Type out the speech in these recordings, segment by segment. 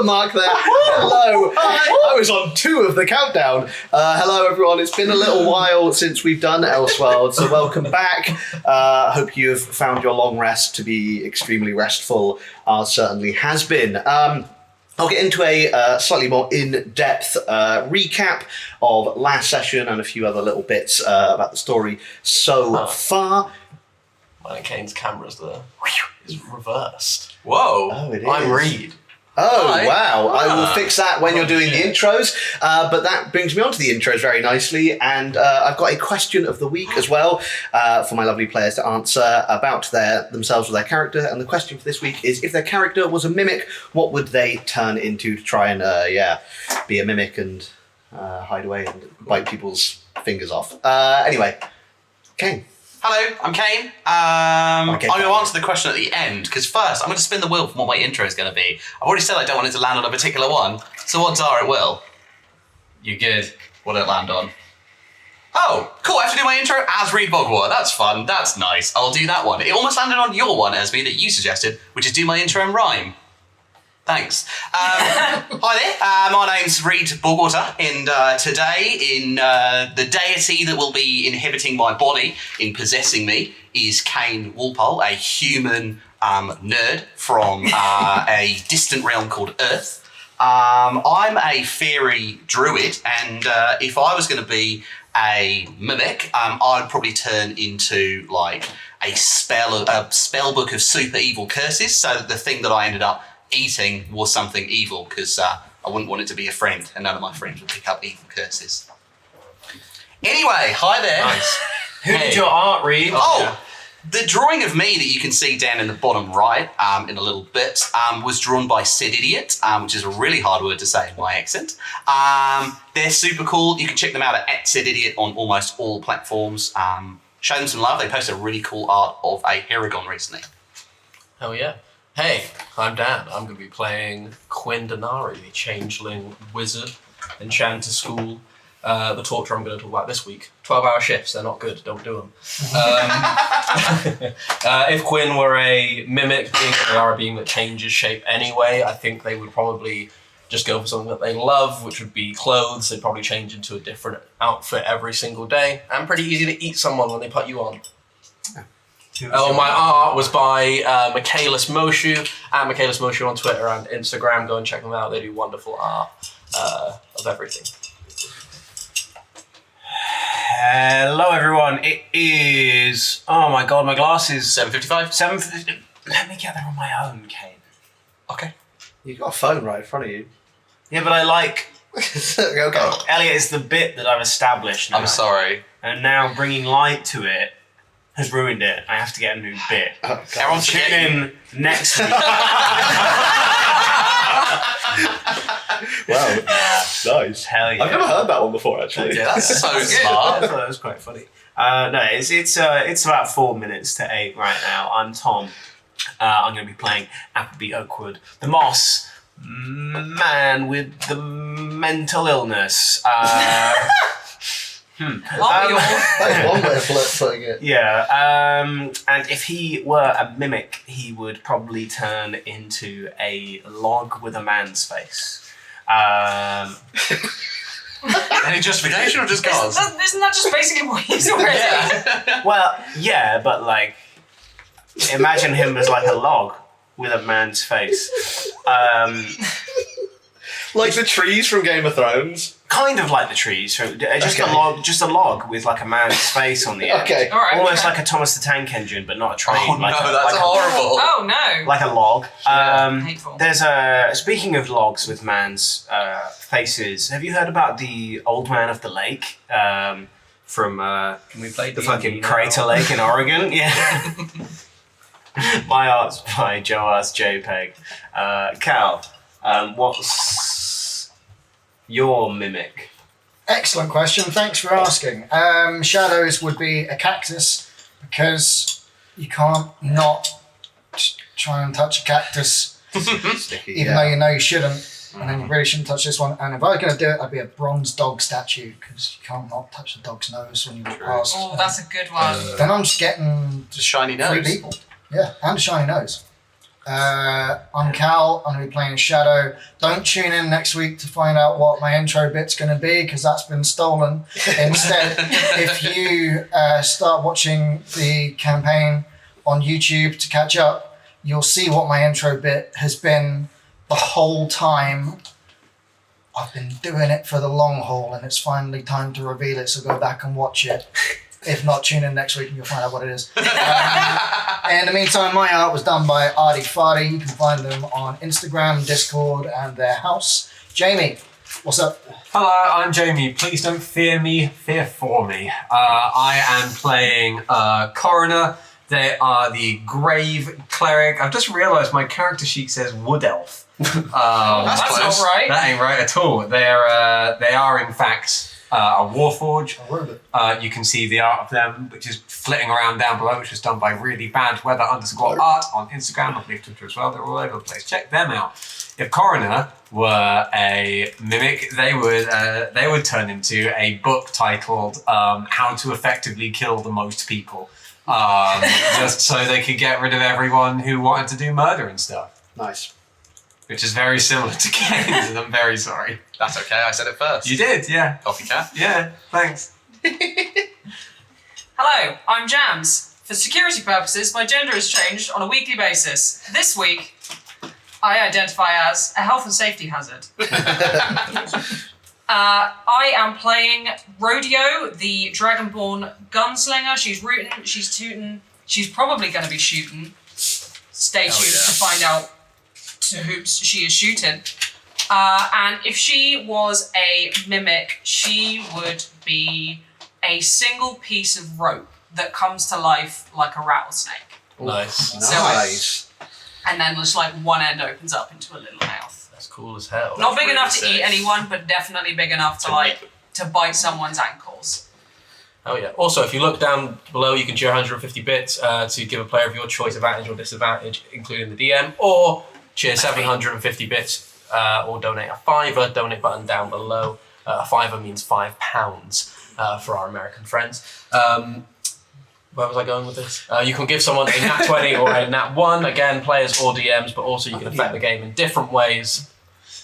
the mark there. Hello. I was on 2 of the countdown. Hello, everyone. It's been a little while since we've done Ellseworld, so welcome back. Hope you have found your long rest to be extremely restful. Ours certainly has been. I'll get into a slightly more in-depth recap of last session and a few other little bits about the story so far. Mine and Kane's camera's is reversed. Whoa. Oh, it is. I'm Reed. Oh, Hi. wow. I will fix that when you're doing shit. the intros. But that brings me on to the intros very nicely. And I've got a question of the week as well for my lovely players to answer about themselves or their character. And the question for this week is, if their character was a mimic, what would they turn into to try and, be a mimic and hide away and bite people's fingers off? Anyway, Kane. Hello, I'm Kane. I'm Okay, going to fine. answer the question at the end, because first I'm going to spin the wheel for what my intro is going to be. I've already said I don't want it to land on a particular one, so odds are it will. You good? What did it land on? Oh, cool, I have to do my intro as Reed Bogwater. That's fun, that's nice. I'll do that one. It almost landed on your one, Esme, that you suggested, which is do my intro in rhyme. Thanks. Hi there, my name's Reed Bogwater, and today, in the deity that will be inhibiting my body, in possessing me, is Kane Walpole, a human nerd from a distant realm called Earth. I'm a fairy druid, and if I was going to be a mimic, I'd probably turn into like a spell book of super evil curses, so that the thing that I ended up eating was something evil, because I wouldn't want it to be a friend, and none of my friends would pick up evil curses. Anyway, hi there. Nice. Who did your art read? The drawing of me that you can see down in the bottom right, in a little bit, was drawn by Sid Idiot, which is a really hard word to say in my accent. They're super cool. You can check them out at Sid Idiot on almost all platforms. Show them some love. They posted a really cool art of a Heragon recently. Hell yeah. Hey, I'm Dan. I'm going to be playing Quinn Denari, the changeling wizard, enchanter school. The torture I'm going to talk about this week. 12-hour shifts, they're not good, don't do them. If Quinn were a mimic, being that they are a being that changes shape anyway, I think they would probably just go for something that they love, which would be clothes. They'd probably change into a different outfit every single day, and pretty easy to eat someone when they put you on. Oh, my art was by Michaelis Moshu, at Michaelis Moshu on Twitter and Instagram. Go and check them out. They do wonderful art of everything. Hello, everyone. It is... Oh, my God, my glasses... 7:55? Let me get there on my own, Kane. Okay. You've got a phone right in front of you. Yeah, but I like... Okay. Elliot is the bit that I've established now. I'm sorry. And now bringing light to it has ruined it. I have to get a new bit. Everyone's Tune forgetting. in next week. Wow. Nice. Hell yeah. I've never heard that one before, actually. Yeah, that's so I smart. thought that was quite funny. No, it's about 4 minutes to 8 right now. I'm Tom. I'm going to be playing Appleby Oakwood, the moss man with the mental illness. That's one way of putting it. Yeah, and if he were a mimic, he would probably turn into a log with a man's face. Any justification or just cause? Isn't that just basically what he's already? Yeah. Well, yeah, but like, imagine him as like a log with a man's face. Like the trees from Game of Thrones. Kind of like the trees, just Okay. a log with like a man's face on the end. Okay. All right. Almost okay. like a Thomas the Tank Engine, but not a train. Oh like no, a, that's like horrible. Oh no. Like a log. Hateful. There's speaking of logs with man's faces, have you heard about the Old Man of the Lake from Can we play the D&D fucking now? Crater Lake in Oregon? Yeah. My art's by Joas JPEG. Cal, what's your mimic? Excellent question. Thanks for asking. Shadows would be a cactus because you can't not try and touch a cactus, Sticky, even though you know you shouldn't. And then you really shouldn't touch this one. And if I was going to do it, I'd be a bronze dog statue because you can't not touch the dog's nose when you walk past. Oh, that's a good one. Then I'm just getting Just shiny three nose. people. Yeah, and a shiny nose. I'm Cal. I'm going to be playing Shadow. Don't tune in next week to find out what my intro bit's going to be, because that's been stolen. Instead, if you start watching the campaign on YouTube to catch up, you'll see what my intro bit has been the whole time. I've been doing it for the long haul, and it's finally time to reveal it, so go back and watch it. If not, tune in next week and you'll find out what it is. In the meantime, my art was done by Artie Farty. You can find them on Instagram, Discord, and their house. Jamie, what's up? Hello, I'm Jamie. Please don't fear me, fear for me. I am playing Coroner. They are the Grave Cleric. I've just realised my character sheet says Wood Elf. That's not right. That ain't right at all. They are in fact a Warforge. You can see the art of them, which is flitting around down below, which was done by really bad weather _art on Instagram. I believe Twitter as well. They're all over the place. Check them out. If Coroner were a mimic, they would turn into a book titled "How to Effectively Kill the Most People," just so they could get rid of everyone who wanted to do murder and stuff. Nice. Which is very similar to games, and I'm very sorry. That's okay, I said it first. You did, yeah. Coffee cat? Yeah, thanks. Hello, I'm Jams. For security purposes, my gender is changed on a weekly basis. This week, I identify as a health and safety hazard. I am playing Rodeo, the Dragonborn gunslinger. She's rootin', she's tootin', she's probably going to be shooting. Stay tuned to find out to whom she is shooting. And if she was a mimic, she would be a single piece of rope that comes to life like a rattlesnake. Nice. Nice. And then just like one end opens up into a little mouth. That's cool as hell. Not big really enough to sick. eat anyone, but definitely big enough to bite someone's ankles. Oh yeah. Also, if you look down below, you can cheer 150 bits to give a player of your choice advantage or disadvantage, including the DM, or cheer 750 bits or donate a $5. Donate button down below. A $5 means £5 for our American friends. Where was I going with this? You can give someone a nat 20 or a nat 1, again, players or DMs, but also you can affect the game in different ways.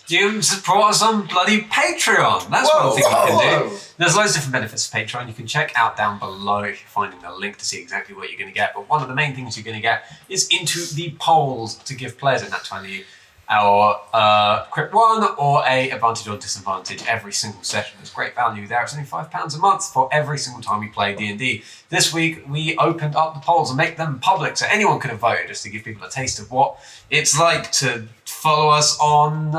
You brought us on bloody Patreon. That's one thing you can do. There's loads of different benefits of Patreon. You can check out down below if you're finding the link to see exactly what you're going to get. But one of the main things you're going to get is into the polls to give players a nat 20 or Crypt 1 or a advantage or disadvantage every single session. There's great value there. It's only £5 a month for every single time we play D&D. This week we opened up the polls and make them public so anyone could have voted, just to give people a taste of what it's like to follow us on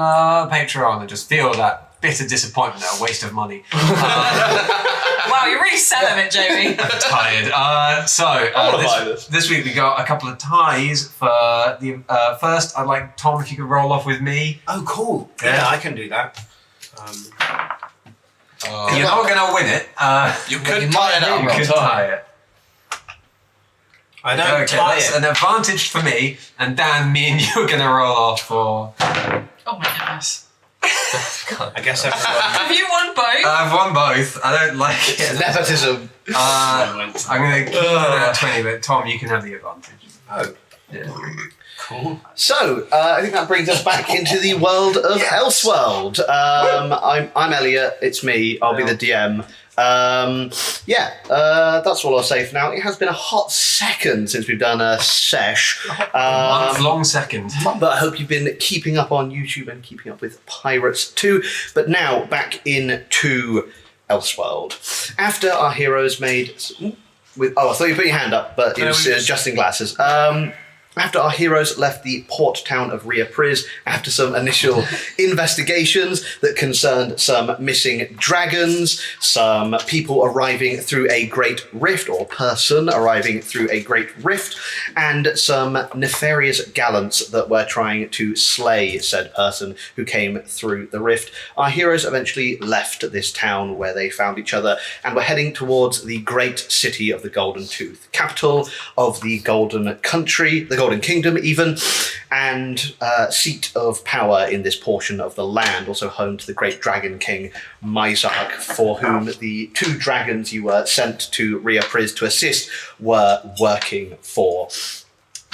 Patreon and just feel that bitter disappointment at a waste of money. Wow, you're really selling it, Jamie. I'm tired. This week we got a couple of ties for the first. I'd like Tom, if you could roll off with me. Oh, cool. Yeah, I can do that. You're not going to win it. You could tie it up. You could tie it. I don't Okay, tie that's it. an advantage for me. And Dan, me and you are going to roll off for... Oh my goodness. I guess everyone... Have you won both? I've won both. I don't like it. Nepotism. I'm going to keep that 20, but Tom, you can have the advantage. Oh, Yeah. cool. So, I think that brings us back into the world of Ellseworld. I'm Elliot, it's me, I'll be the DM. That's all I'll say for now. It has been a hot second since we've done a sesh. Month-long second. But I hope you've been keeping up on YouTube and keeping up with Pirates too. But now, back into Ellseworld. After our heroes made... I thought you put your hand up, but it was adjusting glasses. After our heroes left the port town of Ria Priz, after some initial investigations that concerned some missing dragons, some people arriving through a great rift, or person arriving through a great rift, and some nefarious gallants that were trying to slay said person who came through the rift, our heroes eventually left this town where they found each other and were heading towards the great city of the Golden Tooth, capital of the Golden Country, the Golden Kingdom even, and seat of power in this portion of the land, also home to the great dragon king Mizark, for whom the 2 dragons you were sent to Ria Priz to assist were working for.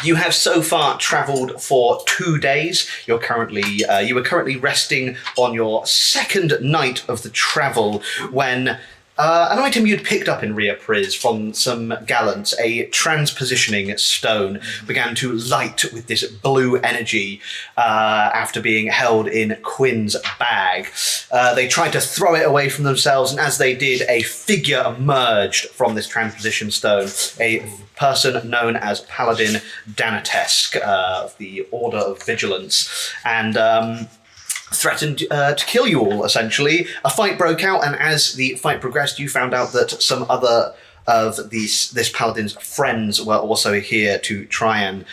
You have so far travelled for 2 days. You are currently resting on your second night of the travel when an item you'd picked up in Ria Priz from some Gallants, a transpositioning stone, began to light with this blue energy after being held in Quinn's bag. They tried to throw it away from themselves, and as they did, a figure emerged from this transposition stone, a person known as Paladin Danatesk of the Order of Vigilance, and threatened to kill you all, essentially. A fight broke out, and as the fight progressed, you found out that some other of this paladin's friends were also here to try and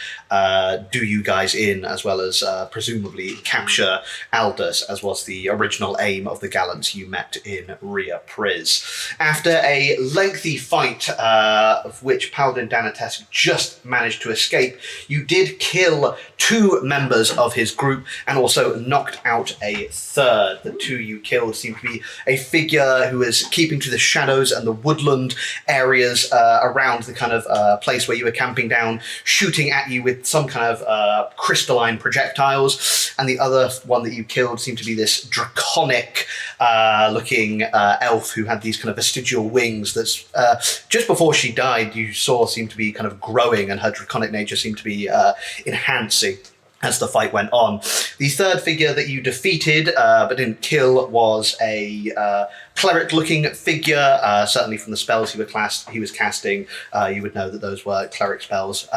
do you guys in, as well as presumably capture Aldous, as was the original aim of the Gallants you met in Ria Priz. After a lengthy fight, of which Paladin Danatesk just managed to escape, you did kill 2 members of his group and also knocked out a third. The 2 you killed seemed to be a figure who was keeping to the shadows and the woodland areas around the kind of place where you were camping down, shooting at you with some kind of crystalline projectiles, and the other one that you killed seemed to be this draconic looking elf who had these kind of vestigial wings that's just before she died you saw seemed to be kind of growing, and her draconic nature seemed to be enhancing as the fight went on. The third figure that you defeated but didn't kill was a cleric-looking figure. Certainly from the spells he was casting, you would know that those were cleric spells.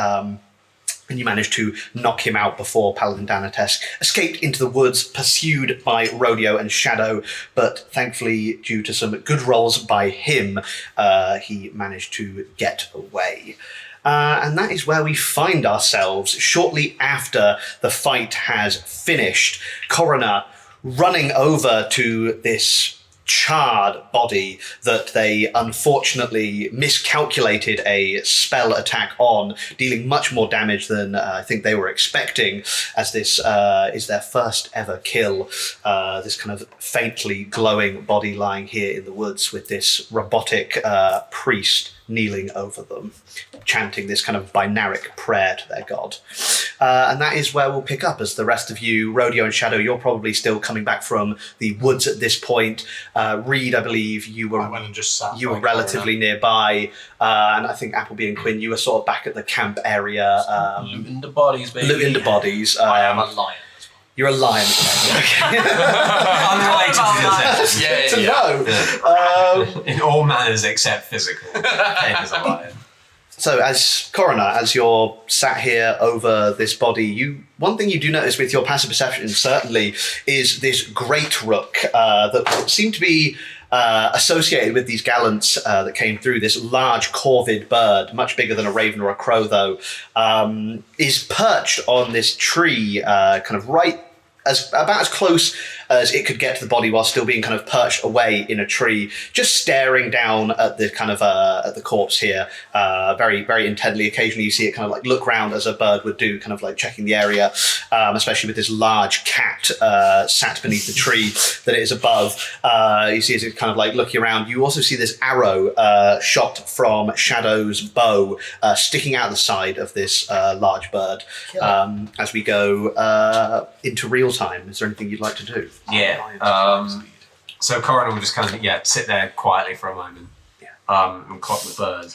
And you managed to knock him out before Paladin Danatesk escaped into the woods, pursued by Rodeo and Shadow, but thankfully, due to some good rolls by him, he managed to get away. And that is where we find ourselves shortly after the fight has finished. Coroner running over to this charred body that they unfortunately miscalculated a spell attack on, dealing much more damage than I think they were expecting, as this is their first ever kill. This kind of faintly glowing body lying here in the woods with this robotic priest kneeling over them, chanting this kind of binaric prayer to their god. And that is where we'll pick up, as the rest of you, Rodeo and Shadow, you're probably still coming back from the woods at this point. Reed, I believe you were relatively nearby, and I think Appleby and Quinn, you were sort of back at the camp area. Looting the bodies, baby. Looting the bodies. I am a lion. You're a lion. Okay. Unrelated to this. No. In all manners except physical. Kane is a lion. So, as Coroner, as you're sat here over this body, one thing you do notice with your passive perception, certainly, is this great rook that seemed to be associated with these Gallants that came through. This large corvid bird, much bigger than a raven or a crow, though, is perched on this tree, kind of about as close as it could get to the body while still being kind of perched away in a tree, just staring down at the kind of at the corpse here, very, very intently. Occasionally you see it kind of like look round as a bird would do, kind of like checking the area, especially with this large cat sat beneath the tree that it is above. You see as it kind of like looking around. You also see this arrow shot from Shadow's bow sticking out the side of this large bird. As we go into real time, is there anything you'd like to do? Yeah. So Coroner will just kind of sit there quietly for a moment, and clock the bird,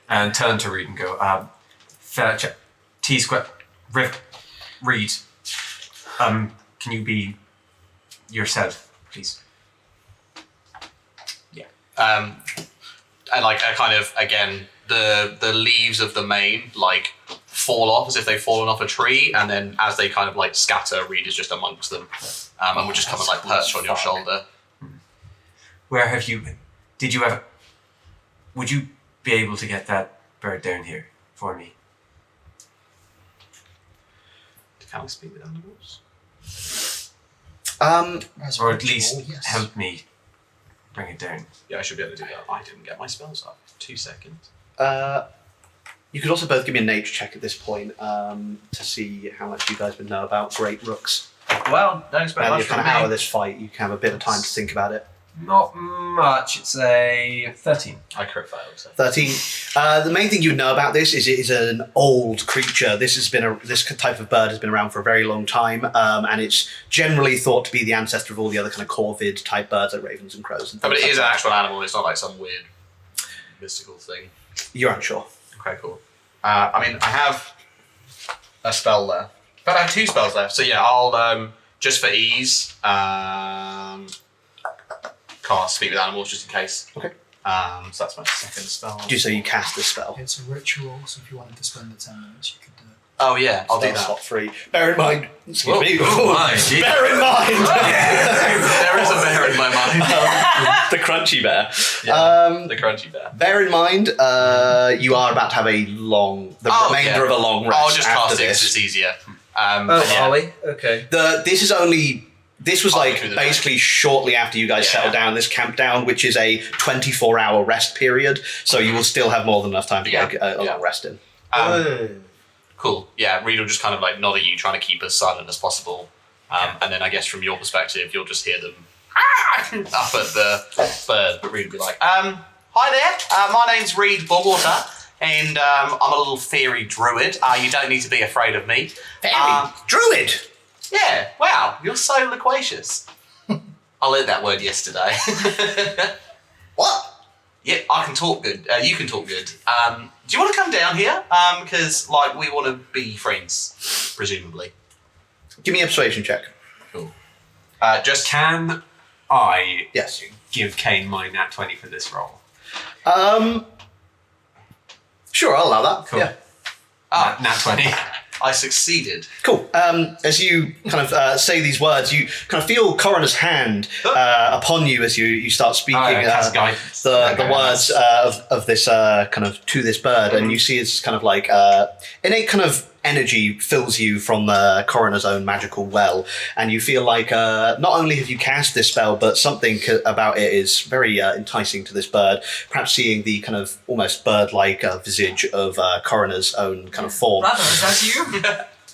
and turn to Reed and go, T-Square, Reed, can you be yourself, please? Yeah. And like a kind of, again, the leaves of the mane like fall off as if they've fallen off a tree, and then as they kind of like scatter, Reed is just amongst them, and will just come and like perch on your shoulder. Where have you been? Did you ever? Would you be able to get that bird down here for me? Can we speak with animals? Or at least help me bring it down. Yeah, I should be able to do that. I didn't get my spells up. 2 seconds. You could also both give me a nature check at this point to see how much you guys would know about great rooks. Well, don't expect Now that much you're from kind of out of me. this fight, you can have a bit of time to think about it. Not much. It's a 13. I crit failed. So. 13. The main thing you know about this is it is an old creature. This type of bird has been around for a very long time, and it's generally thought to be the ancestor of all the other kind of corvid type birds like ravens and crows. And But it things is like an that. actual animal. It's not like some weird mystical thing. You're unsure. Okay, cool. I mean, I have a spell left, but I have 2 spells left. So yeah, I'll just for ease cast Speak with Animals just in case. Okay. So that's my second spell. Do you say you cast this spell? It's a ritual, so if you wanted to spend the 10 minutes, you could do it. Oh yeah, I'll do Spell that. slot 3. Bear in mind. Excuse me. Oh my, gee. Bear in mind. There is a bear in my mind. The crunchy bear. Yeah, the crunchy bear. Bear in mind, you are about to have the remainder of a long rest. I'll just after cast it this. because it's easier. Ollie. Okay. This was like through the basically shortly after you guys settled down this camp down, which is a 24-hour rest period. So you will still have more than enough time to get a long rest in. Cool. Yeah, Reed will just kind of like nod at you, trying to keep as silent as possible. And then I guess from your perspective, you'll just hear them up at the bird. But Reed will be like, hi there, my name's Reed Bogwater, and I'm a little fairy druid. You don't need to be afraid of me. Druid! Yeah, wow, you're so loquacious. I learned that word yesterday. What? Yeah, I can talk good. You can talk good. Do you want to come down here? Because like we want to be friends, presumably. Give me a persuasion check. Cool. Just Can I Yes. give Kane my nat 20 for this roll? Sure, I'll allow that. Cool. Yeah. Nat 20. I succeeded. Cool. As you kind of say these words, you kind of feel Coroner's hand upon you as you start speaking cast guidance. the words of this kind of to this bird, and you see it's kind of like innate kind of energy fills you from the Coroner's own magical well, and you feel like not only have you cast this spell, but something about it is very enticing to this bird. Perhaps seeing the kind of almost bird-like visage of Coroner's own kind of form. Brother, is that you?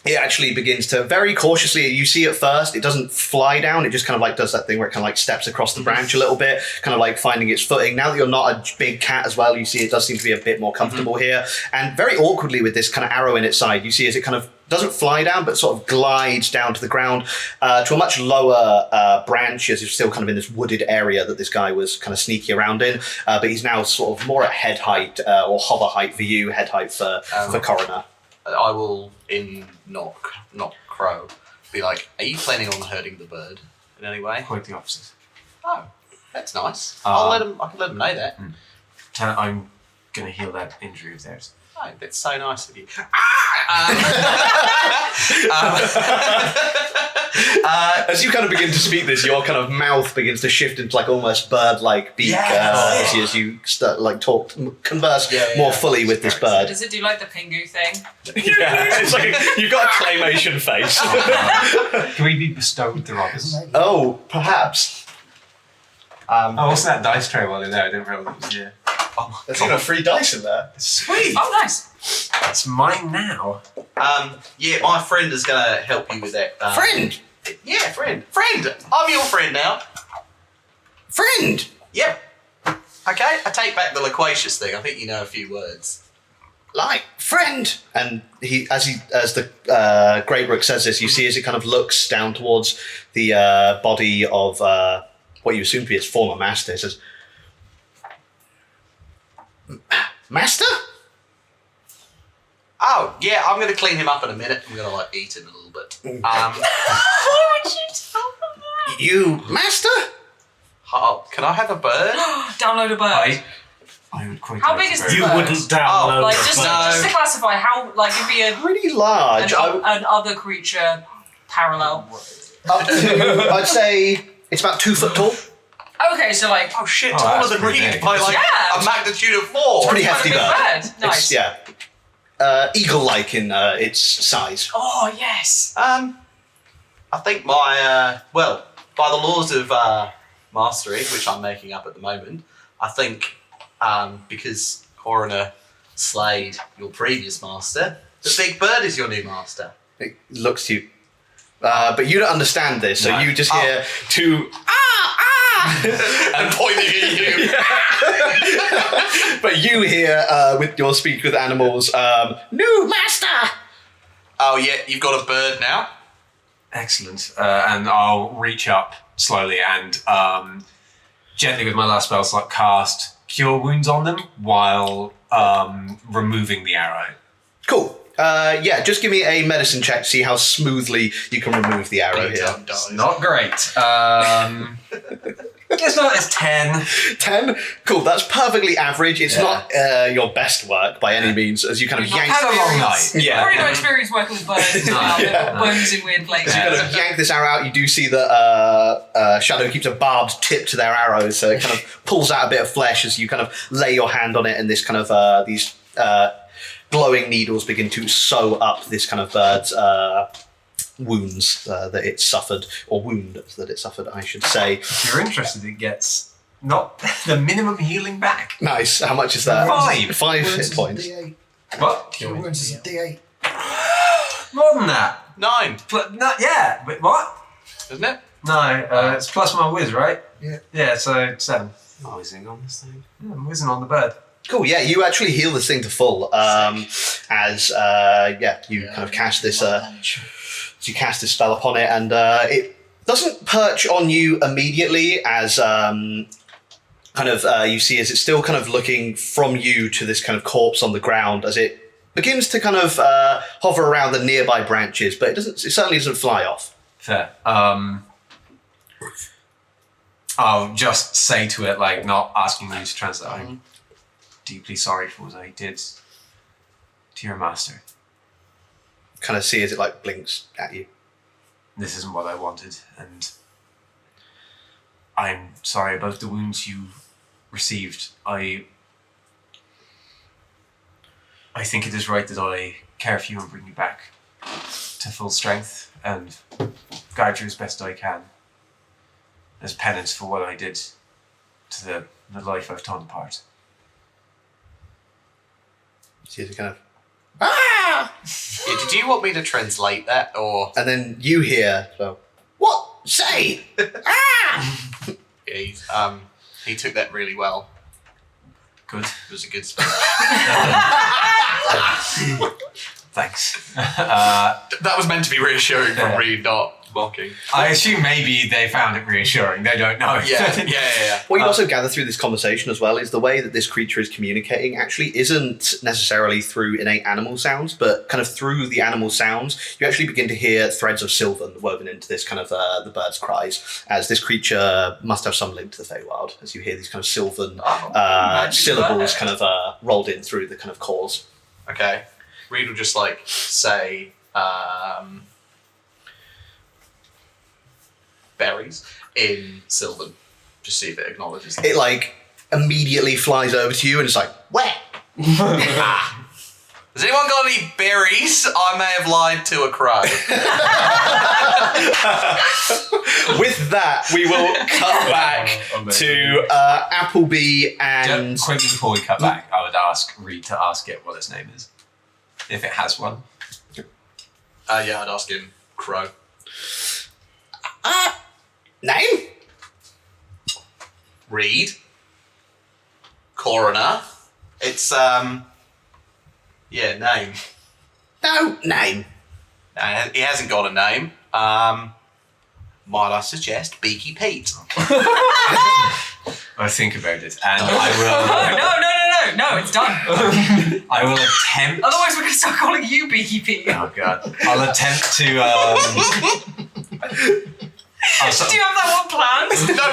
It actually begins to very cautiously, you see it first, it doesn't fly down, it just kind of like does that thing where it kind of like steps across the branch a little bit, kind of like finding its footing. Now that you're not a big cat as well, you see it does seem to be a bit more comfortable here. And very awkwardly with this kind of arrow in its side, you see as it kind of doesn't fly down, but sort of glides down to the ground to a much lower branch, as it's still kind of in this wooded area that this guy was kind of sneaky around in. But he's now sort of more at head height or hover height for you, head height for Coroner. I will, in not crow, be like, are you planning on hurting the bird in any way? Quite the opposite. Oh, that's nice. Um, I can let him know that. I'm going to heal that injury of theirs. Oh, that's so nice of you. As you kind of begin to speak this, your kind of mouth begins to shift into like almost bird-like beak as you start like converse more fully with this bird. Does it do like the Pingu thing? Yeah, it's like you've got a claymation face. Can we be bestowed the robbers? Oh, perhaps. Oh, what's that dice tray while they're there? I didn't realise it was here. There's even free dice in there. Sweet! Oh, nice. It's mine now. Yeah, my friend is going to help you with that. Friend! Yeah, friend. Friend! I'm your friend now. Friend! Yep. Okay, I take back the loquacious thing. I think you know a few words. Like, friend! And as the Greybrook says this, you see as it kind of looks down towards the body of what you assume to be its former master, it says, Master? Oh, yeah, I'm going to clean him up in a minute. I'm going to, like, eat him a little bit. Why would you tell them that? You, Master? Oh, can I have a bird? Download a bird. I would quite How like big to is bird. this You bird? wouldn't download Like, the just bird. No. to classify, how, like, it'd be Pretty large. an other creature parallel. Up to, I'd say it's about 2 foot tall. Okay, so like, Oh, shit, Oh, taller that's than pretty Reed big. by, like, Yeah. a magnitude of 4. It's pretty quite a hefty big bird. bird. Nice. It's, eagle-like in its size. Oh, yes. I think my, well, by the laws of mastery, which I'm making up at the moment, I think because Coroner slayed your previous master, the big bird is your new master. It looks to you. But you don't understand this, so No. you just hear two and pointing at you. But you hear, with your speak with animals, new master! Oh yeah, you've got a bird now. Excellent. And I'll reach up slowly and gently with my last spell slot cast Cure Wounds on them while removing the arrow. Cool. Just give me a medicine check to see how smoothly you can remove the arrow here. Not great. It's 10. 10? Cool, that's perfectly average. It's not your best work by any means, as you kind of You've not yank... Had a long night. You've already got experience working with birds as well. They've got bones in weird places. You kind of yank this arrow out. You do see that Shadow keeps a barbed tip to their arrows, so it kind of pulls out a bit of flesh as you kind of lay your hand on it, and this kind of these glowing needles begin to sew up this kind of bird's wounds that it suffered, or wound that it suffered, I should say. If you're interested, it gets not the minimum healing back. Nice. How much is that? 5. 5 Wounds hit is a points. D8. What? Cure wounds is a D8. More than that. 9, Not yeah. Wait, what? isn't it? No, it's plus my whiz, right? Yeah. Yeah, so 7. Whizzing on this thing. Yeah, I'm whizzing on the bird. Cool, yeah, you actually heal this thing to full as you kind of cast this you cast this spell upon it, and it doesn't perch on you immediately as you see as it's still kind of looking from you to this kind of corpse on the ground as it begins to kind of hover around the nearby branches, but it certainly doesn't fly off. Fair. I'll just say to it, like, not asking you to translate. I'm deeply sorry for what I did to your master. Kind of see as it like blinks at you. This isn't what I wanted, and I'm sorry about the wounds you received. I think it is right that I care for you and bring you back to full strength and guide you as best I can as penance for what I did to the life I've torn apart. See as it kind of, Yeah, did you want me to translate that, or and then you hear, so, what? Say! yeah, he took that really well. Good. It was a good spell. Thanks. That was meant to be reassuring Yeah. from Reed, not mocking. I assume maybe they found it reassuring. They don't know. Yeah. What you also gather through this conversation as well is the way that this creature is communicating actually isn't necessarily through innate animal sounds, but kind of through the animal sounds, you actually begin to hear threads of Sylvan woven into this kind of the bird's cries, as this creature must have some link to the Feywild, as you hear these kind of Sylvan syllables kind of rolled in through the kind of calls. Okay. Reed will just like say berries in Sylvan. Just see if it acknowledges them. It like immediately flies over to you and it's like, where? Has anyone got any berries? I may have lied to a crow. With that, we will cut back to Appleby and... Just quickly before we cut back, I would ask Reed to ask it what its name is, if it has one. Yeah, I'd ask him crow. Name? Reed. Coroner. It's name. No, name. No, he hasn't got a name. Might I suggest Beaky Pete? I'll think about it, and I will. No, it's done. I will attempt. Otherwise, we're going to start calling you Beaky Pete. Oh god! I'll attempt to. Do you have that one planned? No.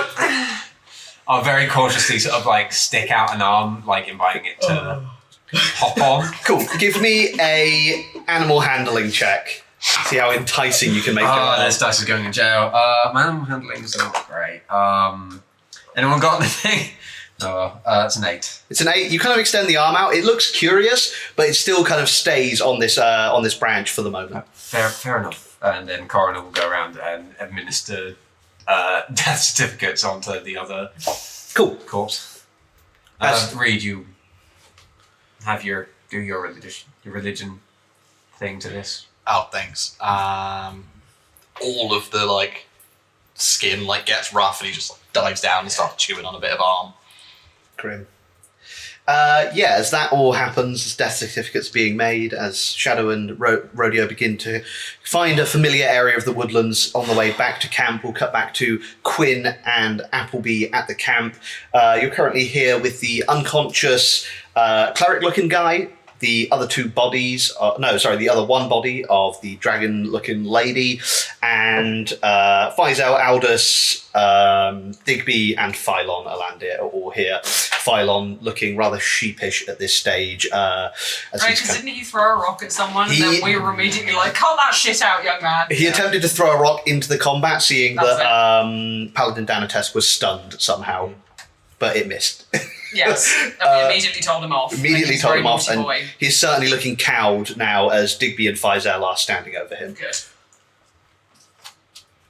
I'll very cautiously sort of like stick out an arm, like inviting it to hop on. Cool. Give me a animal handling check. See how enticing you can make Oh, it. this dice is going in jail. My animal handling is not great. Anyone got anything? No, it's an 8. It's an 8. You kind of extend the arm out. It looks curious, but it still kind of stays on this branch for the moment. Fair enough. And then coroner will go around and administer death certificates onto the other Cool. corpse. As- Reed, you have your religion thing to this. Oh, thanks. All of the like skin like gets rough and he just like, dives down and starts chewing on a bit of arm. Grim. As that all happens, as death certificates being made, as Shadow and Rodeo begin to find a familiar area of the woodlands on the way back to camp, we'll cut back to Quinn and Appleby at the camp. You're currently here with the unconscious cleric-looking guy, the other two bodies, the other one body of the dragon-looking lady, and Faisal, Aldous, Digby, and Phylon Alandir are all here. Phylon looking rather sheepish at this stage. Right, because didn't he throw a rock at someone and then we were immediately like, cut that shit out, young man. He attempted to throw a rock into the combat, seeing that Paladin Danatesk was stunned somehow, but it missed. Yes, and we immediately told him off. Immediately told him off, and he's certainly looking cowed now as Digby and Faisal are standing over him. Good.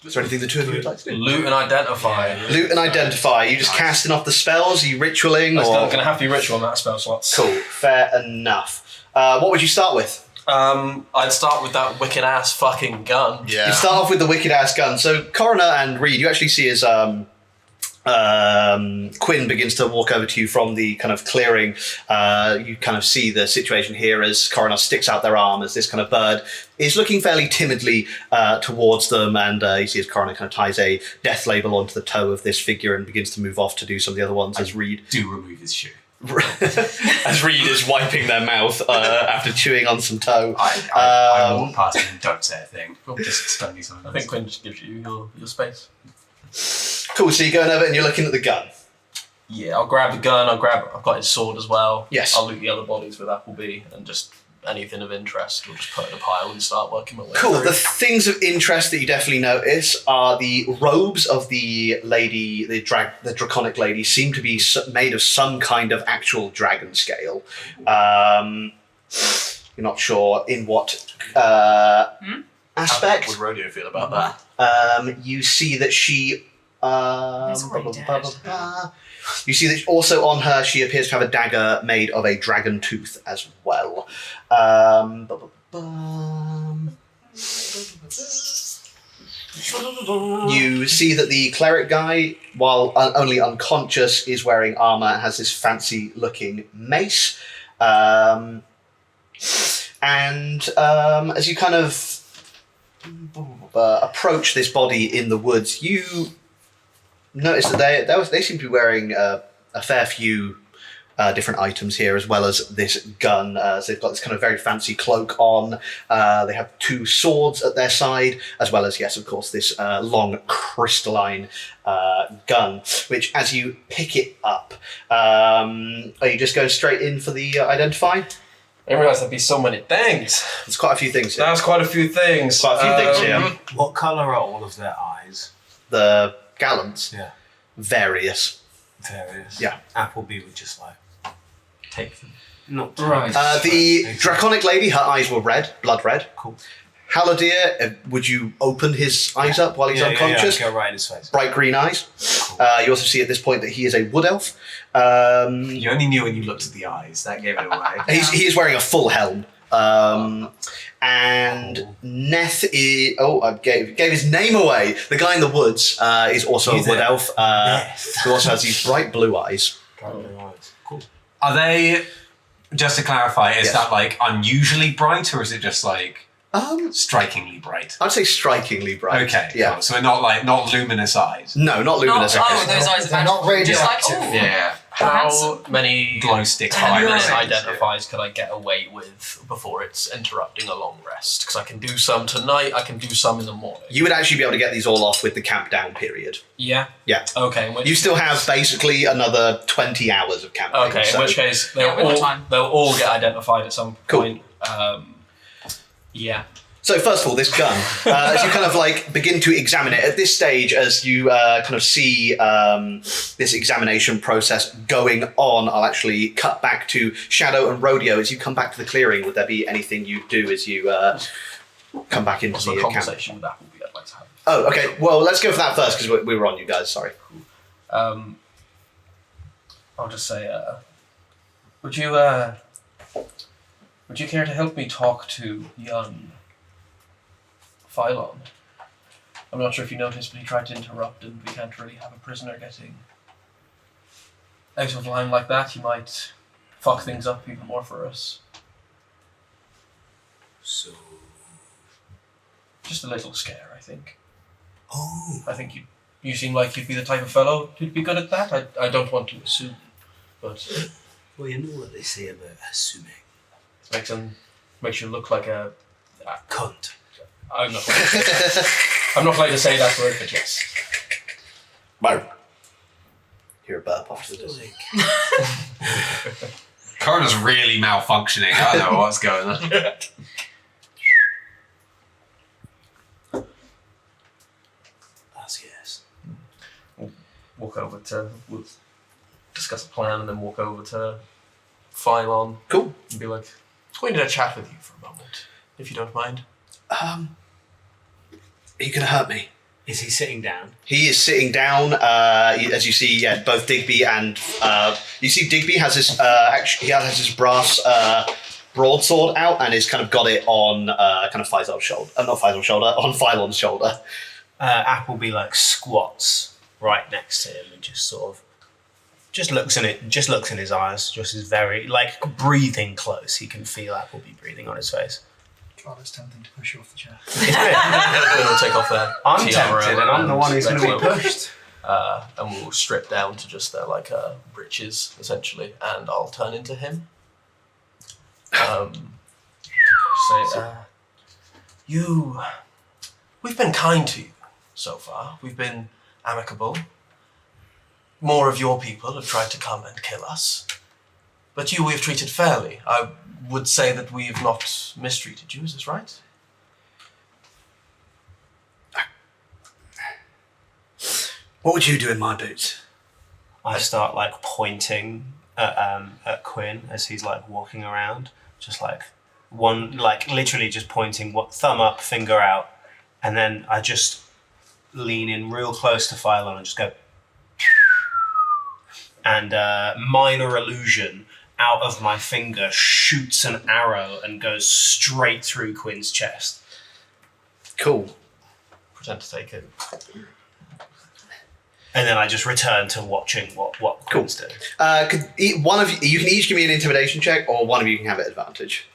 Is there anything the two of you would like to do? Loot and identify. Loot and identify. Are you just casting off the spells? Are you ritualing? It's Or... going to have to be ritual on that spell slots. Cool, fair enough. What would you start with? I'd start with that wicked ass fucking gun. Yeah. You start off with the wicked ass gun. So Coroner and Reed, you actually see as Quinn begins to walk over to you from the kind of clearing. You kind of see the situation here as Coroner sticks out their arm as this kind of bird is looking fairly timidly towards them, and you see as Coroner kind of ties a death label onto the toe of this figure and begins to move off to do some of the other ones as Reed Do remove his shoe. as Reed is wiping their mouth after chewing on some toe. I walk past him and don't say a thing. Just stony silence. I think Quinn just gives you your space. Cool, so you're going over and you're looking at the gun. Yeah, I'll grab the gun, I've got his sword as well. Yes. I'll loot the other bodies with Appleby and just anything of interest, we'll just put in a pile and start working my way Cool. through. The things of interest that you definitely notice are the robes of the lady, the draconic lady, seem to be made of some kind of actual dragon scale. You're not sure in what aspect. How would Rodeo feel about that? You see that she. He's already dead. You see that also on her, she appears to have a dagger made of a dragon tooth as well. You see that the cleric guy, while only unconscious, is wearing armor, has this fancy looking mace. And as you kind of approach this body in the woods, you notice that they seem to be wearing a fair few different items here, as well as this gun. So they've got this kind of very fancy cloak on. They have two swords at their side, as well as, yes, of course, this long crystalline gun, which as you pick it up, are you just going straight in for the identify? I didn't realise there'd be so many things. There's quite a few things here. That's quite a few things. Quite a few things here. What colour are all of their eyes? The Gallants. Yeah. Various. Various. Yeah. Appleby would just like Take them. not Right. The draconic lady, her eyes were red, blood red. Cool. Haladir, would you open his eyes up while he's unconscious? Go right in his face. Bright green eyes. You also see at this point that he is a wood elf. You only knew when you looked at the eyes. That gave it away. He is wearing a full helm. And Neth is... Oh, I gave his name away. The guy in the woods is also a wood elf. Who also has these bright blue eyes. Cool. Are they, just to clarify, is Yes. that like unusually bright or is it just like strikingly bright? I'd say strikingly bright. Okay. Yeah. Cool. So we're not luminous eyes. No, not luminous. Not, okay. those eyes are They're not magical. Just like, radioactive. oh, Yeah. How handsome. many Glow stick minute fire. identifies could I get away with before it's interrupting a long rest? Because I can do some tonight, I can do some in the morning. You would actually be able to get these all off with the camp down period. Yeah? Yeah. Okay. In which You still have basically another 20 hours of camping. Okay, so in which case Yeah, we've got time. they'll all get identified at some Cool. point. Yeah. So first of all, this gun, as you kind of like begin to examine it, at this stage, as you kind of see this examination process going on, I'll actually cut back to Shadow and Rodeo. As you come back to the clearing, would there be anything you do as you come back into Also, the a camp? conversation with Appleby I'd like to have. Oh, okay. Well, let's go for that first because we were on you guys. Sorry. I'll just say, would you care to help me talk to young Phylon? I'm not sure if you noticed, but he tried to interrupt, and we can't really have a prisoner getting out of line like that. He might fuck things up even more for us. So. Just a little scare, I think. Oh. I think you seem like you'd be the type of fellow who'd be good at that. I don't want to assume, but Well, you know what they say about assuming. it makes you look like a Cunt. I'm not allowed to say that word, but yes. Wow. Hear a burp after this. Corona's really malfunctioning. I don't know what's going on. That's yes. We'll discuss a plan and then walk over to Phylon. Cool. And be like, we need a chat with you for a moment, if you don't mind. Are you gonna hurt me? Is he sitting down? He is sitting down. As you see, both Digby and you see Digby has his he has his brass broadsword out and has kind of got it on kind of Faisal's shoulder. Not Faisal's shoulder, on Phylon's shoulder. Appleby like squats right next to him and just sort of looks in his eyes. Just is very like breathing close. He can feel Appleby breathing on his face. God, it's tempting to push you off the chair. We'll take off their I'm tiara tempted, and I'm the one who's their going to be cloak. pushed. And we'll strip down to just their breeches, essentially, and I'll turn into him. We've been kind to you so far. We've been amicable. More of your people have tried to come and kill us. But you we've treated fairly. I would say that we have not mistreated you, is this right? What would you do in my boots? I start like pointing at Quinn as he's like walking around, just like one, like literally just pointing, thumb up, finger out, and then I just lean in real close to Phylon and just go, and minor illusion out of my finger shoots an arrow and goes straight through Quinn's chest. Cool. Pretend to take it. And then I just return to watching what Quinn's doing. One of you can each give me an intimidation check, or one of you can have an advantage.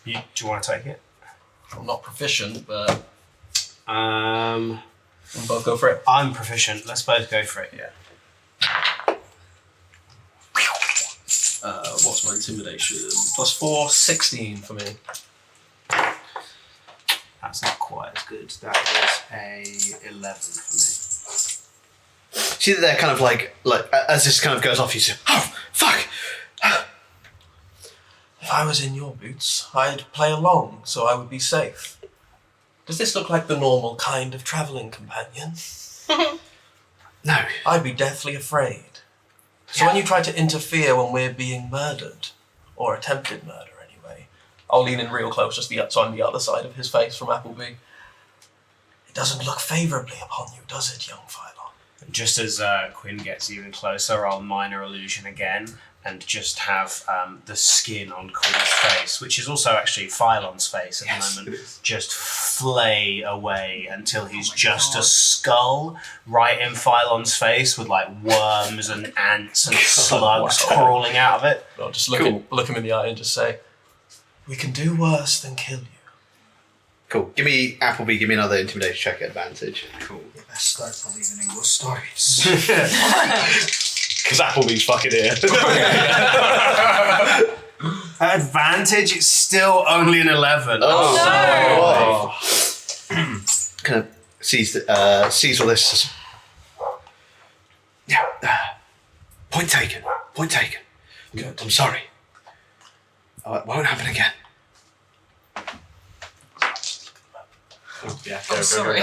Do you want to take it? I'm not proficient, but Um, we'll both go for it. I'm proficient. Let's both go for it. Yeah. What's my intimidation? +4, 16 for me. That's not quite as good. That was a 11 for me. See that they're kind of like as this kind of goes off, you say, "Oh, fuck!" If I was in your boots, I'd play along, so I would be safe. Does this look like the normal kind of travelling companion? No. I'd be deathly afraid. So when you try to interfere when we're being murdered, or attempted murder anyway, I'll lean in real close, just so I'm the other side of his face from Appleby. It doesn't look favourably upon you, does it, young Phylon? Just as Quinn gets even closer, I'll minor illusion again and just have the skin on Quinn's face, which is also actually Phylon's face at the moment, just flay away until he's just a skull right in Phylon's face with like worms and ants and slugs crawling out of it. I'll just look him in the eye and just say, we can do worse than kill you. Cool. Give me another intimidation check at advantage. Cool. Let's start believing in ghost stories. Because Appleby's fucking here. Advantage, it's still only an 11. Oh, kind of sees all this. Yeah. Point taken. Good. I'm sorry. Oh, it won't happen again. Yeah, sorry.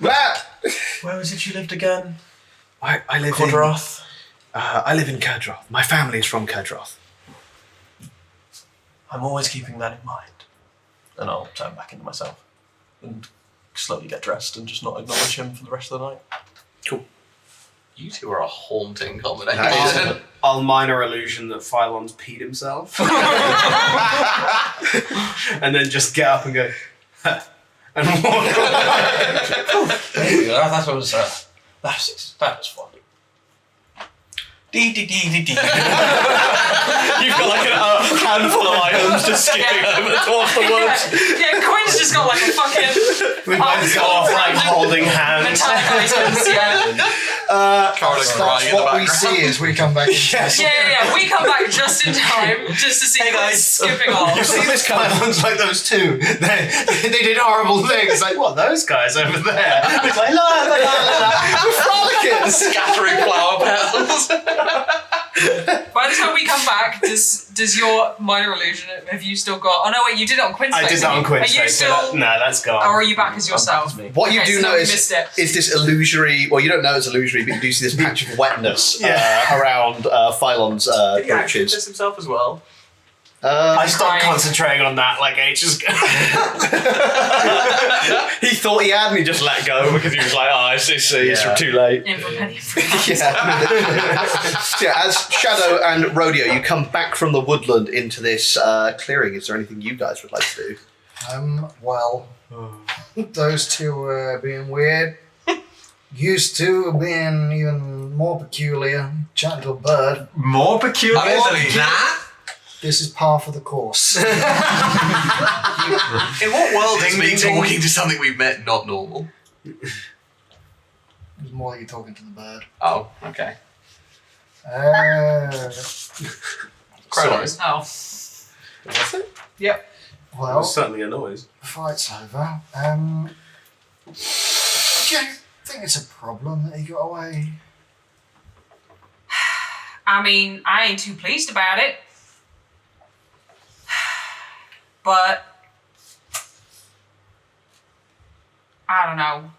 Matt! Where was it you lived again? I live Quadrath? I live in Kerdroth. My family is from Kerdroth. I'm always keeping that in mind. And I'll turn back into myself and slowly get dressed and just not acknowledge him for the rest of the night. Cool. You two are a haunting combination. That is- I'll minor illusion that Phylon's peed himself. And then just get up and go, and walk away. That was fun. Dee. You've got like a handful of items just skipping over towards the woods. Yeah, Quinn's just got like a fucking. We both go off like holding hands. metallic items, yeah. Carol's crying That's in the what we background. see as we come back. Yeah. We come back just in time just to see Quinn skipping off. You see this guy looks like those two. They did horrible things. Like, what, those guys over there? It's like, la la la la la. We're frolicking. Scattering flower petals. By the time we come back, does your minor illusion, have you still got... Oh no, wait, you did it on Quinn's face. I did that on Quinn's Are you face. still... No, that's gone. Or are you back as yourself? What you Okay, do so we notice missed it. is this illusory, well, you don't know it's illusory, but you do see this patch of wetness around Phylon's britches. himself as well. I stopped Crying. concentrating on that like ages ago. He thought he had and he just let go because he was like, oh, it's too late. In for a penny. Yeah, as Shadow and Rodeo, you come back from the woodland into this clearing. Is there anything you guys would like to do? Well, those two were being weird. Used to being even more peculiar. Chatting to a bird. More peculiar. That? This is par for the course. In what world is Ding, me ding, ding. talking to something we've met not normal? It was more like you talking to the bird. Oh, okay. Cronos. Oh. That's it. Yep. Well, There's certainly a noise. the fight's over. Do you think it's a problem that he got away? I mean, I ain't too pleased about it. But... I don't know.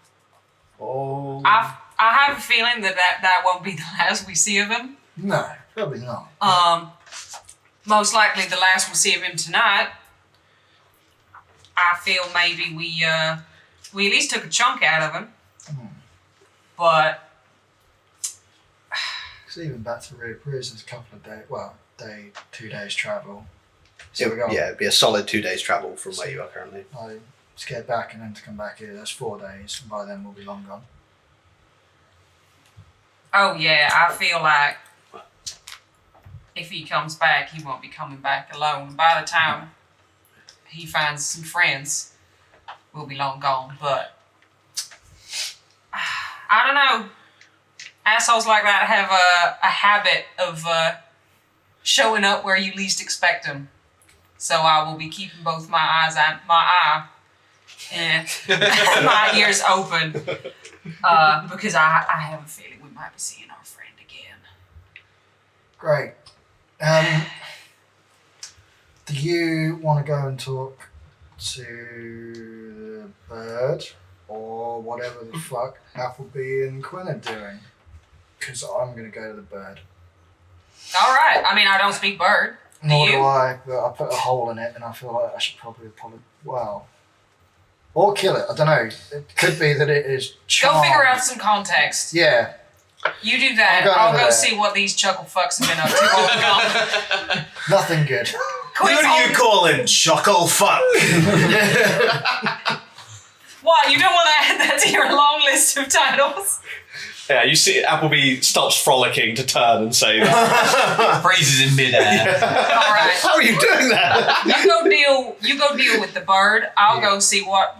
Oh. I have a feeling that won't be the last we see of him. No, probably not. Most likely the last we'll see of him tonight. I feel maybe we at least took a chunk out of him. But Because even back to Rio Cruz is a couple of days, 2 days travel. So we got, It'd be a solid 2 days travel from where you are currently. to get back and then to come back here, that's 4 days. And by then we'll be long gone. oh yeah, I feel like if he comes back, he won't be coming back alone. By the time he finds some friends, we'll be long gone. But I don't know. Assholes like that have a habit of showing up where you least expect them. So I will be keeping both my eye and my ears open because I have a feeling we might be seeing our friend again. Great. Do you want to go and talk to the bird or whatever the fuck Appleby and Quinn are doing? Because I'm going to go to the bird. All right. I mean, I don't speak bird. Nor you? do I, but I put a hole in it and I feel like I should probably or kill it. I don't know. It could be that it is Go charmed. figure out some context. Yeah. You do that. I'll go I'll over go there. see what these chuckle fucks have been up to. Nothing good. Who do you calling? Chuckle fuck. What? You don't want to add that to your long list of titles? Yeah, you see Appleby stops frolicking to turn and say that. Phrases in midair. All right. How are you doing that? You go deal with the bird. I'll go see what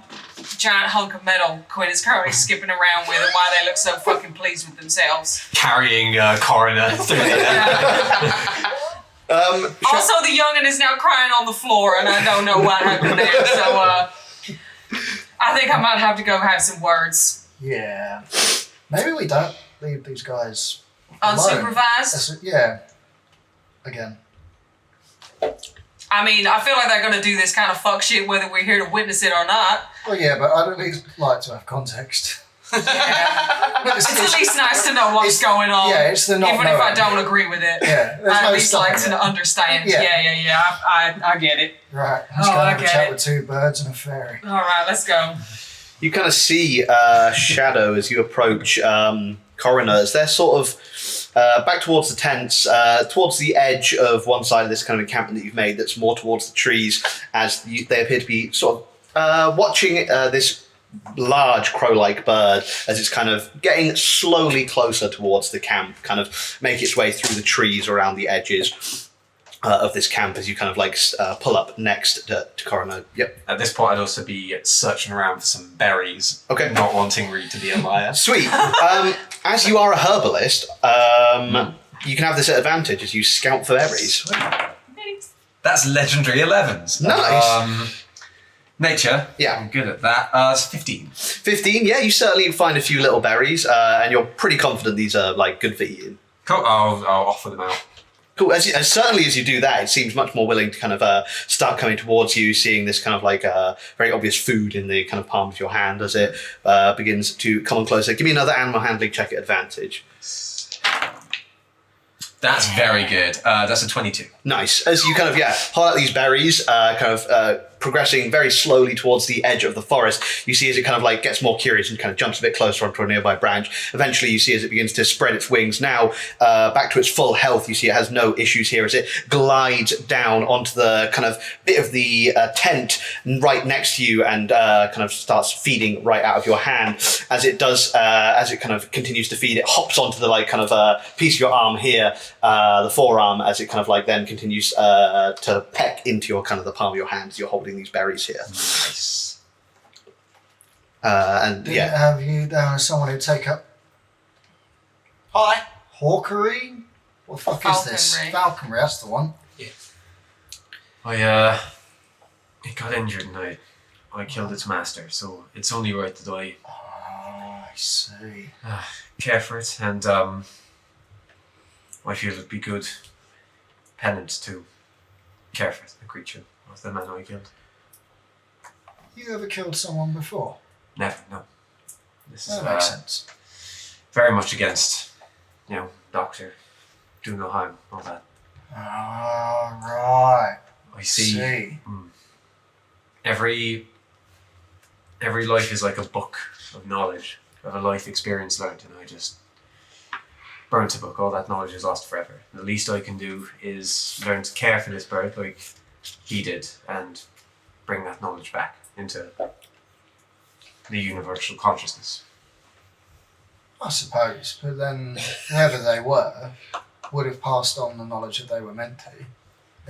giant hunk of metal Quinn is currently skipping around with and why they look so fucking pleased with themselves. Carrying Coroner through the air. Also, the youngin is now crying on the floor, and I don't know what happened there. So, I think I might have to go have some words. Yeah. Maybe we don't leave these guys alone. Unsupervised. Yeah. Again. I mean, I feel like they're gonna do this kind of fuck shit whether we're here to witness it or not. Well, yeah, but I'd at least like to have context. Yeah. It's at least nice to know what's going on. Yeah, it's the not Even if I knowing. don't agree with it. Yeah, there's I no at least like stopping to it. understand. Yeah. Yeah. I get it. Right, let's Oh, go I have a get chat it. with two birds and a fairy. All right, let's go. You kind of see Shadow as you approach Coroners. They're sort of back towards the tents, towards the edge of one side of this kind of encampment that you've made that's more towards the trees, as they appear to be sort of watching this large crow-like bird as it's kind of getting slowly closer towards the camp, kind of make its way through the trees around the edges of this camp as you kind of like pull up next to Corono. Yep. At this point, I'd also be searching around for some berries. Okay. Not wanting Reed to be a liar. Sweet. As you are a herbalist, you can have this advantage as you scout for berries. That's legendary 11s. Nice. Nature. Yeah. I'm good at that. It's 15. 15, yeah, you certainly find a few little berries, and you're pretty confident these are like good for eating. Cool. I'll offer them out. Cool. As certainly as you do that, it seems much more willing to kind of start coming towards you, seeing this kind of like very obvious food in the kind of palm of your hand as it begins to come on closer. Give me another animal handling check at advantage. That's very good. That's a 22. Nice. As you kind of, pull out these berries, progressing very slowly towards the edge of the forest, you see as it kind of like gets more curious and kind of jumps a bit closer onto a nearby branch. Eventually you see as it begins to spread its wings. Now, back to its full health, you see it has no issues here as it glides down onto the kind of bit of the tent right next to you and kind of starts feeding right out of your hand. As it does, as it kind of continues to feed, it hops onto the like kind of piece of your arm here, the forearm, as it kind of like then continues to peck into your kind of the palm of your hand as you're holding these berries here. Nice. And Didn't have you down as someone who'd take up Hi. hawkery? What the fuck is this? Falconry. Falconry, that's the one. I it got injured and I killed its master, so it's only right that I Oh, I see. care for it, and I feel it'd be good penance to care for the creature of the man I killed. You ever killed someone before? Never, no. This is That makes sense. very much against, doctor, do no harm, all that. Ah, right. I see. Every life is like a book of knowledge, of a life experience learned, and I just burnt a book. All that knowledge is lost forever. And the least I can do is learn to care for this bird like he did, and bring that knowledge back into the universal consciousness. I suppose, but then whoever they were would have passed on the knowledge that they were meant to.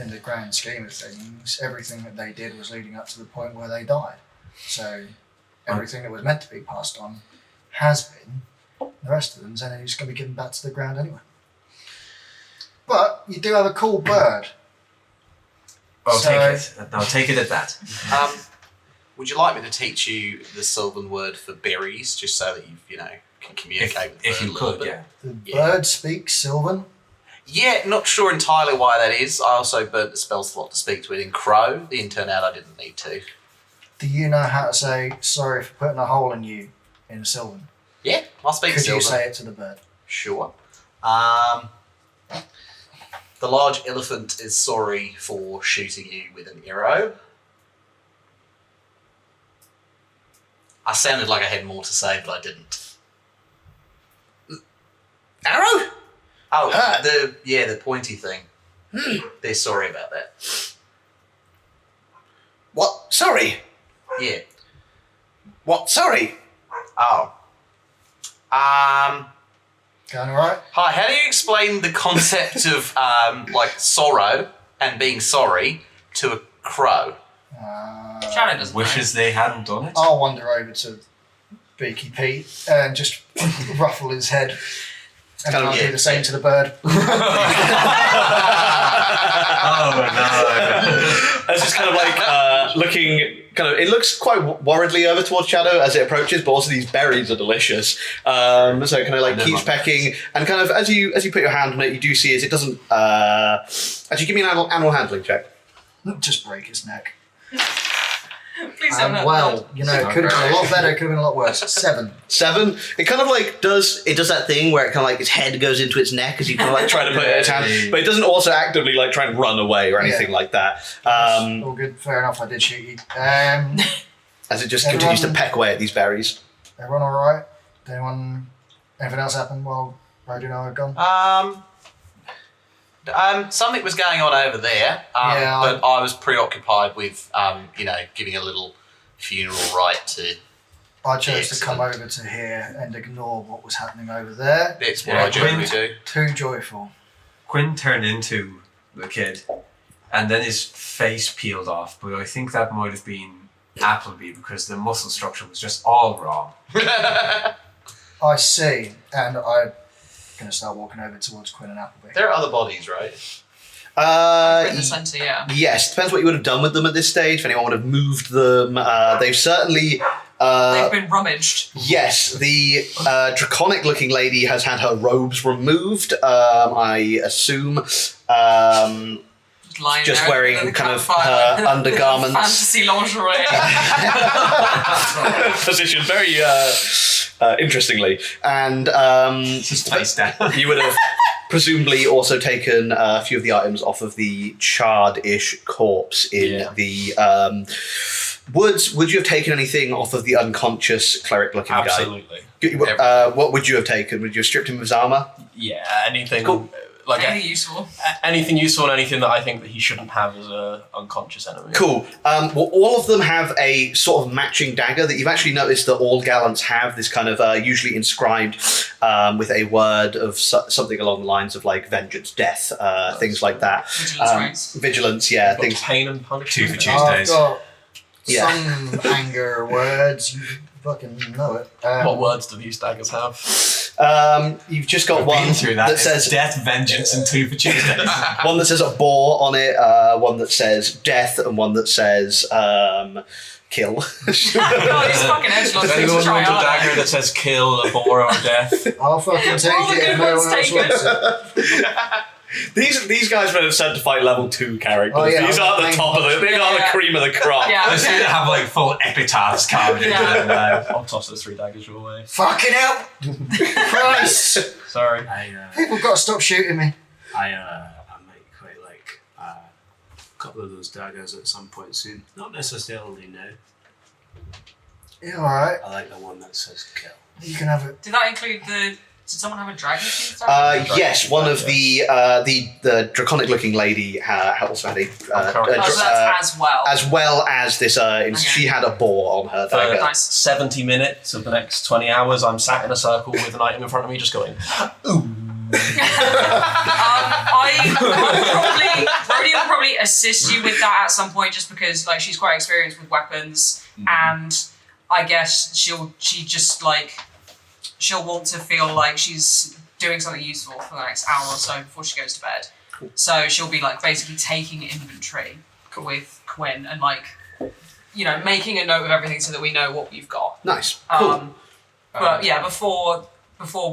In the grand scheme of things, everything that they did was leading up to the point where they died. So everything that was meant to be passed on has been. The rest of them's then just going to be given back to the ground anyway. But you do have a cool bird. I'll take it. I'll take it at that. Would you like me to teach you the Sylvan word for berries, just so that you can communicate with the If bird you a little could, bit? yeah. The bird speaks Sylvan. Yeah, not sure entirely why that is. I also burnt the spell slot to speak to it in Crow. It turned out I didn't need to. Do you know how to say sorry for putting a hole in you in Sylvan? Yeah, I'll speak Could Sylvan. you say it to the bird? Sure. The large elephant is sorry for shooting you with an arrow. I sounded like I had more to say, but I didn't. arrow? Oh, the pointy thing. They're sorry about that. What? Sorry. Yeah. What? Sorry. Oh. Going alright? Hi, how do you explain the concept of sorrow and being sorry to a crow? Shadow doesn't Wishes they hadn't done it. I'll wander over to Beaky Pete and just ruffle his head. And Kind of I'll do weird, the same to the bird. Oh no. It's just kind of like looking, it looks quite worriedly over towards Shadow as it approaches, but also these berries are delicious. So it kind of like keeps pecking, and kind of as you put your hand on it, you do see as it doesn't. Actually, give me an animal handling check. Just break his neck. Please don't hurt Well, that. it could have been a lot better, it could have been a lot worse. 7. 7. It kind of like does that thing where it kind of like its head goes into its neck as you kind of like try to put it in its hand, but it doesn't also actively like try and run away or anything like that. All good, fair enough, I did shoot you. As it just continues to peck away at these berries. Everyone alright? Anything else happen while Brody and I were gone? Something was going on over there, Yeah, but I was preoccupied with, giving a little funeral rite to. I chose to come Excellent. over to here and ignore what was happening over there. It's what Yeah, I generally Quinn- do. Too joyful. Quinn turned into the kid, and then his face peeled off. But I think that might have been Appleby because the muscle structure was just all wrong. I see, and I'm going to start walking over towards Quinn and Appleby. There are other bodies, right? In the centre, yeah. Yes, depends what you would have done with them at this stage. If anyone would have moved them, they've certainly. They've been rummaged. Yes, the draconic-looking lady has had her robes removed. I assume, Lying just there wearing in the kind of campfire. her undergarments. Fantasy lingerie. Positioned very interestingly, and Just face down. you would have presumably also taken a few of the items off of the charred-ish corpse in the woods. Would you have taken anything off of the unconscious cleric-looking guy? Absolutely. What would you have taken? Would you have stripped him of his armor? Yeah, anything Cool. like Anything useful. anything useful and anything that I think that he shouldn't have as a unconscious enemy. Cool. Well, all of them have a sort of matching dagger that you've actually noticed that all Gallants have, this kind of usually inscribed with a word of something along the lines of like vengeance, death, things like that. Vigilance rates. Vigilance, yeah, Got things. pain and punishment. 2 for Tuesdays. I've got Yeah. some anger words. You fucking know it. What words do these daggers have? You've just got I've one been through that. that It's says death, vengeance, and 2 for Tuesdays. one that says a boar on it, one that says death, and one that says kill. God, he's fucking edgelord. Does anyone want a dagger that says kill, a boar, or death? I'll fucking take All the it good if no ones one else taken. wants it. These guys were sent to fight level 2 characters. Oh, yeah, These are the I'm top of the. They are the Yeah. cream of the crop. Yeah, I seem to okay. have like full epitaphs carved into Yeah. them now. I'll toss those 3 daggers your way. Fucking hell! Christ! Sorry. People got to stop shooting me. I might quite like a couple of those daggers at some point soon. Not necessarily now. Yeah, alright. I like the one that says kill. You can have it. Did that include the... Did someone have a dragon teeth? Yes, one of the draconic looking lady also had As well. as this she had a boar on her dagger. Nice. 70 minutes of the next 20 hours, I'm sat in a circle with an item in front of me just going, Brody will probably assist you with that at some point, just because like she's quite experienced with weapons, and I guess she'll want to feel like she's doing something useful for the next hour or so before she goes to bed. So she'll be like basically taking inventory with Quinn and like, you know, making a note of everything so that we know what we've got. Nice. Cool. But yeah, before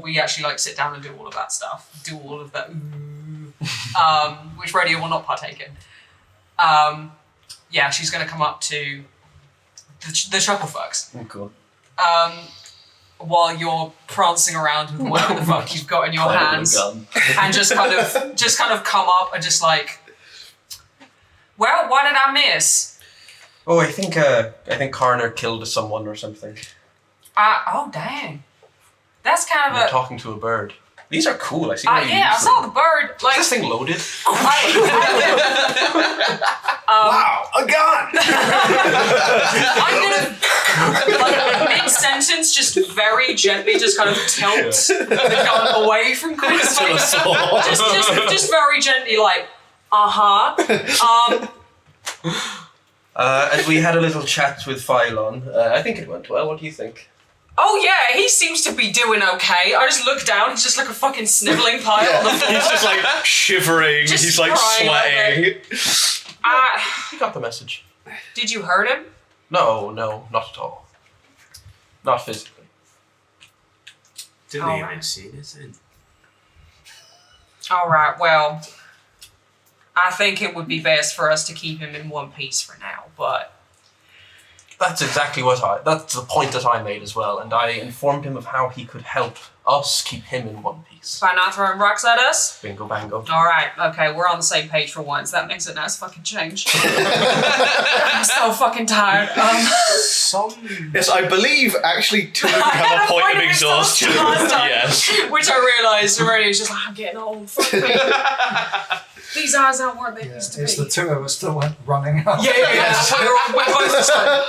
we actually like sit down and do all of that stuff, do all of that, which Radio will not partake in. Yeah, she's going to come up to the Truckle Fucks. oh god. While you're prancing around with whatever the fuck you've got in your hands, and just kind of come up and just like, well, why did I miss? Oh, I think Coroner killed someone or something. Oh dang, that's kind We're of a. talking to a bird. These are cool. I see why you Yeah, I use saw them. the bird. Like, Is this thing loaded? Wow, a gun! I'm gonna like mid-sentence just very gently just kind of tilt the gun away from Quinn's face. Just very gently like, And we had a little chat with Phylon. I think it went well. What do you think? oh yeah, he seems to be doing okay. I just look down, he's just like a fucking snivelling pile on the floor. He's just like shivering. Just he's like crying sweating. You got the message. Did you hurt him? No, not at all. Not physically. Didn't Oh, even right. see anything. Alright, well, I think it would be best for us to keep him in one piece for now, but That's exactly that's the point that I made as well, and I informed him of how he could help us keep him in one piece. by not throwing rocks at us? Bingo bango. Alright, okay, we're on the same page for once. That makes a nice fucking change. I'm so fucking tired. Yes, I believe actually 2 of you have a point of exhaustion. last time. Yes. Which Which I realised already. It's just like, I'm getting old. Fuck me. These eyes aren't what they used to be. It's the two of us that went running up. Yeah. We're both just like,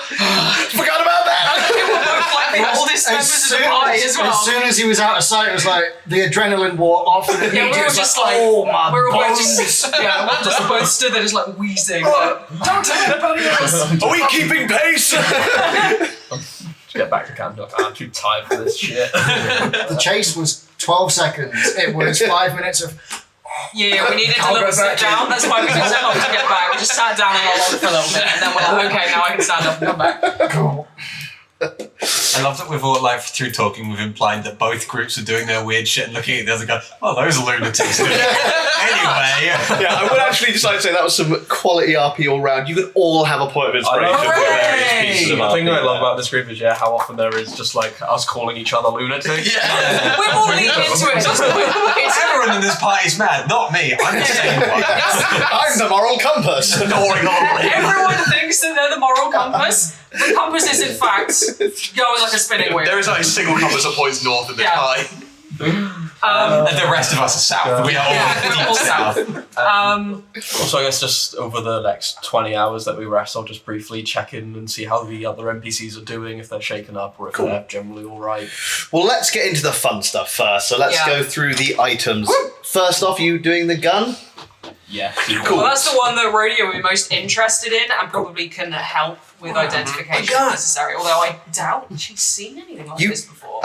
Forgot about that. we're both like the oldest members of the party as well. As soon as he was out of sight, it was like the adrenaline wore off. And Yeah, we were just like, oh my we were both bones. just, both stood there just like wheezing. Like, don't tell anybody else. Are we keeping pace? Just get back to camp. Like, I'm too tired for this shit. The chase was 12 seconds. It was 5 minutes of. Yeah, we needed a Can't little go sit back. down. That's why we took so long to get back. We just sat down and got on for a little bit, and then we're like, okay, now I can stand up and come back. Cool. I love that we've all, like, through talking, we've implied that both groups are doing their weird shit and looking at the other, going, "Oh, those are lunatics." Anyway, Yeah, I would actually just like to say that was some quality RP all round. You could all have a point of inspiration for various pieces of The RP. thing that I love about this group is how often there is just like us calling each other lunatics. Yeah. We're all leaning into it. It's everyone in this party's mad. Not me. I'm the same one. I'm the moral compass. Snoring on. everyone thinks that they're the moral compass. The compass is in fact going like a spinning wheel. There is only a single compass that points north in this Yeah. party. And the rest of us are south. We are all we're all south. Also, I guess just over the next 20 hours that we rest, I'll just briefly check in and see how the other NPCs are doing, if they're shaken up or if they're generally all right. Well, let's get into the fun stuff first. So let's Yeah. go through the items. First off, you doing the gun? Yeah. Cool. Well, that's the one that Radio will be most interested in and probably can help with identification if necessary. Although I doubt she's seen anything like this before.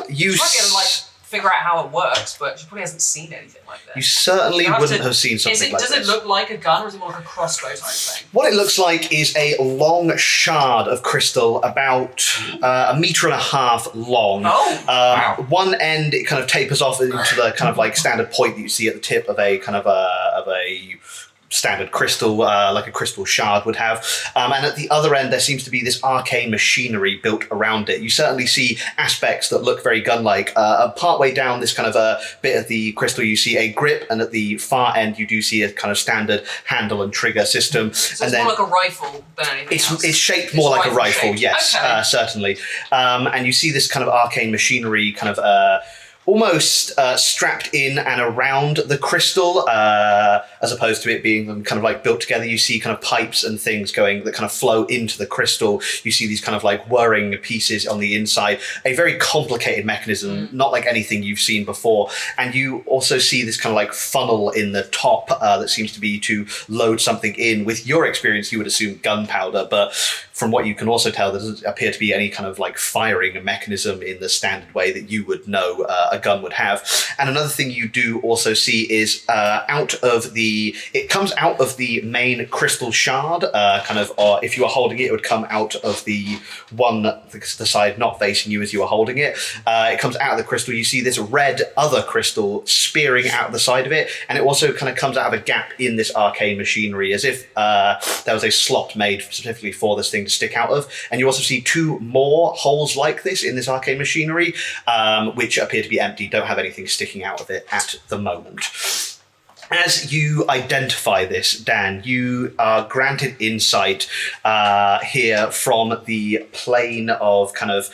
You She might be able to like figure out how it works, but she probably hasn't seen anything like you this. certainly You have wouldn't to- have seen something like does this. it look like a gun or is it more like a crossbow type thing? What it looks like is a long shard of crystal, about 1.5 meters long. Oh. One end it kind of tapers off into the kind of like standard point that you see at the tip of a kind of a standard crystal, like a crystal shard would have. And at the other end, there seems to be this arcane machinery built around it. You certainly see aspects that look very gun-like. Partway down this kind of bit of the crystal, you see a grip, and at the far end, you do see a kind of standard handle and trigger system. So and it's more like a rifle than anything else. it's shaped more like a rifle, shaped. yes, Okay. certainly. And you see this kind of arcane machinery kind of almost strapped in and around the crystal, as opposed to it being kind of like built together. You see kind of pipes and things going that kind of flow into the crystal. You see these kind of like whirring pieces on the inside. A very complicated mechanism, not like anything you've seen before. And you also see this kind of like funnel in the top that seems to be to load something in. With your experience, you would assume gunpowder, but from what you can also tell, there doesn't appear to be any kind of like firing mechanism in the standard way that you would know a gun would have. And another thing you do also see is it comes out of the main crystal shard, or if you were holding it, it would come out of the side not facing you as you were holding it. It comes out of the crystal. You see this red other crystal spearing out of the side of it, and it also kind of comes out of a gap in this arcane machinery, as if there was a slot made specifically for this thing to stick out of. And you also see two more holes like this in this arcane machinery, which appear to be empty, don't have anything sticking out of it at the moment. As you identify this, Dan, you are granted insight here from the plane of kind of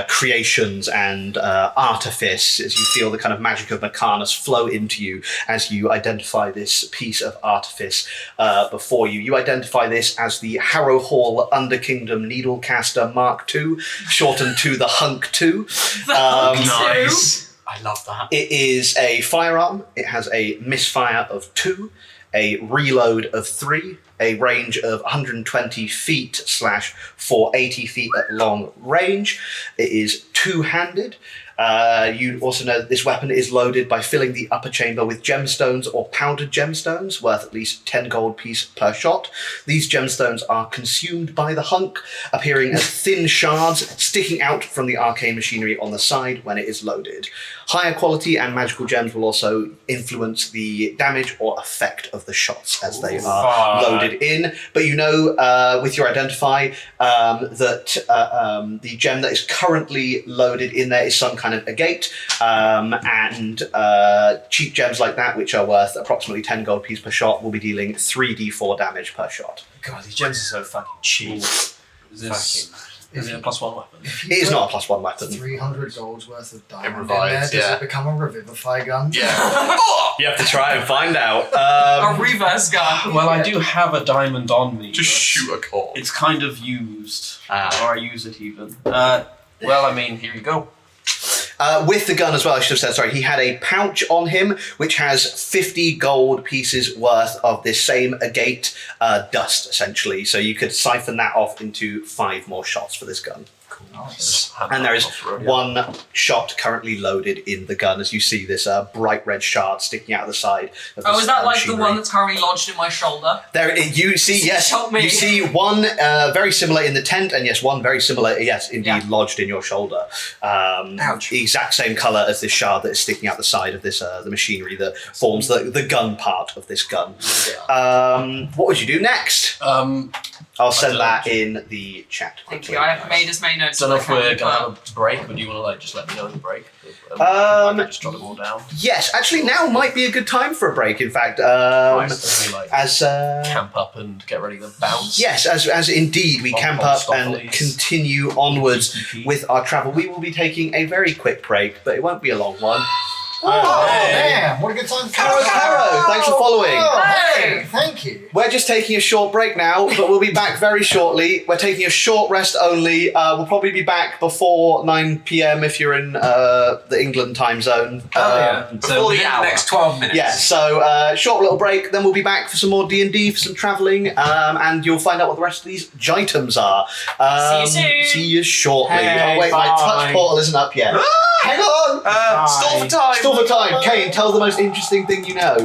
creations and artifice, as you feel the kind of magic of Mechanis flow into you as you identify this piece of artifice before you. You identify this as the Harrow Hall Underkingdom Needlecaster Mark II, shortened to the Hunk II. Nice. I love that. It is a firearm. It has a misfire of 2, a reload of 3, a range of 120 feet / 480 feet at long range. It is two-handed. You also know that this weapon is loaded by filling the upper chamber with gemstones or powdered gemstones, worth at least 10 gold piece per shot. These gemstones are consumed by the hunk, appearing as thin shards sticking out from the arcane machinery on the side when it is loaded. Higher quality and magical gems will also influence the damage or effect of the shots as they are loaded in. But you know, with your identify, that the gem that is currently loaded in there is some kind of agate, and cheap gems like that, which are worth approximately 10 gold piece per shot, will be dealing 3d4 damage per shot. God, these gems are so fucking cheap. Is it a +1 weapon? It is not a +1 weapon. 300 gold's worth of diamond in revives, there. Does yeah. it become a revivify gun? Yeah. You have to try and find out. A reverse gun. Well, I do have a diamond on me. Just but shoot a cord. It's kind of used. Ah. Or I use it even. Well, I mean, here you go. With the gun as well, I should have said, sorry, he had a pouch on him which has 50 gold pieces worth of this same agate dust, essentially. So you could siphon that off into 5 more shots for this gun. Nice. And there is one shot currently loaded in the gun as you see this bright red shard sticking out of the side of Oh, this, is that like machinery. the one that's currently lodged in my shoulder? There, you see, yes, Shot me. you see one very similar in the tent, and yes, one very similar, yes, indeed, Yeah. lodged in your shoulder. Ouch. The exact same colour as this shard that is sticking out the side of this, the machinery that forms the gun part of this gun. What would you do next? I'll send that in the chat. Thank quickly. you. I have made as many notes. Don't know as if I we're can, gonna but- have a break, or do you want to like just let me know in the break? I can just jot them all down. Yes, actually, now might be a good time for a break. In fact, As we like as camp up and get ready to bounce. yes, as indeed we Bump camp on up stop, and please. continue onwards GP. with our travel, we will be taking a very quick break, but it won't be a long one. Oh, Hey. damn. What a good time. Caro, thanks for following. Oh, Hey. hey, thank you. We're just taking a short break now, but we'll be back very shortly. We're taking a short rest only. We'll probably be back before 9 p.m. if you're in the England time zone. So Before the within hour. next 12 minutes. Yeah, so short little break, then we'll be back for some more D&D, for some travelling, and you'll find out what the rest of these items are. See you soon. See you shortly. Hey, oh wait, my bye. touch portal isn't up yet. Hang on! Stall for time. Still for time. Kane, tell the most interesting thing you know.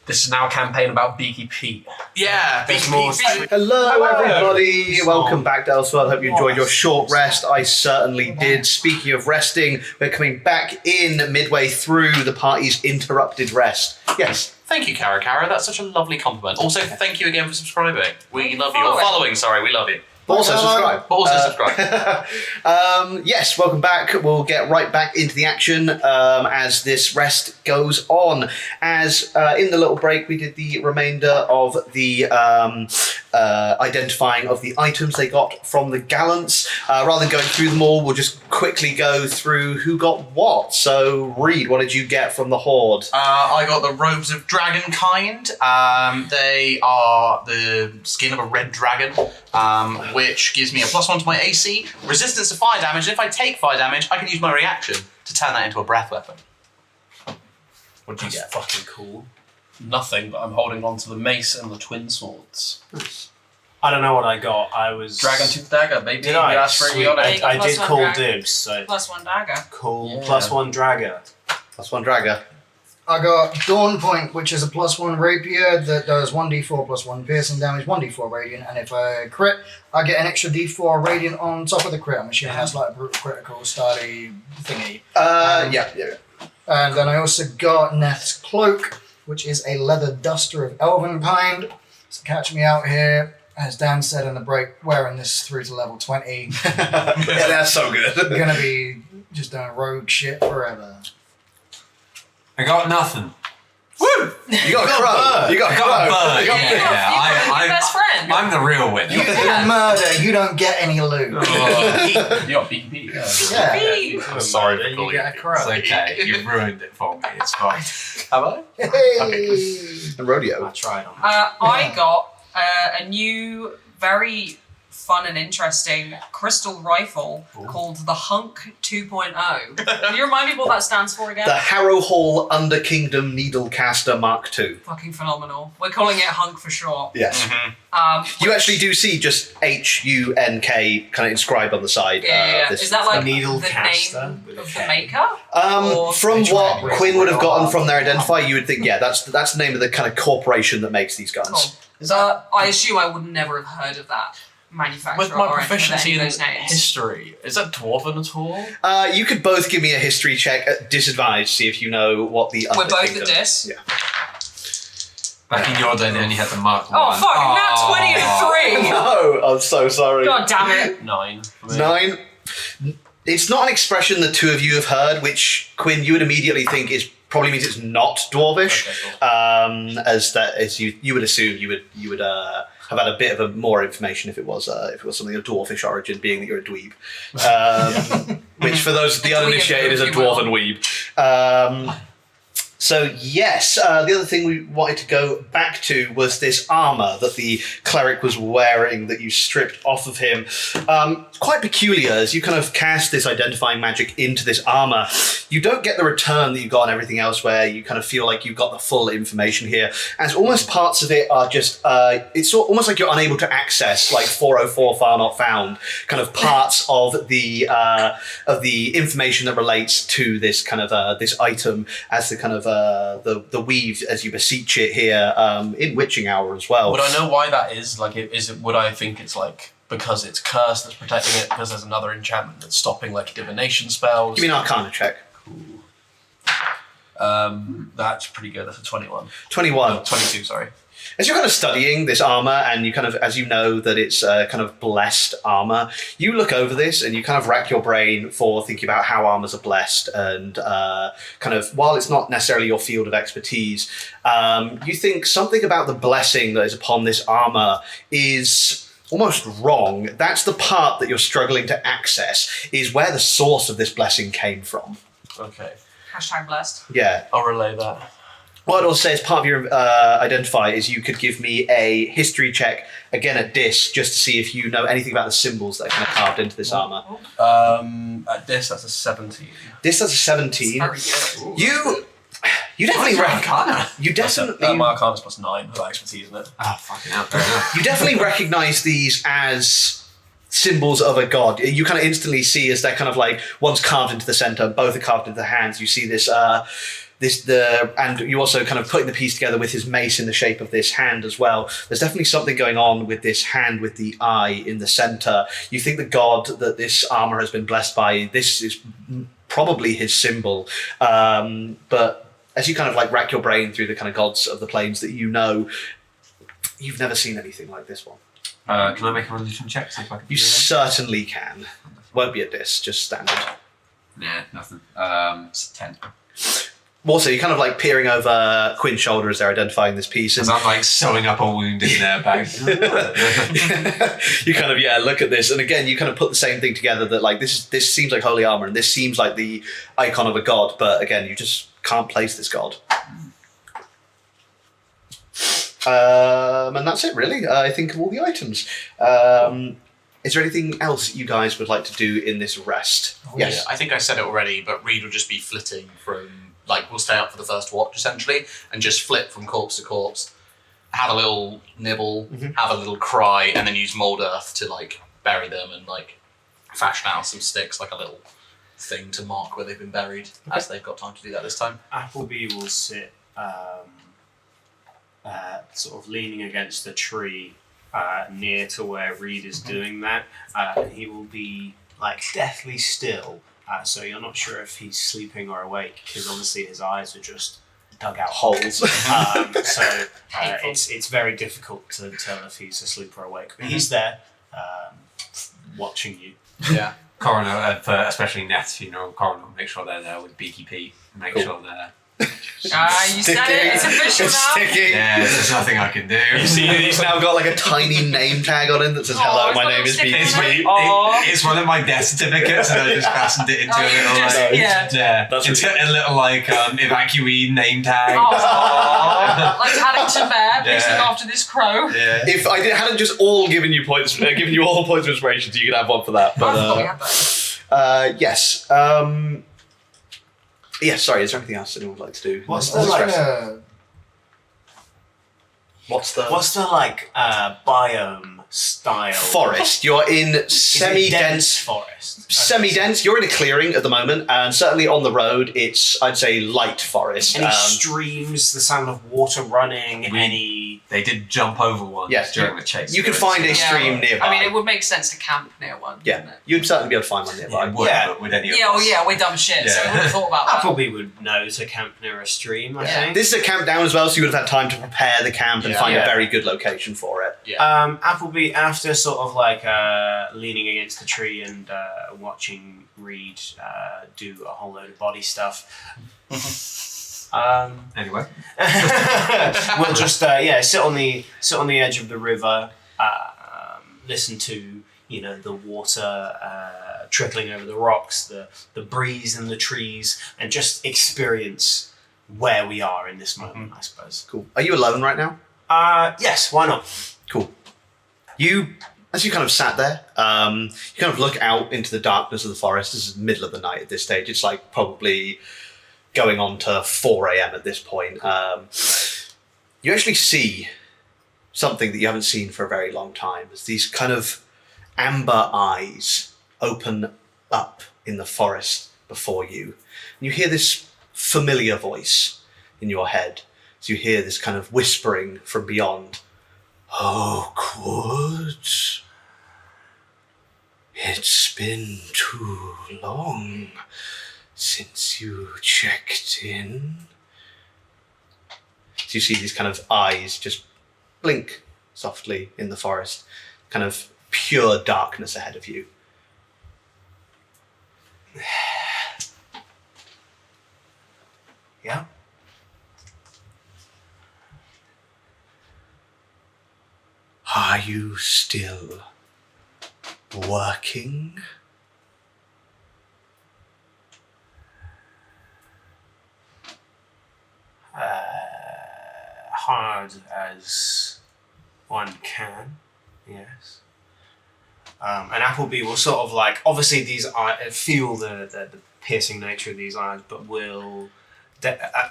This is now a campaign about Beaky Pete. Yeah. There's more. Hello, everybody. Welcome back to Ellseworld. Hope you enjoyed your short rest. I certainly did. Speaking of resting, we're coming back in midway through the party's interrupted rest. Yes. Thank you, Cara. That's such a lovely compliment. Also, thank you again for subscribing. We love you. Or Following. following, sorry, we love you. But also subscribe. But also subscribe. Yes, welcome back. We'll get right back into the action as this rest goes on. As in the little break, we did the remainder of the identifying of the items they got from the Gallants. Rather than going through them all, we'll just quickly go through who got what. So, Reed, what did you get from the Horde? I got the robes of dragonkind. They are the skin of a red dragon, which gives me a +1 to my AC, resistance to fire damage, and if I take fire damage, I can use my reaction to turn that into a breath weapon. What did you That's get? fucking cool. Nothing, but I'm holding on to the mace and the twin swords. I don't know what I got. I was Dragon Tooth Dagger, baby. Did I? You asked for it, you got it. I did +1 call drag. dibs. So +1 dagger. cool. Yeah. +1 dragger. +1 Dragger. I got Dawn Point, which is a +1 rapier that does 1d4 +1 piercing damage, 1d4 radiant, and if I crit, I get an extra d4 radiant on top of the crit. I'm assuming that's like a brutal critical starty thingy. Yeah. And then I also got Neth's Cloak, which is a leather duster of elven kind. So catch me out here, as Dan said in the break, wearing this through to level 20. Yeah, that's so good. Gonna be just doing rogue shit forever. I got nothing. You got a crow. You got a I got a crow. bird. You got- Yeah, Your best friend. I'm the real winner. You did murder, you don't get any loot. You got Beaky Pete. Yeah. Pete. I'm sorry for You calling get a you. crow. It's okay. You've ruined it for me. It's fine. Have I? Hey. The rodeo. I tried on. I got a new, very fun and interesting crystal rifle called the Hunk 2.0. Can you remind me what that stands for again? The Harrow Hall Under Kingdom Needlecaster Mark II. Fucking phenomenal. We're calling it Hunk for short. Yes. Mm-hmm. You actually do see just HUNK kind of inscribed on the side. Yeah. This- Is that like Needle the caster name with a of K. the maker? Or- From They what try and Quinn would have gotten raise from their identifier, you would think, yeah, that's the name of the kind of corporation that makes these guns. Cool. I assume I would never have heard of that manufacturer. With my or any proficiency of in those names. history, is that dwarven at all? You could both give me a history check at disadvantage, see if you know what the We're Under both Kingdom- at dis. Yeah. Back in your day, they only had the Mark Oh one. fuck! Nat 20 and 3. Oh, I'm so sorry. God damn it! 9. For me. 9. It's not an expression the two of you have heard, which Quinn you would immediately think is probably means it's not dwarvish. Okay, cool. As you would assume you would have had a bit of more information if it was something of dwarfish origin, being that you're a dweeb. Which for those the uninitiated is a dwarven weeb. So yes, the other thing we wanted to go back to was this armour that the cleric was wearing that you stripped off of him. Quite peculiar, as you kind of cast this identifying magic into this armour. You don't get the return that you got on everything else where you kind of feel like you've got the full information here. As almost parts of it are just, it's almost like you're unable to access, like 404 file not found, kind of parts of the information that relates to this kind of, this item as the kind of, the weave as you beseech it here in Witching Hour as well. Would I know why that is? Like, would I think it's like because it's cursed that's protecting it? Because there's another enchantment that's stopping like divination spells? Give me an Arcana check. That's pretty good. That's a 21. 21. No, 22. Sorry. As you're kind of studying this armor, and you kind of, as you know that it's kind of blessed armor, you look over this and you kind of rack your brain for thinking about how armors are blessed, and kind of, while it's not necessarily your field of expertise, you think something about the blessing that is upon this armor is almost wrong. That's the part that you're struggling to access, is where the source of this blessing came from. Okay. Hashtag blessed. Yeah. I'll relay that. What I'll say as part of your identify is you could give me a history check, again at Dis, just to see if you know anything about the symbols that are kind of carved into this armour. At this, that's a 17. This has a 17. That's very good. You definitely Arcana. You definitely My Arcana's plus 9 for that expertise, isn't it? Oh, fucking hell. Fair enough. you definitely recognise these as symbols of a god. You kind of instantly see as they're kind of like one's carved into the centre, both are carved into the hands. You see this. And you also kind of putting the piece together with his mace in the shape of this hand as well. There's definitely something going on with this hand with the eye in the center. You think the god that this armor has been blessed by, this is probably his symbol. But as you kind of like rack your brain through the kind of gods of the plains that you know, you've never seen anything like this one. Can I make a religion check? See if I can You figure it certainly can. Won't be at this, just standard. out? Nah, nothing. It's 10. Also, you're kind of like peering over Quinn's shoulder as they're identifying this piece. And Because I'm like sewing up a wound in their bag. you kind of, look at this. And again, you kind of put the same thing together that like this seems like holy armor and this seems like the icon of a god. But again, you just can't place this god. And that's it, really. I think of all the items. Is there anything else you guys would like to do in this rest? Yes. Yeah, I think I said it already, but Reed will just be flitting from, like, we'll stay up for the first watch, essentially, and just flit from corpse to corpse, have a little nibble, have a little cry, and then use mould earth to, like, bury them and, like, fashion out some sticks, like a little thing to mark where they've been buried, as they've got time to do that this time. Appleby will sit sort of leaning against the tree near to where Reed is doing that. And he will be like deathly still, so you're not sure if he's sleeping or awake because obviously his eyes are just dug out holes. So it's very difficult to tell if he's asleep or awake. But he's there, watching you. Yeah. Coroner, for especially Neth's funeral, Coroner will make sure they're there with Beaky Pete and make sure they're... You said it, it's official now. Sticking. Yeah, there's nothing I can do. You see, he's now got like a tiny name tag on him that says, "Hello, it's my got name a is sticker Beats on it. Me." It's one of my death certificates, and I just fastened it into a little That's into a little like evacuee name tag. Like Paddington Bear, please Yeah. look after this crow. Yeah. If I hadn't just all given you points, given you all points of inspiration, so you could have one for that. I forgot we But had that. yes. Yes, sorry, is there anything else anyone would like to do? What's This the, like, rest? What's the biome style? forest? You're in Is it semi-dense forest. Semi-dense. You're in a clearing at the moment, and certainly on the road, it's, I'd say, light forest. Any streams, the sound of water running, any... They did jump over one Yes, during the chase. you could find a stream nearby. I mean, it would make sense to camp near one. Yeah, wouldn't it? you'd certainly be able to find one nearby. Yeah, would, Yeah. but with any of Yeah, us. we're dumb shit, so we Yeah. would have thought about that. Appleby would know to camp near a stream, I think. This is a camp down as well, so you would have had time to prepare the camp and Yeah. find a Yeah. very good location for it. Appleby, after sort of like leaning against the tree and watching Reed do a whole load of body stuff, Anyway. we'll just sit on the edge of the river listen to the water trickling over the rocks, the breeze in the trees, and just experience where we are in this moment, I suppose. Cool. Are you alone right now? Yes, why not? Cool. As you kind of sat there, you kind of look out into the darkness of the forest. This is the middle of the night at this stage. It's like probably going on to 4 a.m. at this point. You actually see something that you haven't seen for a very long time. It's these kind of amber eyes open up in the forest before you. And you hear this familiar voice in your head. So you hear this kind of whispering from beyond. Oakwood, it's been too long since you checked in. So you see these kind of eyes just blink softly in the forest, kind of pure darkness ahead of you. Yeah? Are you still working? Hard as one can, yes. And Appleby will sort of like, obviously these eyes, feel the piercing nature of these eyes, but will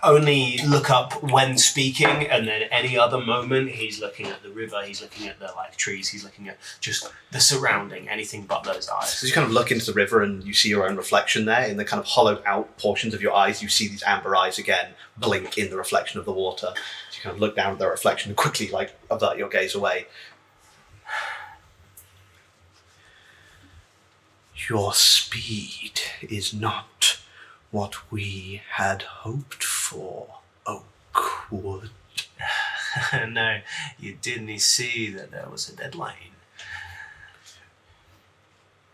only look up when speaking, and then any other moment he's looking at the river, he's looking at the trees, he's looking at just the surrounding, anything but those eyes. So you kind of look into the river and you see your own reflection there. In the kind of hollowed out portions of your eyes, you see these amber eyes again blink in the reflection of the water. So you kind of look down at their reflection and quickly avert your gaze away. Your speed is not what we had hoped for, Oakwood. No, you didn't see that there was a deadline.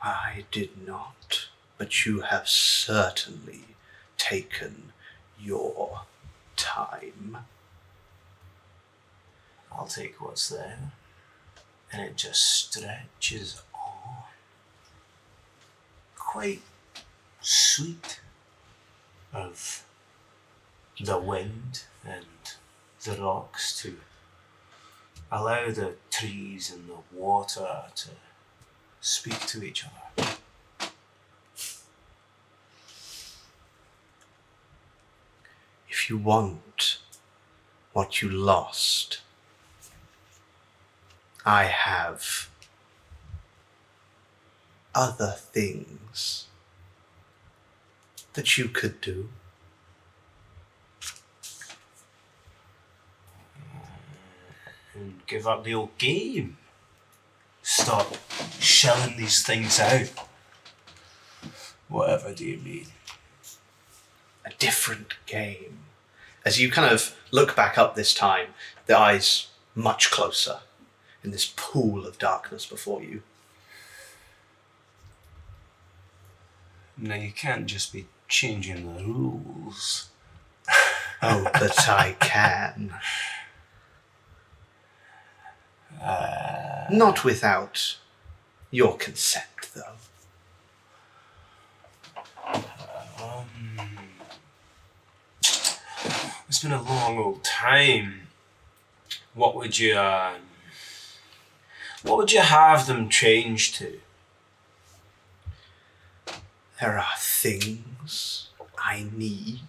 I did not, but you have certainly taken your time. I'll take what's there, and it just stretches on. Quite sweet. Of the wind and the rocks to allow the trees and the water to speak to each other. If you want what you lost, I have other things that you could do. And give up the old game. Stop shelling these things out. Whatever do you mean? A different game. As you kind of look back up this time, the eyes much closer in this pool of darkness before you. Now you can't just be changing the rules. Oh, but I can. Not without your consent, though. It's been a long old time. What would you have them change to? There are things I need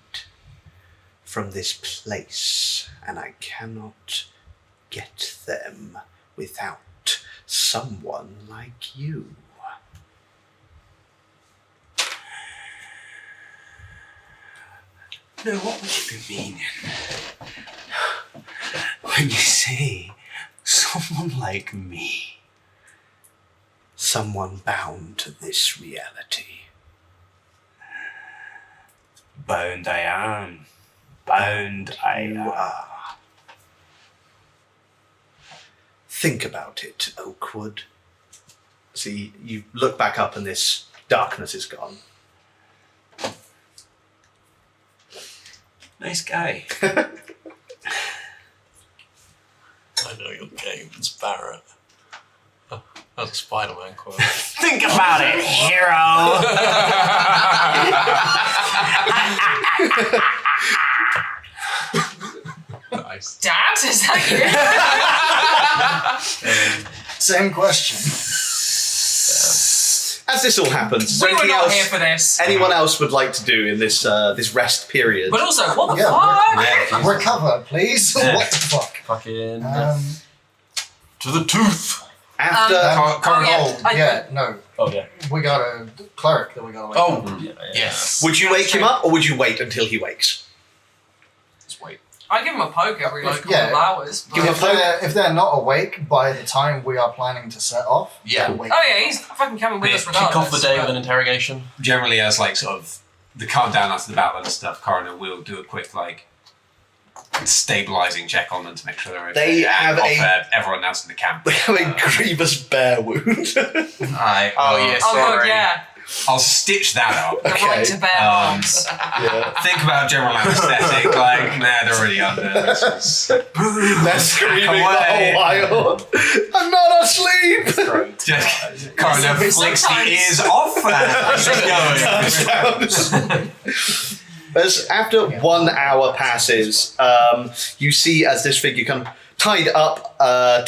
from this place, and I cannot get them without someone like you. Now, what would you be meaning when you say someone like me? Someone bound to this reality. Bound I am. Bound I am. You are. Think about it, Oakwood. See, you look back up and this darkness is gone. Nice guy. I know your games, Barrett. That's a Spider-Man quote. Think about it, hero. Nice. Dad, is that you? Same question. As this all happens, is there We were anything not else here for this. anyone else would like to do in this this rest period? But also, what the Yeah, fuck? Recover, please. Yeah. What the fuck? Fucking to the tooth. After No. Oh yeah. We got a cleric that we got to wake up. Oh yeah, Yes. would you wake him up, or would you wait until he wakes? Let's wait. I give him a poke every like couple Yeah. of hours. Give him a but- If they're not awake by the time we are planning to set off, Yeah. they'll wake Oh yeah, he's fucking coming with us Kick regardless. off the day but- with an interrogation. Generally, as like sort of the countdown after the battle and stuff, Coroner will do a quick like stabilizing check on them to make sure they're okay. They have and a- offer everyone else in the camp. They have a grievous bear wound. I, Oh, yes. Oh god, Sorry. yeah. I'll stitch that up. The right to bear arms. Yeah. Think about general anesthetic, like, nah, they're already under. This is... They're screaming the away. whole while. I'm not asleep. Just, Coroner flicks the Sometimes- ears off and keeps going. As after 1 hour passes, you see as this figure kind of tied up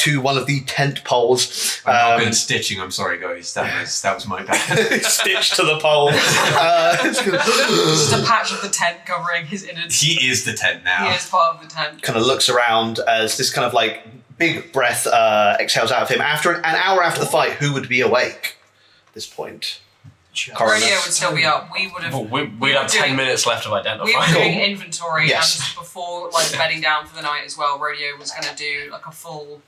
to one of the tent poles. I'm not good at stitching, I'm sorry guys, that was my bad. Stitched to the pole. Just a patch of the tent covering his innards. He is the tent now. He is part of the tent. Kind of looks around as this kind of like big breath exhales out of him. After an hour after the fight, who would be awake at this point? Coroner. Radio would still be up. We would have. Well, we'd have 10 minutes left of We were identifying. doing inventory, Yes. and before like bedding down for the night as well, Radio was going to do like a full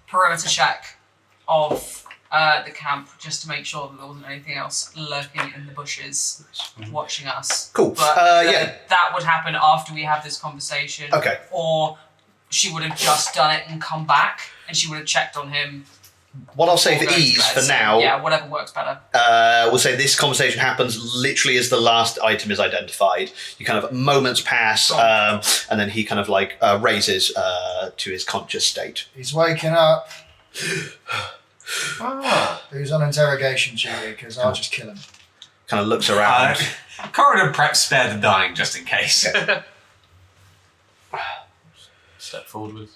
perimeter check of the camp just to make sure that there wasn't anything else lurking in the bushes watching us. Cool. But Yeah. that would happen after we have this conversation. Okay. Or she would have just done it and come back, and she would have checked on him. What I'll say for before going to ease bed. for So, now, yeah, whatever works better. we'll say this conversation happens literally as the last item is identified. You kind of moments pass, and then he kind of like raises to his conscious state. He's waking up. Who's on interrogation duty? Because I'll just kill him. Kind of looks around. Coroner perhaps spare the dying just in case. Step forward with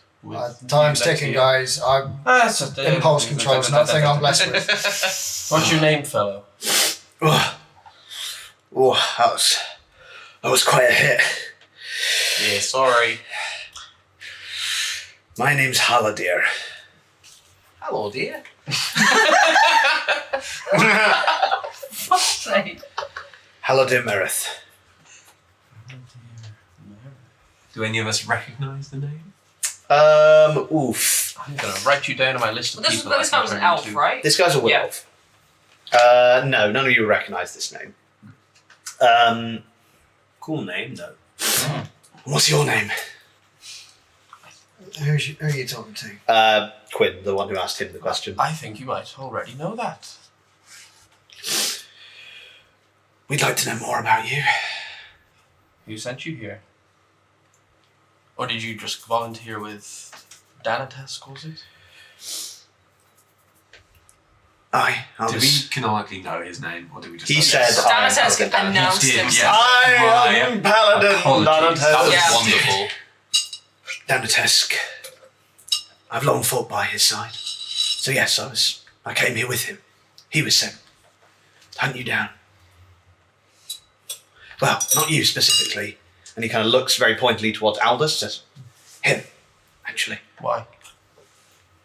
Time's you, ticking, Lexi. guys. Impulse control is nothing I'm blessed with. What's your name, fellow? Oh, that was quite a hit. Yeah, sorry. My name's Haladir. Hello, dear. Fuck's sake. Haladir Merith. Do any of us recognise the name? Oof. I'm going to write you down on my list of But this people. guy was an elf, right? This guy's a Yeah. werewolf. No, none of you recognize this name. Cool name though. What's your name? Who are you talking to? Quinn, the one who asked him the question. I think you might already know that. We'd like to know more about you. Who sent you here? Or did you just volunteer with Danatesk, was it? I Do we was... canonically know his name, or do we just? He know said... this? I am Danatesk Paladin Danatesk. announced He did, himself. yeah. I am Paladin Apologies. That was Yeah. wonderful. Danatesk. I've long fought by his side. So yes, I came here with him. He was sent to hunt you down. Well, not you specifically. And he kind of looks very pointedly towards Aldous, says, him, actually. Why?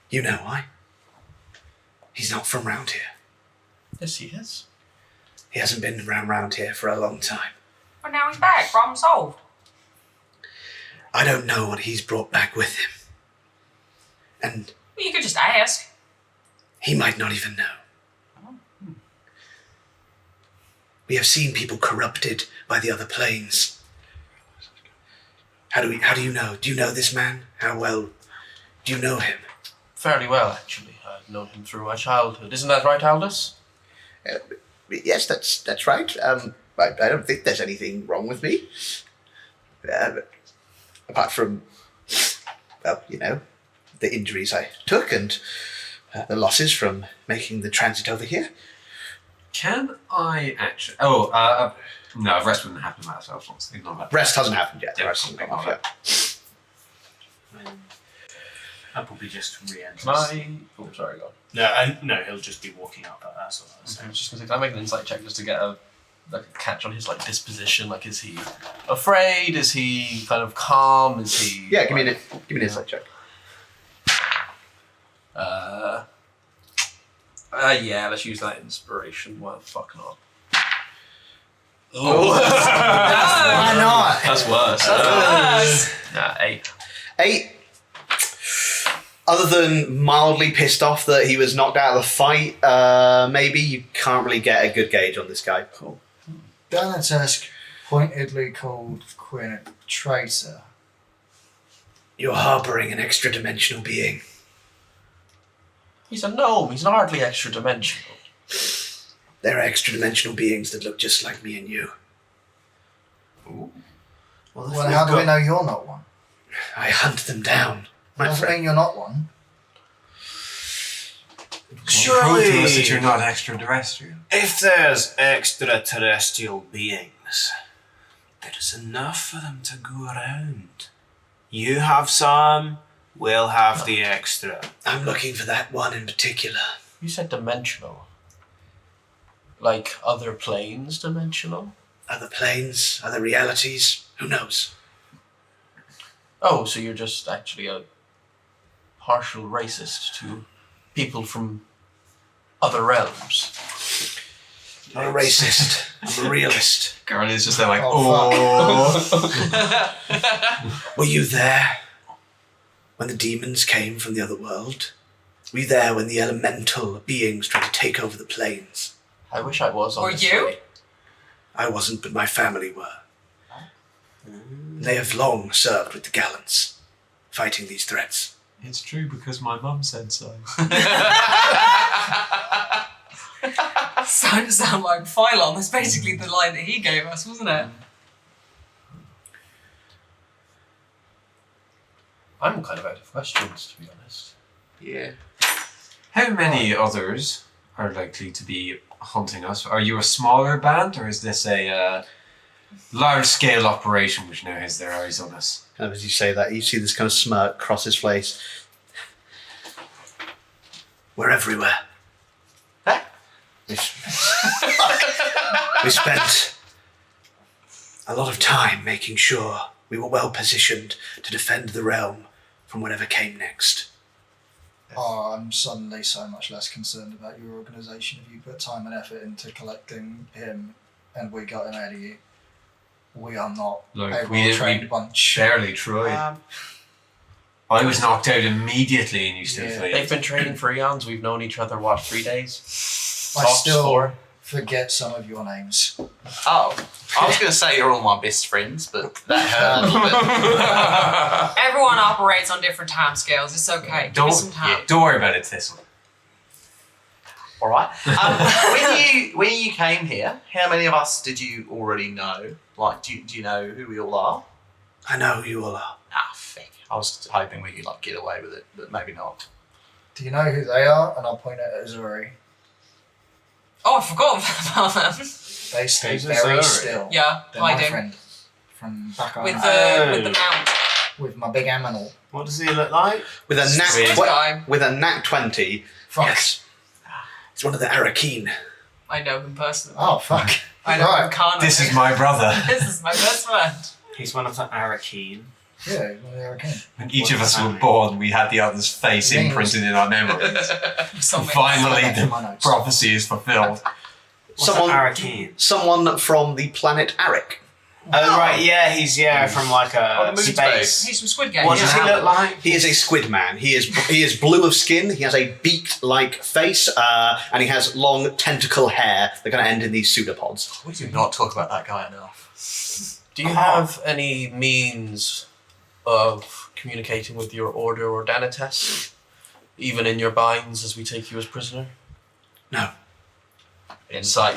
You know why? He's not from round here. Yes, he is. He hasn't been around here for a long time. But now he's back. Problem solved. I don't know what he's brought back with him. And Well, you could just ask. he might not even know. We have seen people corrupted by the other planes. How do you know? Do you know this man? How well do you know him? Fairly well, actually. I've known him through my childhood. Isn't that right, Aldous? Yes, that's right. I don't think there's anything wrong with me. Apart from, well, you know, the injuries I took and the losses from making the transit over here. Can I actually? No, rest wouldn't happen by ourselves. Let's ignore that. Rest hasn't happened yet. The Yeah, rest hasn't gone ignore off yet. I'll probably just re-enter. Can I? Oh, sorry, go on. No, he'll just be walking up. That's what I was I saying. was just gonna say, can I make an insight check just to get a catch on his disposition? Like, is he afraid? Is he kind of calm? Is he? Yeah, give me an insight check. Yeah, let's use that inspiration. Well, fuck not. Why not? That's worse. Yes. 8. 8. Other than mildly pissed off that he was knocked out of the fight, maybe you can't really get a good gauge on this guy. Cool. Danatesk pointedly called Quinn a traitor. You're harboring an extra-dimensional being. He's a gnome. He's hardly extra dimensional. There are extra-dimensional beings that look just like me and you. Ooh. Well, how do we know you're not one? I hunt them down, my Doesn't friend. mean you're not one. Prove to us that you're not extraterrestrial. If there's extraterrestrial beings, there's enough for them to go around. You have some, we'll have the extra. I'm looking for that one in particular. You said dimensional. Like other planes dimensional? Other planes, other realities, who knows? Oh, so you're just actually a partial racist to people from other realms. Not a racist, I'm a realist. Girl is just there like, Were you there when the demons came from the other world? Were you there when the elemental beings tried to take over the planes? I wish I was on Were this you? way. I wasn't, but my family were. They have long served with the Gallants, fighting these threats. It's true because my mum said so. Sound like Phylon. That's basically the line that he gave us, wasn't it? I'm kind of out of questions, to be honest. Yeah. How many others are likely to be hunting us? Are you a smaller band, or is this a large-scale operation which now has their eyes on us? Kind of as you say that, you see this kind of smirk cross his face. We're everywhere. Huh? We spent a lot of time making sure we were well positioned to defend the realm from whatever came next. Oh, I'm suddenly so much less concerned about your organisation if you put time and effort into collecting him and we got him out of you. We are not Look, a we well-trained bunch. barely tried. I was knocked out immediately and you still Yeah. played. They've been training for eons. We've known each other, what, 3 days? I Tops still 4. forget some of your names. Oh, I was going to say you're all my best friends, but that hurt a little bit. Everyone operates on different time scales. It's okay. Give me some time. Don't worry about it, Thistle. All right. When you came here, how many of us did you already know? Like, do you know who we all are? I know who you all are. Ah, feck. I was hoping we could get away with it, but maybe not. Do you know who they are? And I'll point at Azuri. Oh, I forgot about them. They stay Who's very Azuri? still. Yeah, They're my hiding. friend from back on With the mount. with my big aminal. What does he look like? With a This nat guy. with a nat 20. Fuck. Yes. It's one of the Arakeen. I know him personally. Oh, fuck. I know him Right. carnally. This is my brother. This is my best friend. He's one of the Arakeen. Yeah, well, they're okay. When each of us were born, we had the other's face Names. imprinted in our memories. Something. Finally, Back in my the notes. prophecy is fulfilled. What's Someone- an Arakeen? Someone from the planet Arik. Oh, right, yeah, he's from like a the moon space. He's from Squid Game. What does he look like? He is a squid man. He is blue of skin. He has a beak-like face, and he has long tentacle hair that kind of end in these pseudopods. We do not talk about that guy enough. Do you have any means of communicating with your order or Danatesk? Even in your binds as we take you as prisoner? No. Insight.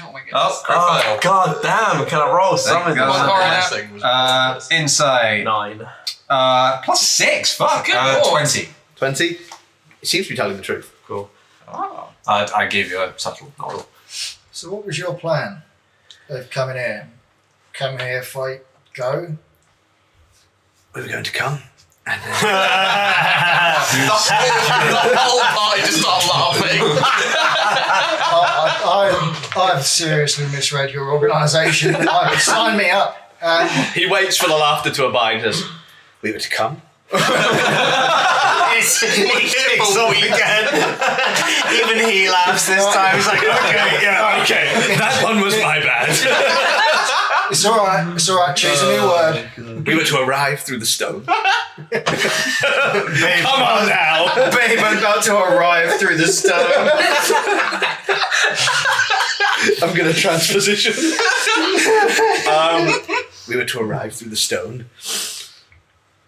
Oh my goodness. God damn, can I roll Thank summon? God. One card out. Inside. 9. +6. Fuck. Good lord. 20. 20. He seems to be telling the truth. Cool. I gave you a subtle nod. So what was your plan of coming here? Come here, fight, go? We were going to come. And then The whole party just start laughing. I've seriously misread your organisation. Sign me up. he waits for the laughter to abide as we were to come. He kicks off again. Even he laughs this time. He's like, okay. That one was my bad. It's all right. It's all right. Choose a new word. We were to arrive through the stone. Babe, Come on now. babe, I'm about to arrive through the stone. I'm going to transposition. We were to arrive through the stone.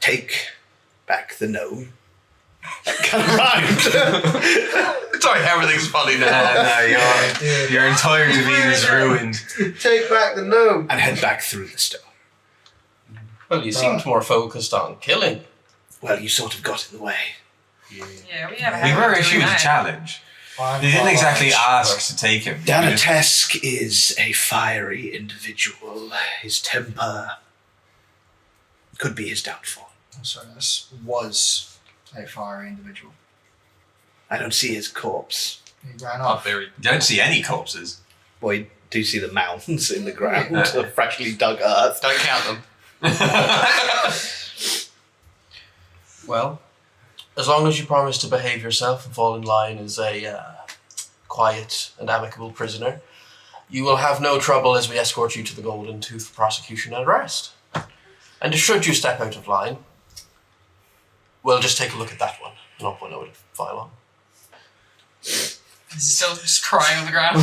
Take back the gnome. That kind of rhymed. Sorry, everything's funny now. No, your entire demeanor is ruined. Take back the gnome. And head back through the stone. Well, you seemed more focused on killing. Well, you sort of got in the way. Yeah, we have. We were issued a challenge. They didn't exactly ask to take him. Danatesk is a fiery individual. His temper could be his downfall. Sorry, this was a fiery individual. I don't see his corpse. He ran Not off. very. You don't see any corpses. Well, you do see the mounds in the ground, Yeah. the freshly dug earth. Don't count them. Well, as long as you promise to behave yourself and fall in line as a quiet and amicable prisoner, you will have no trouble as we escort you to the Golden Tooth for prosecution and arrest. And should you step out of line, we'll just take a look at that one, and I'll point out a file on. He's still just crying on the ground.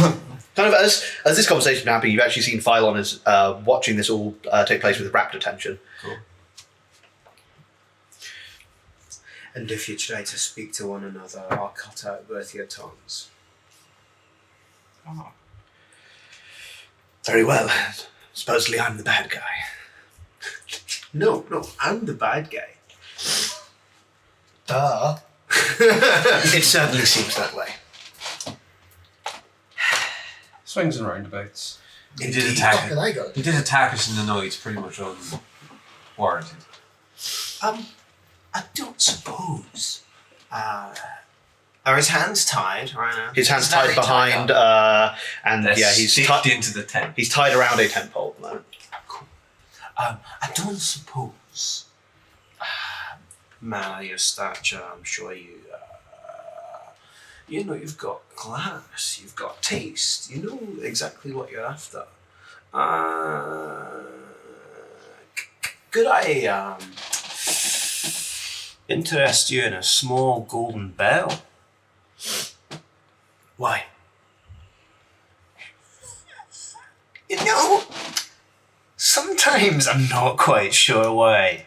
Kind of as this conversation happened, you've actually seen Phylon as watching this all take place with rapt attention. Cool. And if you try to speak to one another, I'll cut out both your tongues. Very well. Supposedly I'm the bad guy. No, I'm the bad guy. Duh. It certainly seems that way. Swings and roundabouts. He did Fuck attack. are they good? He did attack us in the night, pretty much unwarranted. I don't suppose. Are his hands tied right now? His hands He's very tied behind, tied and They're yeah, he's sticked into the tent. he's tied around a tent pole at the moment. I don't suppose. Man of your stature, I'm sure you. You know, you've got class, you've got taste, you know exactly what you're after. Could I interest you in a small golden bell? Why? You know, sometimes I'm not quite sure why.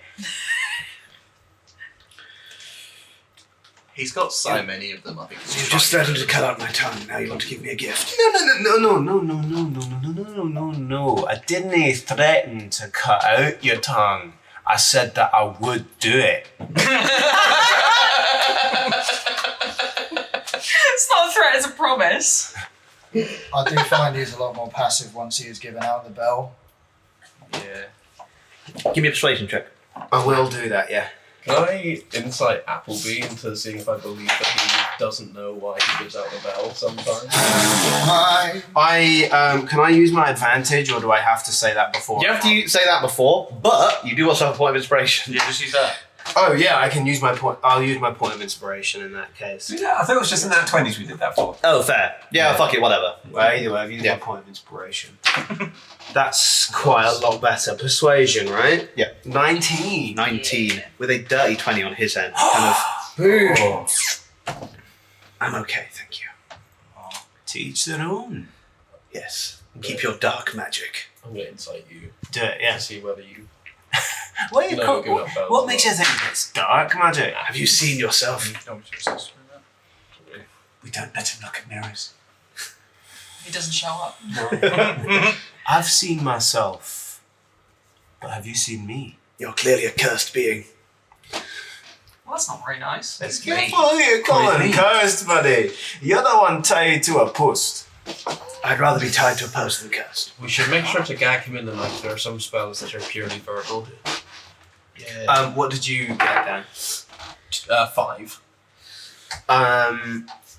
He's got so many of them, I think. You just threatened to cut out my tongue. Now you want to give me a gift. No. I didn't threaten to cut out your tongue. I said that I would do it. It's not a threat, it's a promise. I do find he's a lot more passive once he is given out the bell. Yeah. Give me a persuasion check. I will do that, yeah. Can I insight Appleby into seeing if I believe that he doesn't know why he gives out the bell sometimes? Can I use my advantage, or do I have to say that before? You have to say that before, but you do also have a point of inspiration. Yeah, just use that. Oh yeah, I can use my point. I'll use my point of inspiration in that case. Yeah, I thought it was just in that 20s we did that for. Oh, fair. Yeah, fuck it, whatever. Well, either way, I've used Yeah. my point of inspiration. That's quite a lot better. Persuasion, right? Yeah. 19. 19 with a dirty 20 on his end. Kind of. Boo! I'm okay, thank you. To each their own. Yes. Keep your dark magic. I'm going to insight you Do it, yeah. to see whether you... What, No, we'll give it up, bells what as makes well. you think it's dark magic? Have you seen yourself? We don't let him look at mirrors. He doesn't show up. I've seen myself, but have you seen me? You're clearly a cursed being. that's not very nice. Let's careful here, Colin. Cursed, buddy. You're the one tied to a post. I'd rather be tied to a post than cursed. We should make sure to gag him in the night. There are some spells that are purely verbal. Yeah. What did you get, Dan? 5.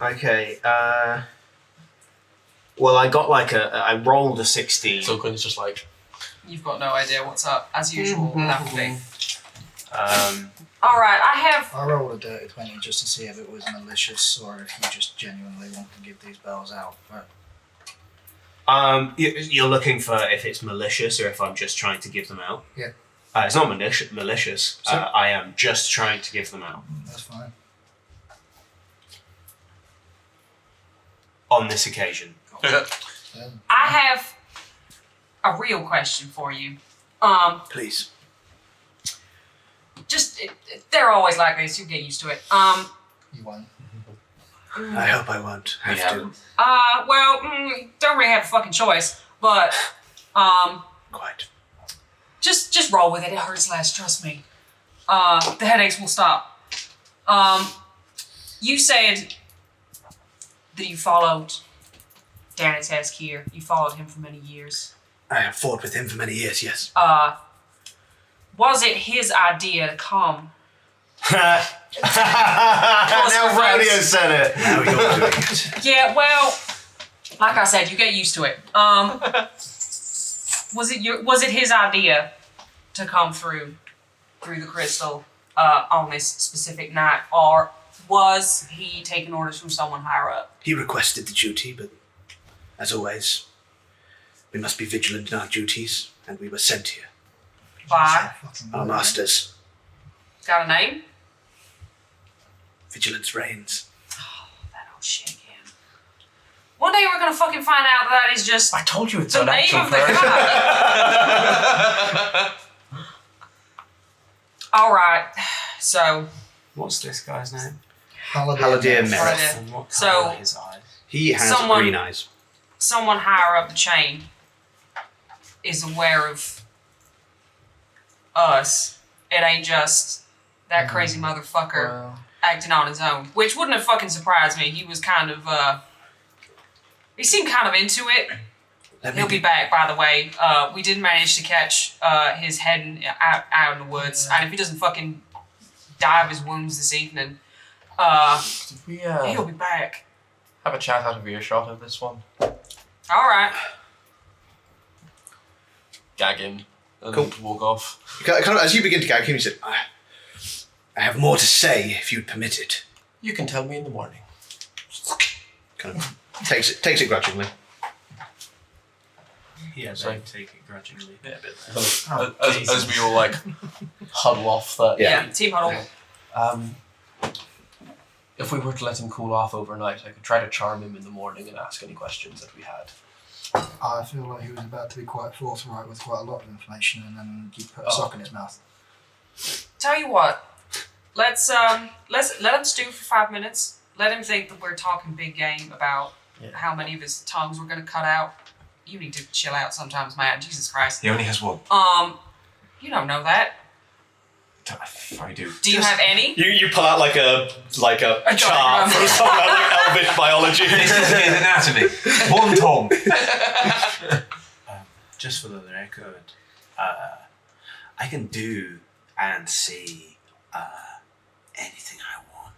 Okay. Well, I got I rolled a 16. So Quinn's just like, You've got no idea what's up, as usual. That would be. Um, All right, I rolled a dirty 20 just to see if it was malicious or if you just genuinely want to give these bells out. But you're looking for if it's malicious or if I'm just trying to give them out? Yeah. It's not malicious. I am just trying to give them out. that's fine. On this occasion. I have a real question for you. Please. They're always like this. You'll get used to it. You won't. I hope I won't have to. Well, don't really have a fucking choice, but Quite. just roll with it. It hurts less. Trust me. The headaches will stop. You said that you followed Danatesk here. You followed him for many years. I have fought with him for many years, yes. Was it his idea to come? Now Rodeo said it. Now you're doing it. Yeah, well, like I said, you get used to it. Was it his idea to come through the crystal on this specific night, or was he taking orders from someone higher up? He requested the duty, but as always, we must be vigilant in our duties, and we were sent here. By Our masters. got a name? Vigilance reigns. That old shit again. One day we're gonna fucking find out that is just I told you it's the an name actual of the person. guy. All right, so What's this guy's name? Paladin Paladin. And what So- colour are his eyes? He has Someone- green eyes. someone higher up the chain is aware of us. It ain't just that crazy motherfucker acting on his own, which wouldn't have fucking surprised me. He was kind of, he seemed kind of into it. He'll be back, by the way. We did manage to catch his head out in the woods, and if he doesn't fucking die of his wounds this evening, Did we he'll be back. have a chat out of earshot of this one? All right. Gag him and Cool. walk off. Kind of, as you begin to gag him, you said, I have more to say if you'd permit it. You can tell me in the morning. Kind of takes it grudgingly. Yeah, So- they take it grudgingly. Yeah, a bit. As we all like huddle off that. Yeah. Team huddle. If we were to let him cool off overnight, I could try to charm him in the morning and ask any questions that we had. I feel like he was about to be quite forthright with quite a lot of information, and then you put a sock in his mouth. Tell you what, let's let him stew for 5 minutes. Let him think that we're talking big game about how many of his tongues we're gonna cut out. You need to chill out sometimes, man. Jesus Christ. He only has one. You don't know that. I do. Do you have any? You pull out like a chart diagram. from some like elvish biology. This is his anatomy. One tongue. Just for the record, I can do and see anything I want.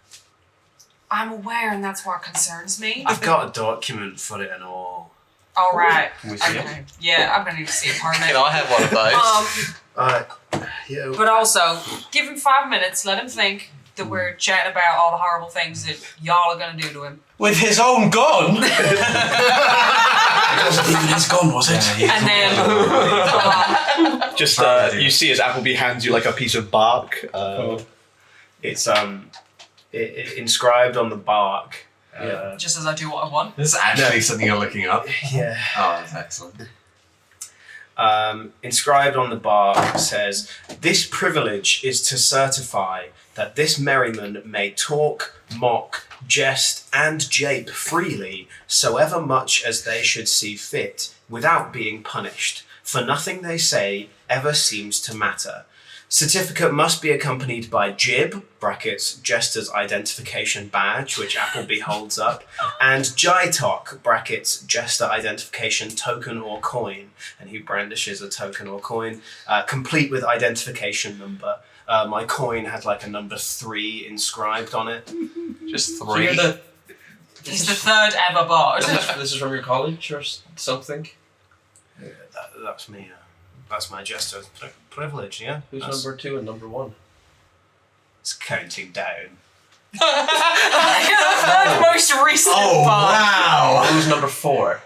I'm aware, and that's what concerns me. I've got a document for it and all. All right. Can we see it? Okay. Yeah, I'm gonna need to see a part of it. Can I have one of those? Yeah. But also, give him 5 minutes. Let him think that we're chatting about all the horrible things that y'all are gonna do to him. With his own gun? It wasn't even his gun, was it? And then, Just you see as Appleby hands you like a piece of bark. It's inscribed on the bark. just as I do what I want. This is actually something you're looking up. Yeah. Oh, that's excellent. Inscribed on the bark says, "This privilege is to certify that this merriment may talk, mock, jest, and jape freely, soever much as they should see fit, without being punished. For nothing they say ever seems to matter. Certificate must be accompanied by jib, brackets, jester's identification badge, which Appleby holds up, and jaitok, brackets, jester identification token or coin, and he brandishes a token or coin, complete with identification number. My coin had like a number 3 inscribed on it. Just So you're 3. He's the third ever bard. this is from your college or something? That's me. That's my jester's privilege, yeah? Who's That's- number 2 and number 1? It's counting down. You're the third most recent bard. wow! Who's number 4?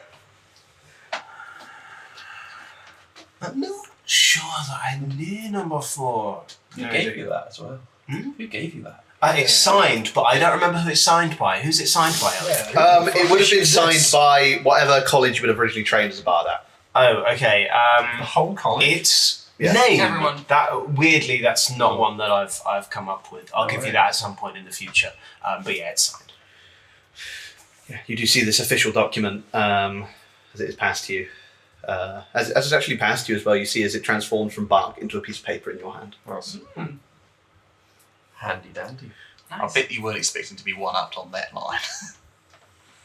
I'm not sure that I knew number 4. Who gave you that as well? Hmm? Who gave you that? It's signed, but I don't remember who it's signed by. Who's it signed by? It would have been signed by whatever college you would have originally trained as a bard at. Oh, okay. The whole college. It's Yeah. name. Everyone. That weirdly, that's not one that I've come up with. I'll give you that at some point in the future. But yeah, it's signed. Yeah, you do see this official document as it is passed to you. As it's actually passed to you as well, you see as it transforms from bark into a piece of paper in your hand. Handy dandy. I Nice. bet you weren't expecting to be one-upped on that line.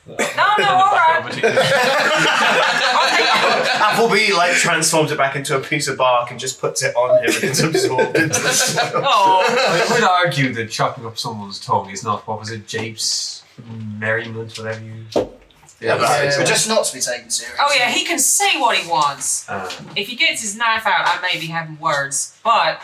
No, alright. Appleby like transforms it back into a piece of bark and just puts it on him and it's absorbed into the soil. Oh, I would argue that chopping up someone's tongue is not, what was it, Japes merriment, whatever you... But just not to be taken seriously. oh yeah, he can say what he wants. If he gets his knife out, I may be having words, but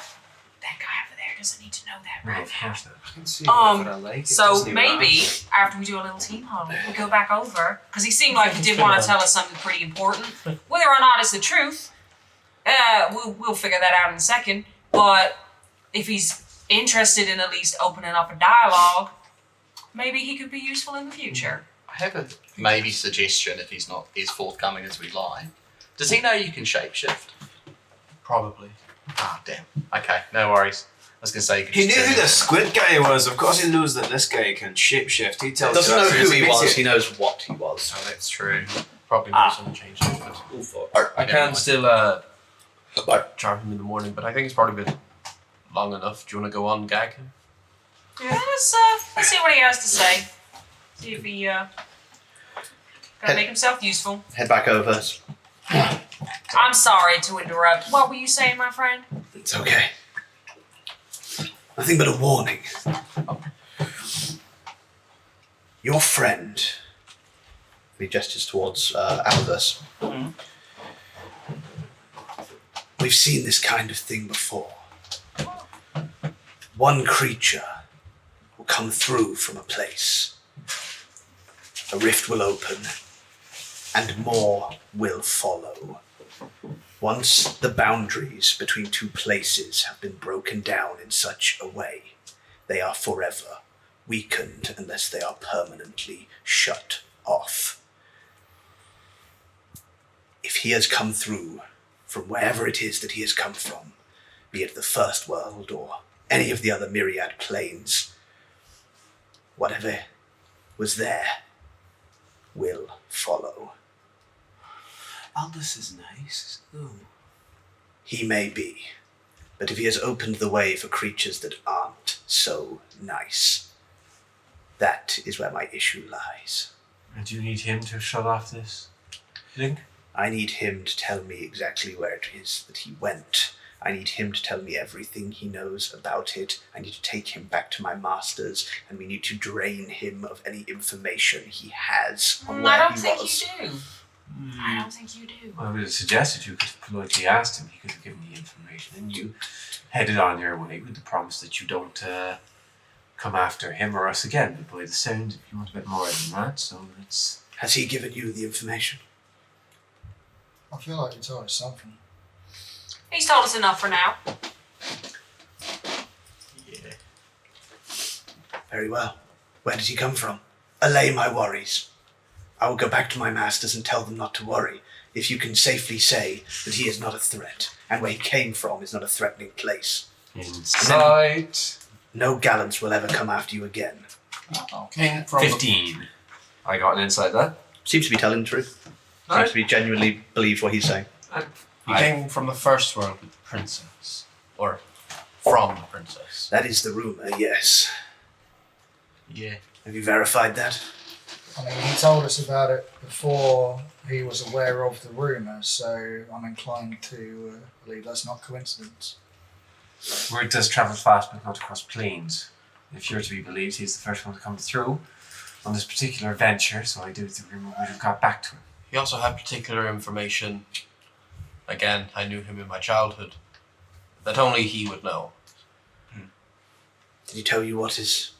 that guy over there doesn't need to know that No, right of now. course not. I can see Um, whatever I like. It So doesn't even maybe matter. after we do a little team huddle, we go back over because he seemed like he did want to tell us something pretty important. Whether or not it's the truth, we'll figure that out in a second. But if he's interested in at least opening up a dialogue, maybe he could be useful in the future. I have a maybe suggestion if he's not as forthcoming as we'd like. Does he know you can shapeshift? Probably. Ah, damn. Okay, no worries. I was going to say you could He just knew turn who the it- squid guy was. Of course, he knows that this guy can shapeshift. He tells Doesn't you know that who as he soon as was, he- he knows what he was. Oh, that's true. Probably knows some change. I can still charm him in the morning, but I think it's probably been long enough. Do you want to go on gag him? Yeah, let's see what he has to say. See if he gonna make himself useful. Head back over. I'm sorry to interrupt. What were you saying, my friend? It's okay. Nothing but a warning. Your friend. He gestures towards Aldous. We've seen this kind of thing before. One creature will come through from a place. A rift will open, and more will follow. Once the boundaries between two places have been broken down in such a way, they are forever weakened unless they are permanently shut off. If he has come through from wherever it is that he has come from, be it the First World or any of the other myriad planes, whatever was there will follow. Aldous is nice. Oh. He may be, but if he has opened the way for creatures that aren't so nice, that is where my issue lies. And do you need him to shut off this link? I need him to tell me exactly where it is that he went. I need him to tell me everything he knows about it. I need to take him back to my masters, and we need to drain him of any information he has on I where don't he think was. you do. I don't think you do. I would have suggested you could have politely asked him. He could have given the information, and you headed on your way with the promise that you don't come after him or us again. But by the sound, you want a bit more than that, so it's... Has he given you the information? I feel like you told us something. He's told us enough for now. Yeah. Very well. Where did he come from? Allay my worries. I will go back to my masters and tell them not to worry, if you can safely say that he is not a threat, and where he came from is not a threatening place. Insight. No Gallants will ever come after you again. Came from 15. I got an insight that. Seems to be telling the truth. Seems to be genuinely believes what he's saying. He came from the First World with the princess. Or from the princess. That is the rumor, yes. Yeah. Have you verified that? I mean, he told us about it before he was aware of the rumour, so I'm inclined to believe that's not coincidence. Word does travel fast, but not across plains. If you're to be believed, he's the first one to come through on this particular venture, so I do think the rumour would have got back to him. He also had particular information. Again, I knew him in my childhood. That only he would know. Did he tell you what is...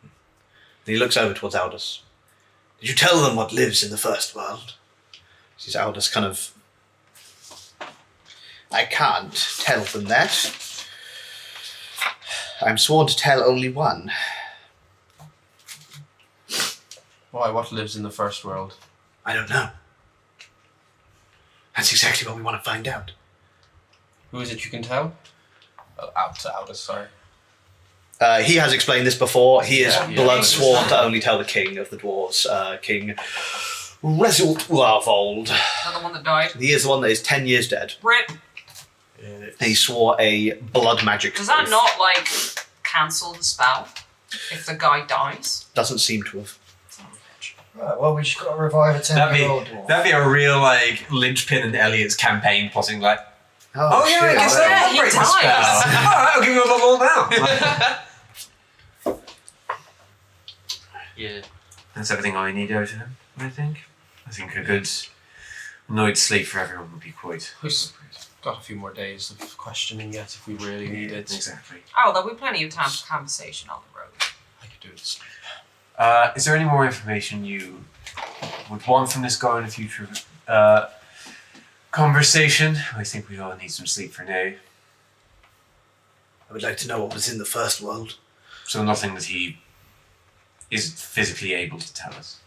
And he looks over towards Aldous. Did you tell them what lives in the first world? Sees Aldous kind of... I can't tell them that. I'm sworn to tell only one. Why? What lives in the first world? I don't know. That's exactly what we want to find out. Who is it you can tell? Oh, Aldous, sorry. He has explained this before. He is Yeah, blood yeah. sworn to only tell the king of the dwarves, King Ellseworld. Is that the one that died? He is the one that is 10 years dead. Rip. He swore a blood magic Does that oath. not, like, cancel the spell if the guy dies? Doesn't seem to have. Right, well, we just got to revive a 10-year-old dwarf. That'd be a real like linchpin in Elliot's campaign, plotting like, Oh, yeah, shit. I guess Yeah, that'll he break the dies. spell. Alright, I'll give you a bubble now. Yeah. That's everything I need out of him, I think. I think a good night's sleep for everyone would be quite We've got a few more days of questioning yet if we really need it. Exactly. Oh, there'll be plenty of time for conversation on the road. I could do it. Is there any more information you would want from this guy in a future conversation? I think we all need some sleep for now. I would like to know what was in the first world. So nothing that he is physically able to tell us.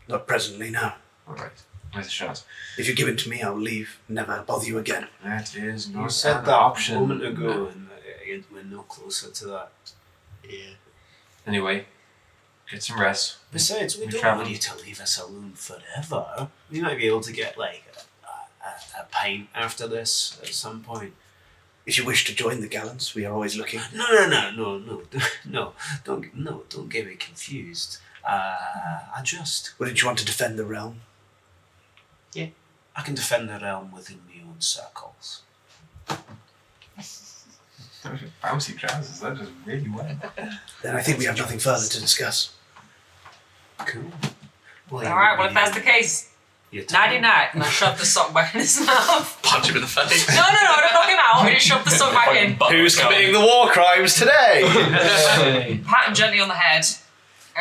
Not presently, no. Alright, where's the shot? If you give it to me, I'll leave. Never bother you again. That is You not said an that option. a moment ago, and we're no closer to that. Yeah. Anyway, get some rest. Besides, we We're don't traveling. want you to leave us alone forever. We might be able to get like a pint after this at some point. If you wish to join the Gallants, we are always looking. No, don't get me confused. I just, Wouldn't you want to defend the realm? I can defend the realm within my own circles. Bouncy trousers, that does really well. Then I think we have nothing further to discuss. Cool. Well, Alright, well, if that's the case, nighty night. And I shove the sock back in his mouth. Punch him in the face. No, I don't knock him out. I just shove the sock back in. Who's committing the war crimes today? Pat him gently on the head,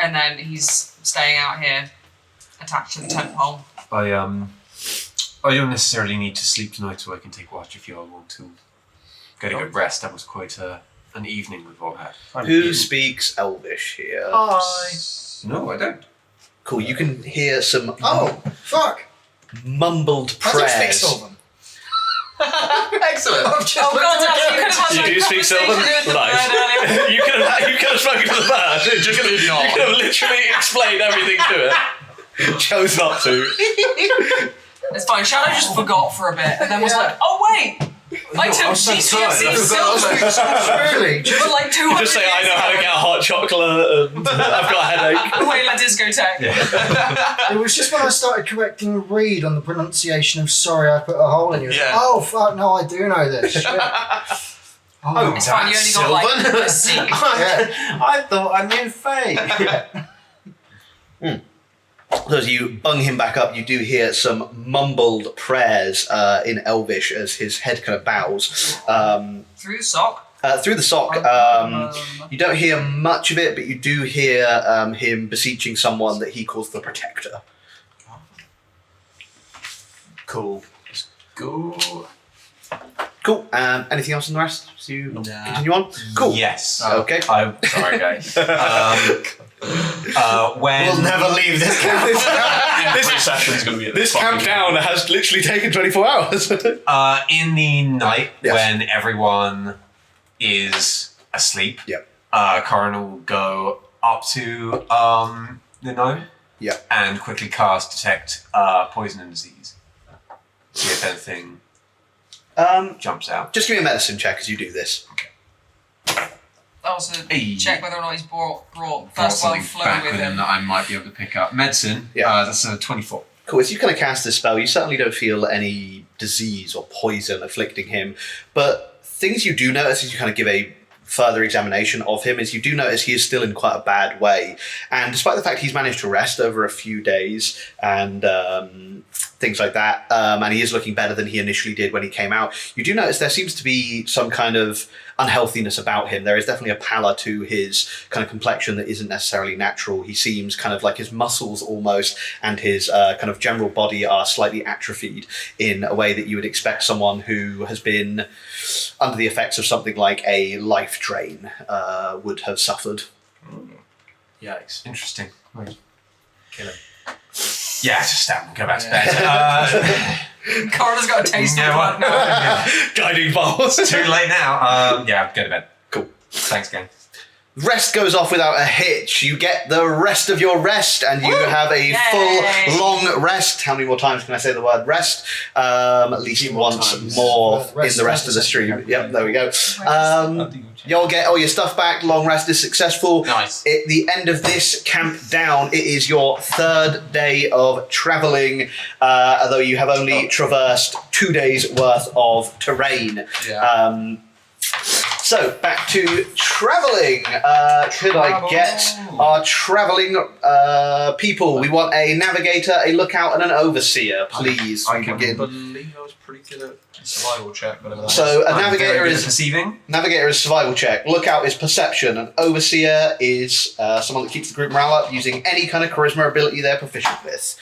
and then he's staying out here, attached to the tent pole. I don't necessarily need to sleep tonight, so I can take watch if you all want to. Get a good rest. That was quite an evening we've all had. Who speaks Elvish here? No, I don't. Cool, you can hear some Oh, fuck! mumbled I don't speak prayers. Sylvan. Excellent. I've just Oh looked god, at the you could have had You that do speak conversation Sylvan? with the Nice. bird earlier. you could have spoken to the bird. You could have literally explained everything to it. Chose not to. It's fine. Shadow just forgot for a bit, and then was like, "Oh wait, I took GCSE Sylvan Really? for like 200 Just say I know how to get a hot chocolate and I've got a headache. Wayla discotheque. It was just when I started correcting Reed on the pronunciation of sorry I put a hole in you. Yeah. Oh, fuck, no, I do know this. Shit. Oh, It's fine. You only got like a C. yeah. I thought I knew Faye. So as you bung him back up, you do hear some mumbled prayers in Elvish as his head kind of bows. Through the sock. Through the sock, you don't hear much of it, but you do hear him beseeching someone that he calls the Protector. Cool. Go. Cool. Anything else on the rest? So you Nah. continue on? Cool. Yes. Okay. I'm sorry, guys. When We'll never leave this camp. Every session's going to be at This countdown has literally taken 24 hours. in the night Yes. when everyone is asleep, Yep. Corin will go up to the gnome Yep. and quickly cast detect poison and disease. See if anything. jumps out. Just give me a medicine check as you do this. Also, Hey. check whether or not he's brought Brought first level something flow back with with him him. that I might be able to pick up. Medicine. Yeah. That's a 24. Cool. As you kind of cast this spell, you certainly don't feel any disease or poison afflicting him. But things you do notice as you kind of give a further examination of him is you do notice he is still in quite a bad way. And despite the fact he's managed to rest over a few days and things like that, and he is looking better than he initially did when he came out, you do notice there seems to be some kind of unhealthiness about him. There is definitely a pallor to his kind of complexion that isn't necessarily natural. He seems kind of like his muscles almost and his kind of general body are slightly atrophied in a way that you would expect someone who has been under the effects of something like a life drain would have suffered. Yikes. Interesting. Right. Kill him. Yeah, just stab him. Go back to bed. Coroner's got a taste of Yeah, blood now. Guiding bolts. Too late now. Yeah, go to bed. Cool. Thanks, gang. Rest goes off without a hitch. You get the rest of your rest, and you have a Yay. full, long rest. How many more times can I say the word rest? At least more once times. more Rest, in the rest of the stream. Yep, there we go. You'll get all your stuff back. Long rest is successful. Nice. At the end of this camp down, it is your third day of travelling, although you have only traversed 2 days worth of terrain. Yeah. So, back to travelling. Could I get our travelling people? We want a navigator, a lookout, and an overseer, please. I We can begin. believe I was pretty good at survival check, whatever that So, a I'm very navigator good at is perceiving. survival check. Lookout is perception. An overseer is someone that keeps the group morale up using any kind of charisma ability they're proficient with.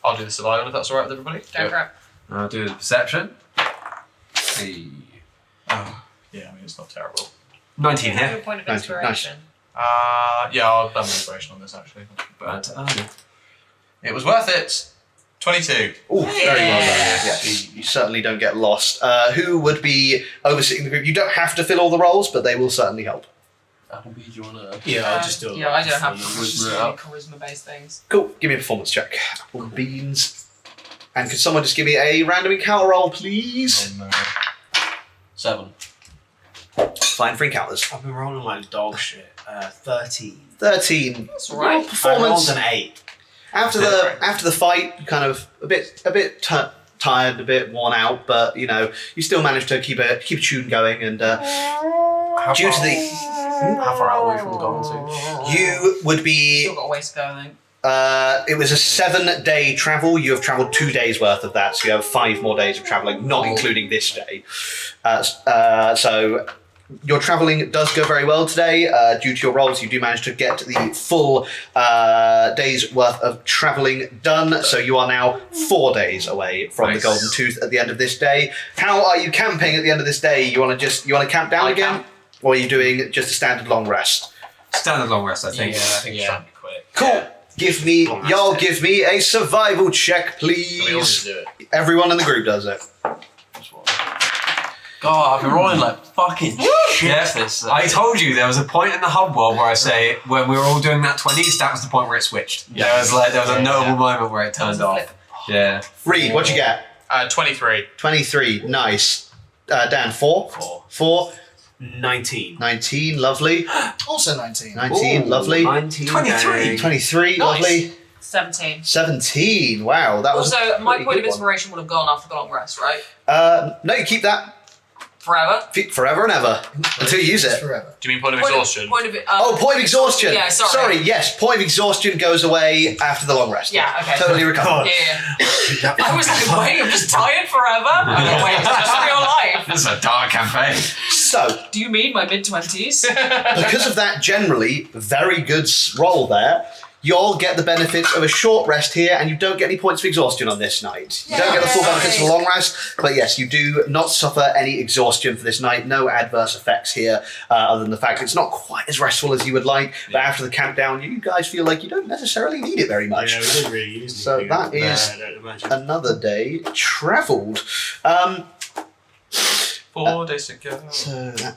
I'll do the survival if that's alright with everybody. Go for it. I'll do the perception. Hey. Yeah, I mean, it's not terrible. 19 Have here. a point of 19, inspiration. Yeah, I'll have an inspiration on this actually. But, It was worth it. 22. Oh, very well done. Yeah. Yes, you certainly don't get lost. Who would be overseeing the group? You don't have to fill all the roles, but they will certainly help. Appleby, do you want to? Yeah, I'll just do it. Yeah, I don't have Charisma up. charisma-based things. Cool. Give me a performance check. Apple beans. And could someone just give me a random encounter roll, please? 7. Fine for encounters. I've been rolling like dog shit. 13. 13. That's all right. Your performance I rolled an 8. after the fight, kind of a bit tired, a bit worn out, but you know you still managed to keep a tune going. And How due to far, the how far out away from the Gallants? you would be. Still got a ways to go, I think. It was a 7-day travel. You have travelled 2 days worth of that, so you have 5 more days of travelling, not including this day. So your travelling does go very well today. Due to your rolls, you do manage to get the full day's worth of travelling done. So you are now 4 days away from Nice. the Golden Tooth at the end of this day. How are you camping at the end of this day? You want to camp down I again, camp. or are you doing just a standard long rest? standard long rest, I think. I think it's Yeah. trying to be quick. Cool. Yeah. Give me a survival check, please. We always do it. Everyone in the group does it. God, I've been rolling like fucking shit Yeah. this. I told you there was a point in the hub world where I say when we were all doing that 20s, that was the point where it switched. Yeah. There was a notable moment where it That was turned a off. flip. Yeah. Reed, what'd you get? 23. 23. Nice. Dan, 4? 4. 19. 19. Lovely. Also 19. 19. Lovely. 23. 23. Nice. Lovely. 17. 17. Wow, that was. Also, a my pretty point of good one. inspiration would have gone after the long rest, right? No, you keep that Forever. forever and ever until you use it. Forever. Do you mean point of Point exhaustion? Point of, Oh, point of exhaustion. Yeah, sorry. Yes, point of exhaustion goes away after the long rest. Yeah, okay. Totally recovered. Yeah. I was like, wait, I'm just tired forever? Okay, wait, it's just real life. This is a dark campaign. So, Do you mean my mid-20s? because of that generally very good roll there, you'll get the benefits of a short rest here, and you don't get any points of exhaustion on this night. You don't get the full benefits of a long rest, but yes, you do not suffer any exhaustion for this night. No adverse effects here, other than the fact it's not quite as restful as you would like. But after the camp down, you guys feel like you don't necessarily need it very much. Yeah, we didn't really use So anything. that is I don't imagine. Another day travelled. 4 days to go.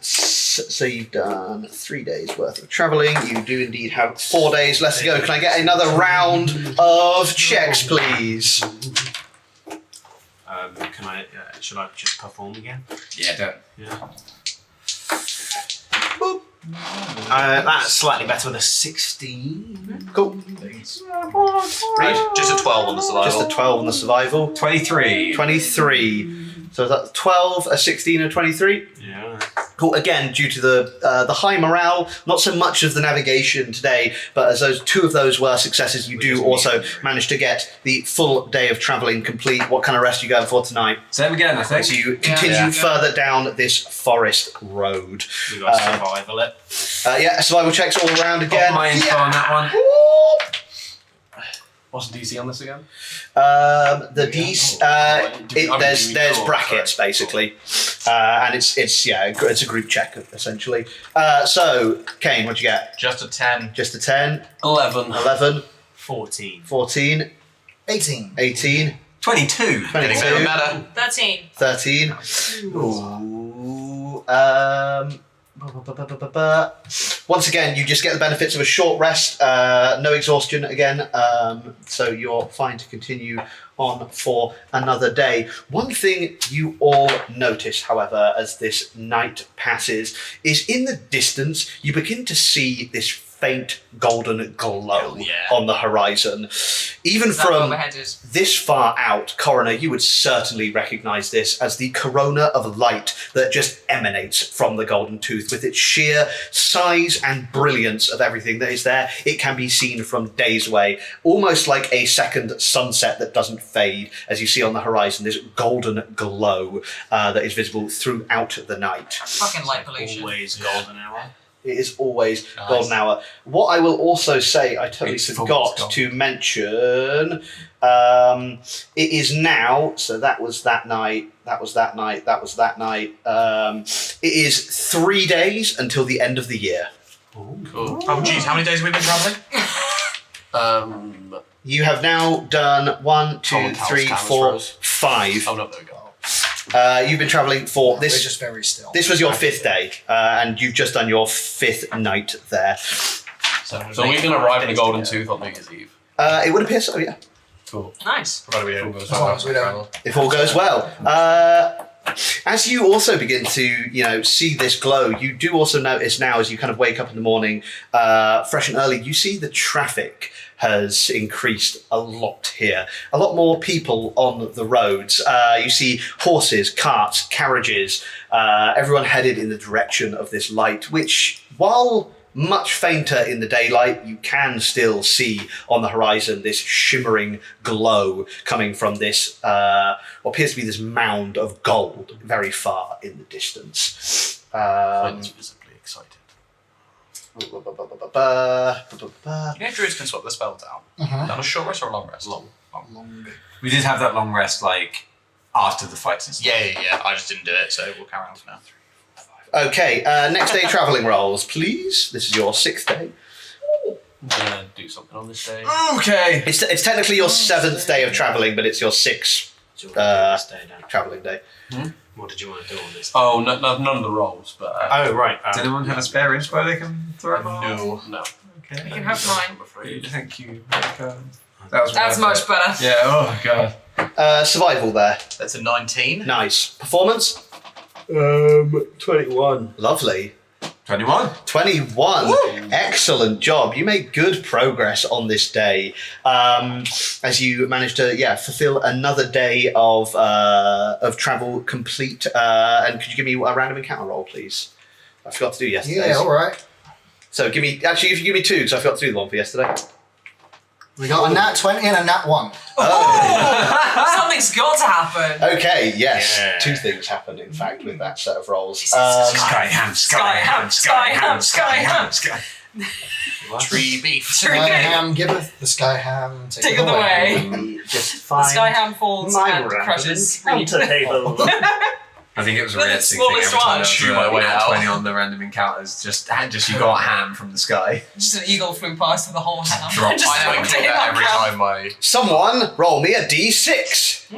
So you've done 3 days worth of travelling. You do indeed have 4 days left to go. Can I get another round of checks, please? can I? Should I just perform again? Yeah, don't. Yeah. That's slightly better with a 16. Cool. Right, just a 12 on the survival. Just a 12 on the survival. 23. 23. So that's 12, a 16, a 23. Yeah. Cool. Again, due to the high morale, not so much of the navigation today, but as those two of those were successes, you do also manage to get the full day of travelling complete. What kind of rest are you going for tonight? Same again, I think. So you continue further down this forest road. We got to survival it. Yeah, survival checks all around again. Got my info on that one. What's the DC on this again? There's brackets basically, and it's a group check essentially. So Kane, what'd you get? Just a 10. Just a 10, 11. 11, 14. 14, 18. 18, 22. Getting 22, better. 13. 13. Ooh, once again, you just get the benefits of a short rest, no exhaustion again, so you're fine to continue on for another day. One thing you all notice, however, as this night passes, is in the distance you begin to see this faint golden glow on the horizon. Even Is that from overhead is? this far out, Coroner, you would certainly recognise this as the corona of light that just emanates from the Golden Tooth. With its sheer size and brilliance of everything that is there, it can be seen from days away, almost like a second sunset that doesn't fade, as you see on the horizon, this golden glow that is visible throughout the night. Fucking light pollution. Always golden hour. It is always golden hour. What I will also say, I totally forgot to mention, it is now, so that was that night, that was that night, that was that night. It is 3 days until the end of the year. Cool. Oh, geez, how many days have we been travelling? You have now done 1, 2, Common house 3, cameras 4, froze. 5. Oh, no, there we go. You've been travelling for We're this. just very still. This was your 5th day, and you've just done your 5th night there. So we can arrive in the Golden Tooth on New Year's Eve. It would appear so, yeah. Cool. Nice. Provided we don't go As long as we don't. If all goes well. As you also begin to, see this glow, you do also notice now as you kind of wake up in the morning, fresh and early, you see the traffic has increased a lot here. A lot more people on the roads. You see horses, carts, carriages, everyone headed in the direction of this light, which, while much fainter in the daylight, you can still see on the horizon this shimmering glow coming from this, what appears to be this mound of gold very far in the distance. Flynn's visibly excited. You know, druids can swap the spell down. Down a short rest or a long rest? Long. We did have that long rest, after the fights and stuff. Yeah. I just didn't do it, so we'll carry on for now. Okay, next day travelling rolls, please. This is your 6th day. I'm gonna do something on this day. Okay. It's technically your 7th day of travelling, but it's your 6th travelling day. What did you want to do on this? Oh, none of the rolls, but. Oh, right. Does anyone have a spare inspo they can throw? No. Okay. You can have mine. I'm afraid. Thank you. That was That's much better. Yeah, oh god. Survival there. That's a 19. Nice. Performance? 21. Lovely. 21. 21. Woo! Excellent job. You made good progress on this day as you managed to fulfill another day of travel complete. And could you give me a random encounter roll, please? I forgot to do yesterday. Yeah, all right. So if you give me 2, because I forgot to do the one for yesterday. We got a nat 20 and a nat 1. Something's got to happen. Okay, yes. Yeah. 2 things happened, in fact, with that set of rolls. Sky ham. Tree beef. Sky ham giveth, the sky ham Take taketh it away. Just The fine. sky ham falls My and random crushes. encounter table. I think it was a Look, realistic the thing every smallest time one. Chew my way there was out. 20 on the random encounters. Just you got ham from the sky. Just an eagle flew past with a whole ham. Drop. Just I know fucking I do that every ham. time I Someone roll me a d6.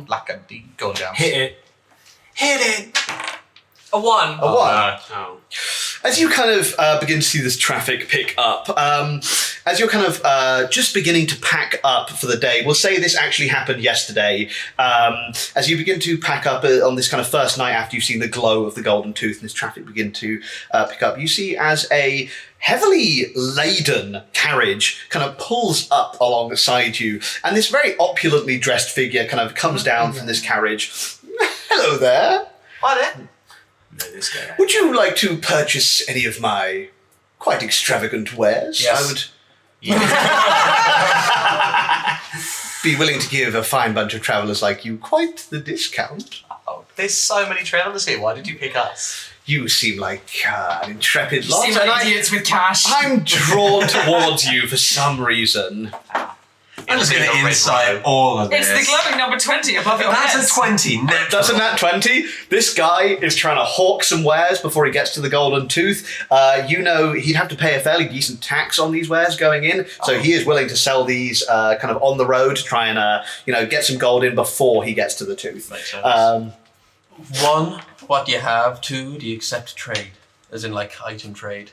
lack a D going down. Hit it. A 1. A 1. Oh. As you kind of begin to see this traffic pick up, as you're kind of just beginning to pack up for the day, we'll say this actually happened yesterday, as you begin to pack up on this kind of first night after you've seen the glow of the Golden Tooth and this traffic begin to pick up, you see as a heavily laden carriage kind of pulls up alongside you, and this very opulently dressed figure kind of comes down from this carriage. Hello there. Hi there. No, this guy. Would you like to purchase any of my quite extravagant wares? Yes. I would be willing to give a fine bunch of travellers like you quite the discount. Oh, there's so many travelers here. Why did you pick us? You seem like an intrepid You lot, seem and like idiots with cash. I'm drawn towards you for some reason. I'm just going It'll be to the insight red all of It's this. the glowing number 20 above your That's head. a 20. Natural. That's a nat 20. This guy is trying to hawk some wares before he gets to the Golden Tooth. You know he'd have to pay a fairly decent tax on these wares going in, so he is willing to sell these kind of on the road to try and get some gold in before he gets to the Tooth. Makes sense. 1, what do you have? 2, do you accept trade? As in, like, item trade.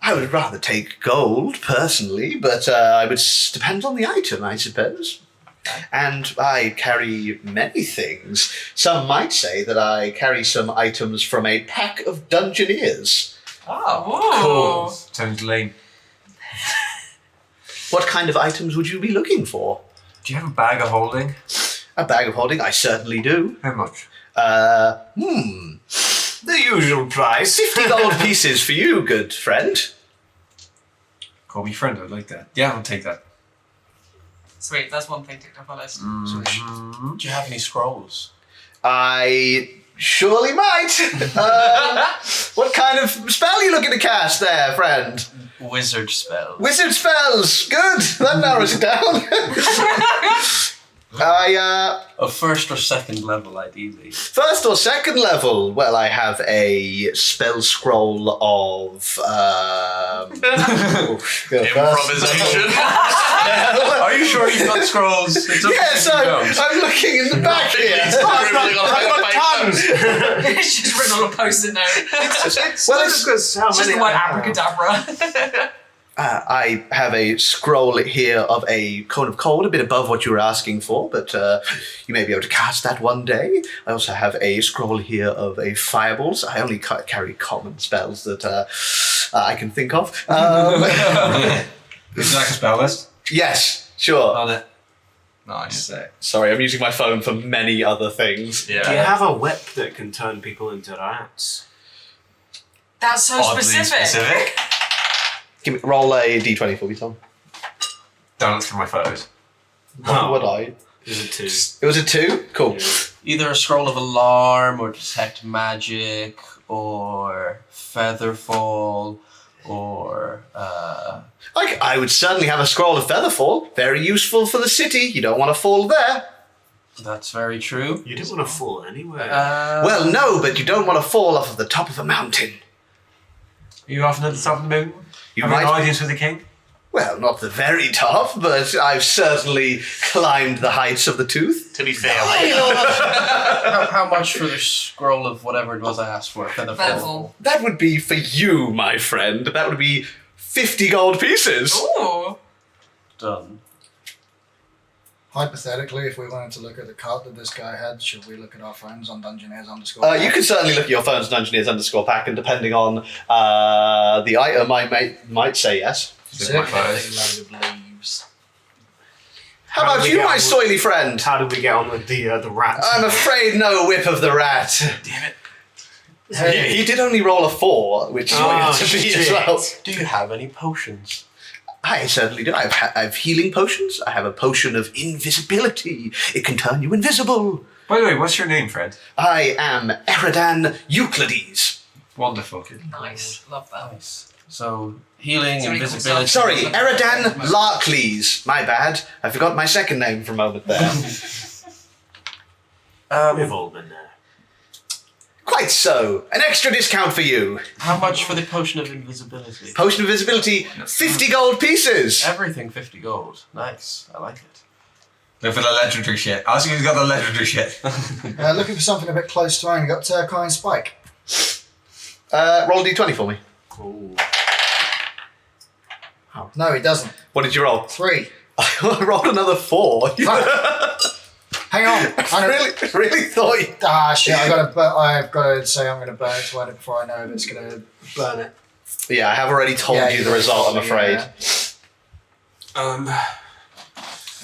I would rather take gold, personally, but I would depend on the item, I suppose. And I carry many things. Some might say that I carry some items from a pack of dungeoneers. Oh. Sounds lame. What kind of items would you be looking for? Do you have a bag of holding? A bag of holding? I certainly do. How much? The usual price. 50 gold pieces for you, good friend. Call me friend, I'd like that. Yeah, I'll take that. Sweet, that's one thing ticked off our list. Do you have any scrolls? I surely might. What kind of spell are you looking to cast there, friend? Wizard spells. Wizard spells. Good. That narrows it down. Of first or second level, ideally. First or second level? Well, I have a spell scroll of Improvisation. Are you sure you've got scrolls? It's okay Yes, if you don't. I'm looking in the back here. Scribbling on a bit of paper. It's just written on a post-it note. Well, it's because how It's just many the word I have. abracadabra. I have a scroll here of a cone of cold, a bit above what you were asking for, but you may be able to cast that one day. I also have a scroll here of a fireballs. I only carry common spells that I can think of. Would you like a spell list? Yes, sure. On it. Nice. Sorry, I'm using my phone for many other things. Do you Yeah. have a whip that can turn people into rats? That's so Oddly specific. Roll a d20 for me, Tom. Don't look through my photos. What would I? Is it 2? It was a 2? Cool. Either a scroll of alarm, or detect magic, or featherfall, or I would certainly have a scroll of featherfall. Very useful for the city. You don't want to fall there. that's very true. You didn't want to fall anywhere. Well, no, but you don't want to fall off of the top of a mountain. Are you often at the top of the moon? You Having an might. audience with the king? Well, not the very top, but I've certainly climbed the heights of the Tooth. To be fair, How much for the scroll of whatever it was I asked for? Featherfall. Featherfall. That would be for you, my friend. That would be 50 gold pieces. Ooh. Done. Hypothetically, if we wanted to look at the cart that this guy had, should we look at our phones on Dungeoneers_? You can certainly look at your phone's Dungeoneers_pack, and depending on the item, I might say yes. Look at my photos. A load of leaves. How How about do we you, get my on with- soily friend? How did we get on with the rat? I'm afraid no whip of the rat. damn it. He did only roll a 4, which is what you have to be as shit. well. Do you have any potions? I certainly do. I have healing potions. I have a potion of invisibility. It can turn you invisible. By the way, what's your name, friend? I am Eridan Euclides. Wonderful. Nice. Love that. Nice. So, healing, It's really cool invisibility. stuff. Sorry, Eridan Larkleys. My bad. I forgot my second name for a moment there. We've all been there. Quite so. An extra discount for you. How much for the potion of invisibility? Potion of invisibility, 50 gold pieces. Everything 50 gold. Nice. I like it. Look for the legendary shit. Ask who's got the legendary shit. Looking for something a bit close to home. You got Turquoise Spike. Roll a d20 for me. Ooh. No, he doesn't. What did you roll? 3. I rolled another 4. Hang on. I really thought you... Ah, shit. I've got to say I'm going to burn it to it before I know if it's going to burn it. Yeah, I have already told you the result, I'm afraid. Yeah.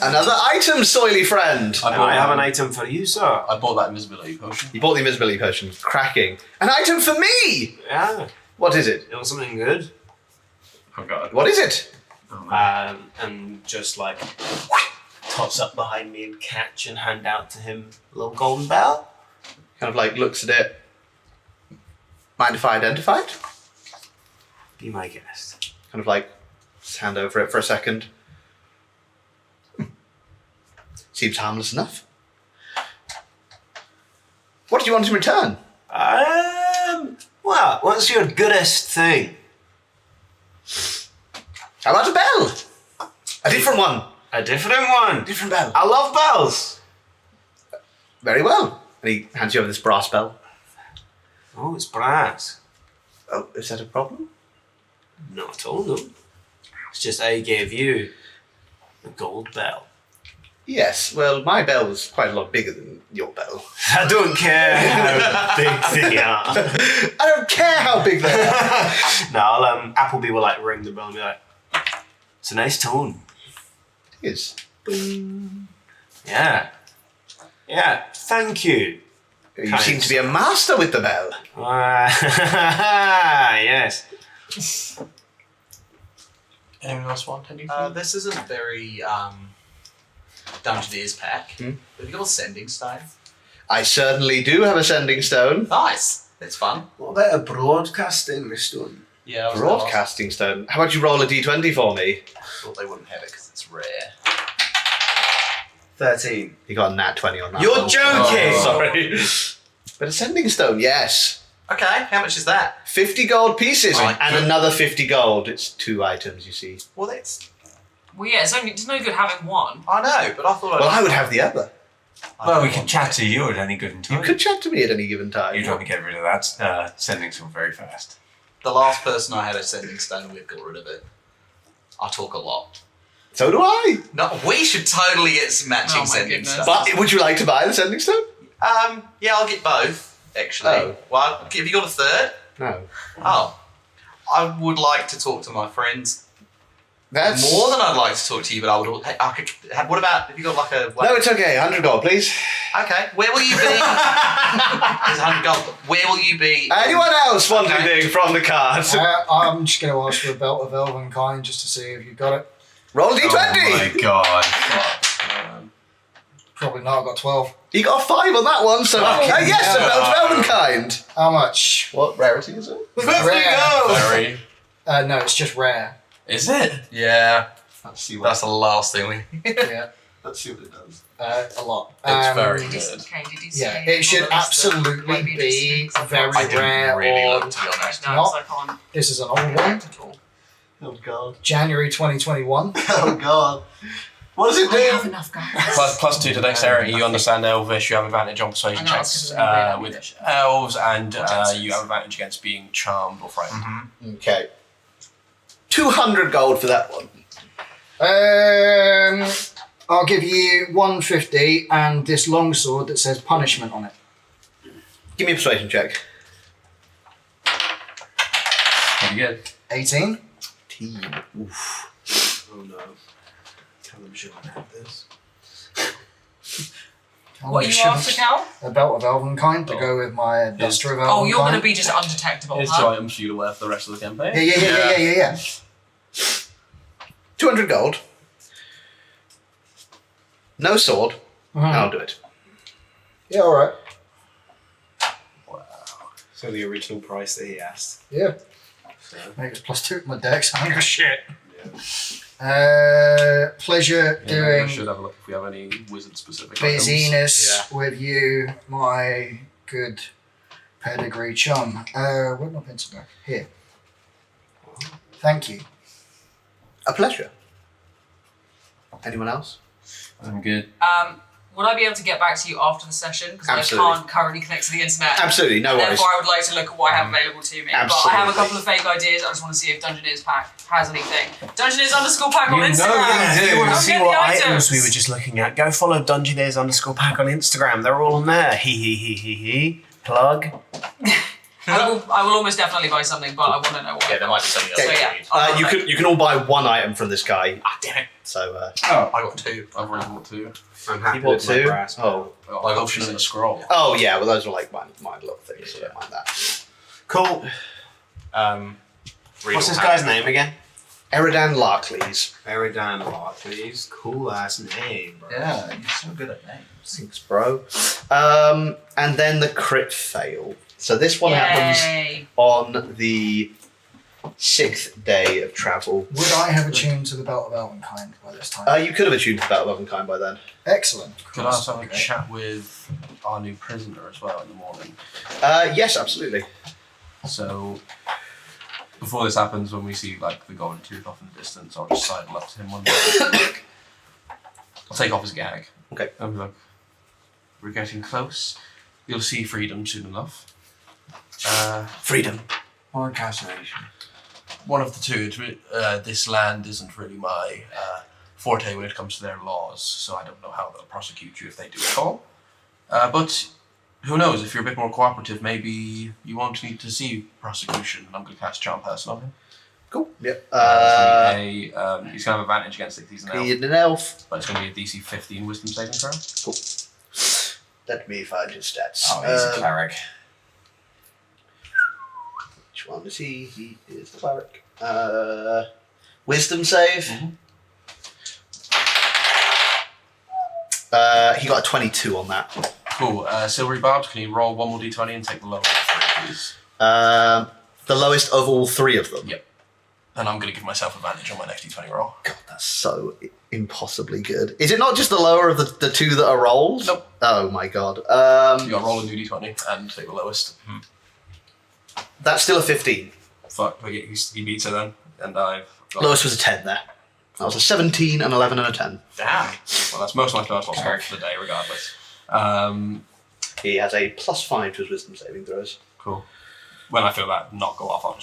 Another item, soily friend. I have an item for you, sir. I bought that invisibility potion. You bought the invisibility potion. Cracking. An item for me! Yeah. What is it? It was something good. Oh god. What is it? And just like toss up behind me and catch and hand out to him a little golden bell. Kind of like looks at it. Mind if I identify it? Be my guest. Kind of like just hand over it for a second. Seems harmless enough. What do you want in return? Well, what's your goodest thing? How about a bell? A different one. A different one. Different bell. I love bells. Very well. And he hands you over this brass bell. Oh, it's brass. Oh, is that a problem? Not at all, no. It's just I gave you a gold bell. Yes, well, my bell was quite a lot bigger than your bell. I don't care how big they are. I don't care how big they are. No, Appleby will like ring the bell and be like, it's a nice tone. It is. Yeah. Yeah, thank you. You seem to be a master with the bell. Yes. Anyone else want anything? This isn't very Dungeoneers pack. Have you got a sending stone? I certainly do have a sending stone. Nice. That's fun. What about a broadcasting stone? Yeah. I was Broadcasting stone. How about you roll a d20 for me? I thought they wouldn't have it because it's rare. 13. You got a nat 20 on that. You're one. joking! Sorry. But a sending stone, yes. Okay. How much is that? 50 gold pieces Right. and another 50 gold. It's 2 items, you see. Well, that's. Well, yeah, it's no good having one. I know, but I thought. Well, I would have the other. Well, we can chat to you at any given time. You could chat to me at any given time. You'd want to get rid of that sending some very fast. The last person I had a sending stone with got rid of it. I talk a lot. So do I. No, we should totally get some matching Oh my sending goodness. stones. But would you like to buy the sending stone? Yeah, I'll get both. Actually. Oh. Well, have you got a third? No. Oh. I would like to talk to my friends That's more than I'd like to talk to you, but I could. What about if you got like a? No, it's okay. 100 gold, please. Okay, where will you be? There's 100 gold. Where will you be? Anyone else want anything from the cards? I'm just going to ask for a belt of elven kind just to see if you got it. Roll a d20. Oh my god. Probably not. I've got 12. You got a 5 on that one, so yes, a belt of elvenkind. How much? What rarity is it? Very. No, it's just rare. Is it? Yeah, Let's see that's the last thing we. Yeah, Let's see what it does. a lot. It's very Did you- good. Okay, did you see Yeah, anything it should on the list that absolutely might be interesting? very I didn't rare. really on- look, to be honest. No, Not- I can't This is an old one. at all. Oh god. January 2021. Oh god. What does it I have do? enough guys. +2 to dexterity. You understand Elvish. You have advantage on persuasion I know, it's checks 'cause I don't read with Elvish. elves, and you have advantage against being charmed or frightened. Okay. 200 gold for that one. I'll give you 150 and this longsword that says punishment on it. Give me a persuasion check. Pretty good. 18. Oof. Oh no. Tell them shouldn't have this. What are you after, Cal? A belt of elven kind to go with my duster of elven Oh, you're going to kind. be just undetectable, Here's huh? 2 items for you to wear for the rest of the campaign. Yeah. 200 gold. No sword. Mhm. I'll do it. Yeah, alright. So the original price that he asked. Yeah. So. Make it +2 to my dex. I'm shit. Yeah. Pleasure I doing should have a look if we have any wizard specific items. busyness with you, my good pedigree chum. Where'd my pencil go? Here. Thank you. A pleasure. Anyone else? I'm good. would I be able to get back to you after the session? Because I Absolutely. can't currently connect to the internet. Absolutely, no worries. Therefore, I would like to look at what I have available to me. But I have a Absolutely. couple of fake ideas. I just want to see if Dungeoneers Pack has anything. Dungeoneers_Pack on You know Instagram. you If you want to Go see get the what items items. we were just looking at, go follow Dungeoneers_Pack on Instagram. They're all on there. He. Plug. I will almost definitely buy something, but I want to know what. Yeah, there might be something else. So I yeah. need. You can all buy one item from this guy. Ah, damn it. So Oh, I got 2. I've already bought 2. I'm happy you bought with my 2? brass. Oh. I got a potion and a scroll. Oh yeah, well those are like mine little things, so don't mind that. Cool. Read What's all this hand. guy's name again? Eridan Larkleys. Eridan Barclays. Cool ass name, bro. Yeah, you're so good at names. Thanks, bro. And then the crit fail. So this one happens Yay. on the 6th day of travel. Would I have attuned to the Belt of Elvenkind by this time? You could have attuned to Battle of Elvenkind by then. Excellent. Could I also have a Okay. chat with our new prisoner as well in the morning? Yes, absolutely. So before this happens, when we see like the golden tooth off in the distance, I'll just sidle up to him one day. And be like, I'll take off his gag. Okay. And be like, we're getting close. You'll see freedom soon enough. Freedom. Or incarceration. One of the two. This land isn't really my forte when it comes to their laws, so I don't know how they'll prosecute you if they do at all. But who knows? If you're a bit more cooperative, maybe you won't need to see prosecution. I'm going to cast Charm Person on him. Cool. Yep. He's going to have advantage against it 'cause he's an elf, Being an elf. but it's going to be a DC 15 Wisdom saving throw. Cool. Let me find his stats. Oh, he's a cleric. Which one is he? He is the cleric. Wisdom save. He got a 22 on that. Cool. Silvery Barbs, can you roll one more d20 and take the lowest, please? The lowest of all 3 of them. Yep. And I'm going to give myself advantage on my next d20 roll. God, that's so impossibly good. Is it not just the lower of the 2 that are rolled? Nope. Oh my god. You got to roll a new d20 and take the lowest. That's still a 15. Fuck, he beats her then, and I've got... Lowest was a 10 there. That was a 17, an 11, and a 10. Damn. Well, that's most likely last one for the day, regardless. He has a +5 to his wisdom saving throws. Cool. When I feel that not go off, I'll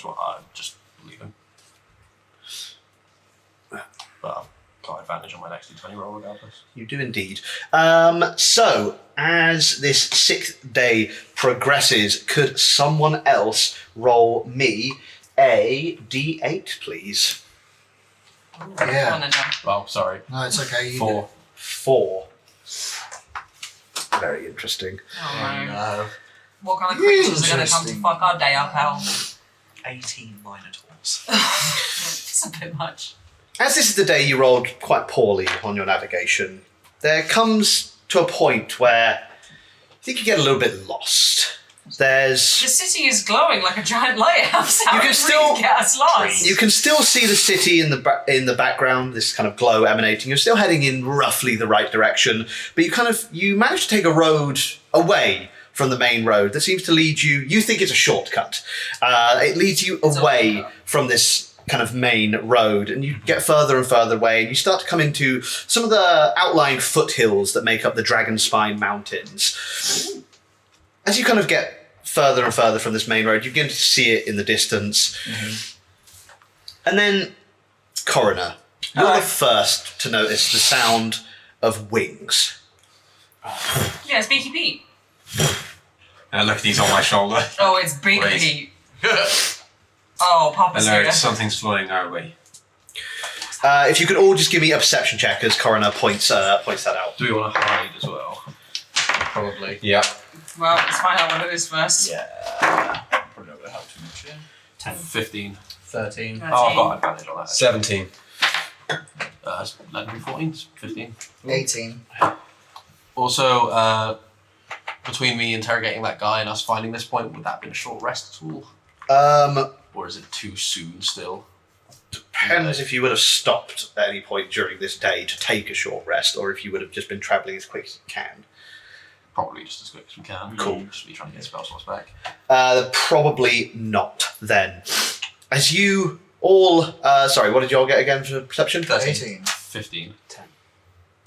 just leave him. But I've got advantage on my next d20 roll, regardless. You do indeed. So, as this 6th day progresses, could someone else roll me a d8, please? Yeah. Come on then, John. Well, sorry. No, it's okay. You 4. 4. Very interesting. Oh, no. No. What kind of creatures are going to come to fuck our day up, Hell? 18 Minotaurs. It's a bit much. As this is the day you rolled quite poorly on your navigation, there comes to a point where you think you get a little bit lost. There's... The city is glowing like a giant lighthouse. How You can did still- Reed get us lost? You can still see the city in the background, this kind of glow emanating. You're still heading in roughly the right direction, but you manage to take a road away from the main road that seems to lead you. You think it's a shortcut. It leads you away from this kind of main road, and you get further and further away, and you start to come into some of the outlying foothills that make up the Dragonspine Mountains. As you kind of get further and further from this main road, you begin to see it in the distance. And then, Coroner, you're the first to notice the sound of wings. Yeah, it's Beaky Pete. And look, he's on my shoulder. Oh, it's Big Wait. Pete. Oh, Papa's Alert, here. something's flying our way. If you could all just give me a perception check as Coroner points that out. Do we want to hide as well? Probably. Yeah. Well, let's find out what it is first. Yeah. Probably not going to help too much, yeah. 15. 13. Oh, I've got advantage on that. 17. It's 11, 14, 15. 18. Also, between me interrogating that guy and us finding this point, would that have been a short rest at all? Or is it too soon still? Depends if you would have stopped at any point during this day to take a short rest, or if you would have just been travelling as quick as you can. Probably just as quick as we can. Cool. Just be trying to get spell slots back. Probably not then. As you all... sorry, what did you all get again for perception? 13. 18. 15.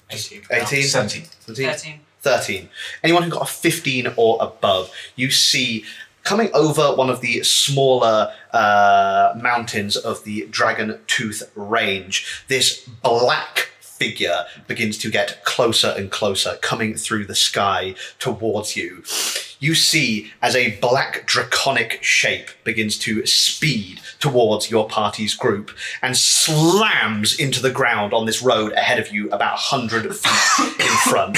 18. 18? 17. 13. 13. Anyone who got a 15 or above, you see coming over one of the smaller mountains of the Dragon Tooth range, this black figure begins to get closer and closer, coming through the sky towards you. You see as a black draconic shape begins to speed towards your party's group and slams into the ground on this road ahead of you about 100 feet in front.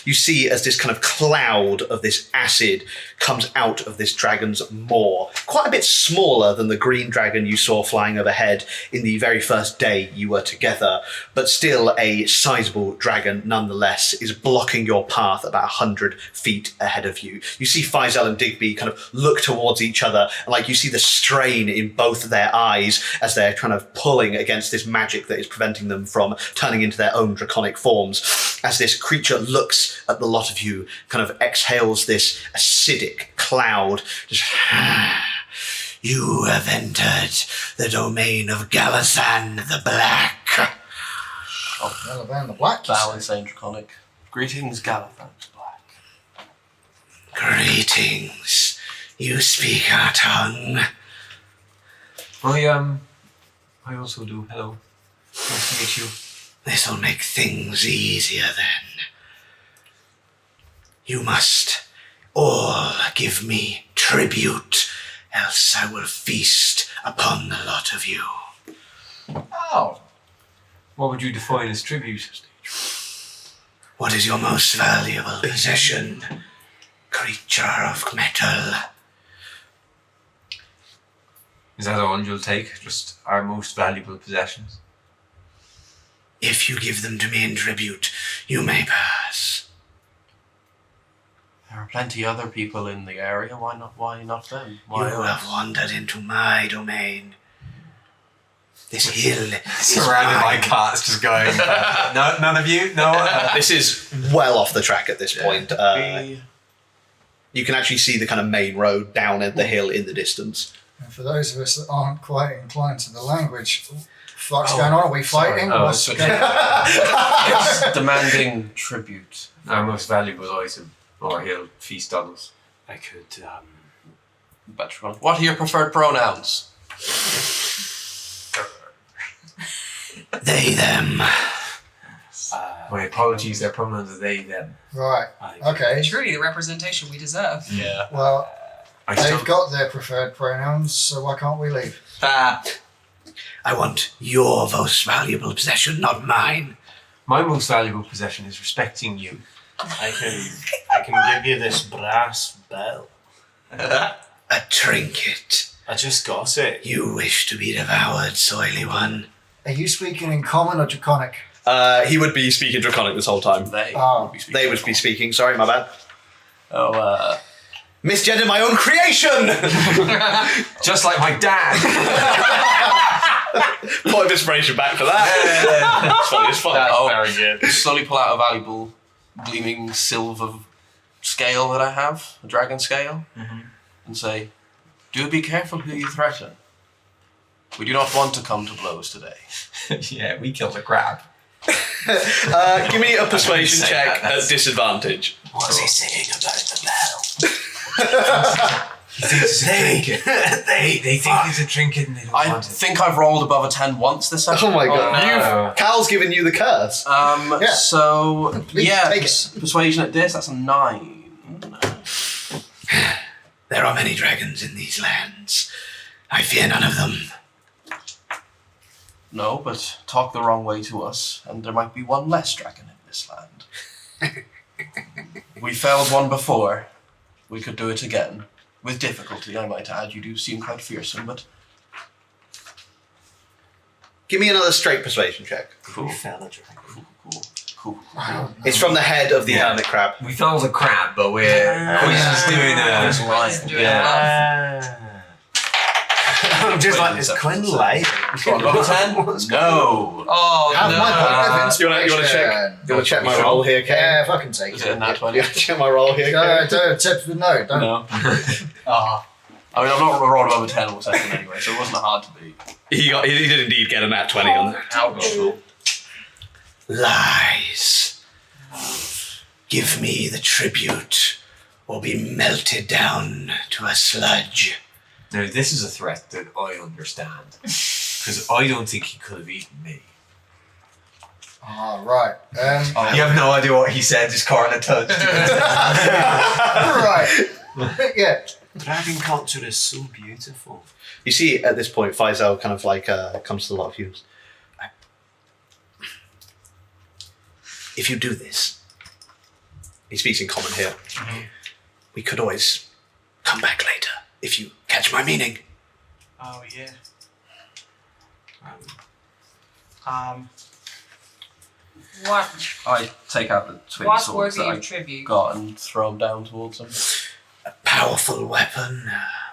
You see as this kind of cloud of this acid comes out of this dragon's maw, quite a bit smaller than the green dragon you saw flying overhead in the very first day you were together, but still a sizable dragon nonetheless, is blocking your path about 100 feet ahead of you. You see Faisal and Digby kind of look towards each other, and like you see the strain in both of their eyes as they're kind of pulling against this magic that is preventing them from turning into their own draconic forms, as this creature looks at the lot of you, kind of exhales this acidic cloud. Just, you have entered the domain of Galazan the Black. Galavan the Black. Bow and say Draconic. Greetings, Gallants Black. Greetings. You speak our tongue. I also do. Hello. Nice to meet you. This'll make things easier then. You must all give me tribute, else I will feast upon the lot of you. Oh. What would you define as tribute? What is your most valuable possession, creature of metal? Is that all you'll take? Just our most valuable possessions? If you give them to me in tribute, you may pass. There are plenty other people in the area. Why not them? Why You us? have wandered into my domain. This hill is Surrounded by mine. cats just going, no, none of you? No? This is well off the track at this point. We- You can actually see the kind of main road down at the hill in the distance. And for those of us that aren't quite inclined to the language, what's going on? Are we fighting? Oh, What's sorry. going It's demanding tribute. Our most valuable item, or he'll feast on us. I could, Better. What are your preferred pronouns? They, them. My apologies, their pronouns are they, them. Right. I, Okay. Truly the representation we deserve. Yeah. Well, I they've still, got their preferred pronouns, so why can't we leave? I want your most valuable possession, not mine. my most valuable possession is respecting you. I can give you this brass bell. A trinket. I just got it. You wish to be devoured, soily one. Are you speaking in common or draconic? He would be speaking Draconic this whole time. They Oh. would be speaking. They would be speaking. Sorry, my bad. Oh, Misgendered my own creation! Just like my dad! Point of inspiration back for that. It's funny, it's fun. Oh. Very good. slowly pull out a valuable gleaming silver scale that I have, a dragon scale, and say, "Do be careful who you threaten. We do not want to come to blows today." Yeah, we killed a crab. Give me a persuasion say check that. at disadvantage. What's he saying about the bell? He thinks it's a trinket. They think it's a trinket and they don't I want it. think I've rolled above a 10 once this session. Oh my god. no. Cal's given you the curse. Yeah. So, Please yeah, take it. persuasion at this, that's a 9. There are many dragons in these lands. I fear none of them. No, but talk the wrong way to us, and there might be one less dragon in this land. We failed one before. We could do it again. With difficulty, I might add. You do seem quite fearsome, but Give me another straight persuasion check. cool. Fell a dragon. Cool. It's from the head of the Yeah. hermit crab. We felt a crab, but we're just doing It's a... lion. Doing love. I'm just like, is Quinn late? What, above a 10? No. Oh, Have my point of You wanna check? inspiration. You want to check my roll here, Ken? Yeah, fucking take Is it. it a nat 20? You want to check my roll here, Ken? No, don't. No. I mean, I've not rolled above a 10 all session anyway, so it wasn't hard to beat. He did indeed get a nat 20 on that. Ouch. Lies. Give me the tribute or be melted down to a sludge. Now, this is a threat that I understand. Because I don't think he could have eaten me. Ah, right. You have no idea what he said, just Carla touched. Right. Yeah. Dragon culture is so beautiful. You see at this point, Faisal kind of like comes to the lot of you. If you do this, he speaks in common here, we could always come back later, if you catch my meaning. Oh, yeah. What? I take out the twin What's swords worthy that of I tribute? got and throw them down towards him. A powerful weapon.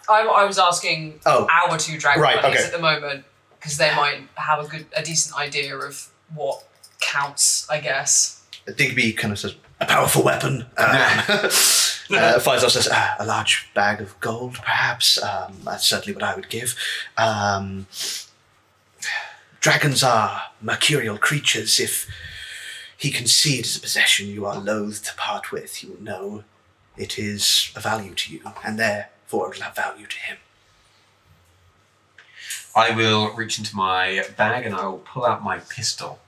I was asking Oh. our two dragon Right, buddies okay. at the moment because they might have a decent idea of what counts, I guess. Digby kind of says, a powerful weapon. Faisal says, a large bag of gold, perhaps. That's certainly what I would give. Dragons are mercurial creatures. If he can see it as a possession you are loath to part with, you will know it is of value to you, and therefore it will have value to him. I will reach into my bag and I will pull out my pistol.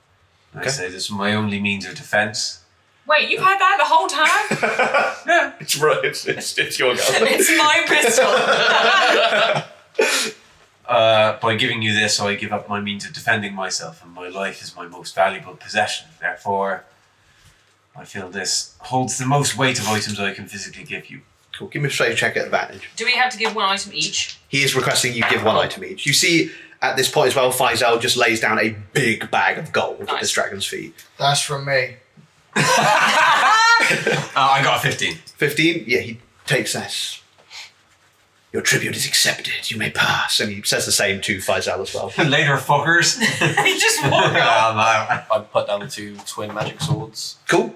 And I say, this is my only means of defense. Wait, you've had that the whole time? It's right. It's your gun. It's my pistol. By giving you this, I give up my means of defending myself, and my life is my most valuable possession. Therefore, I feel this holds the most weight of items I can physically give you. Cool. Give me a persuasion check at advantage. Do we have to give one item each? He is requesting you give one item each. You see, at this point as well, Faisal just lays down a big bag of gold at this dragon's feet. That's from me. I got a 15. 15? Yeah, he takes this. Your tribute is accepted. You may pass. And he says the same to Faisal as well. Later, fuckers. He just walked off. I put down the two twin magic swords. Cool.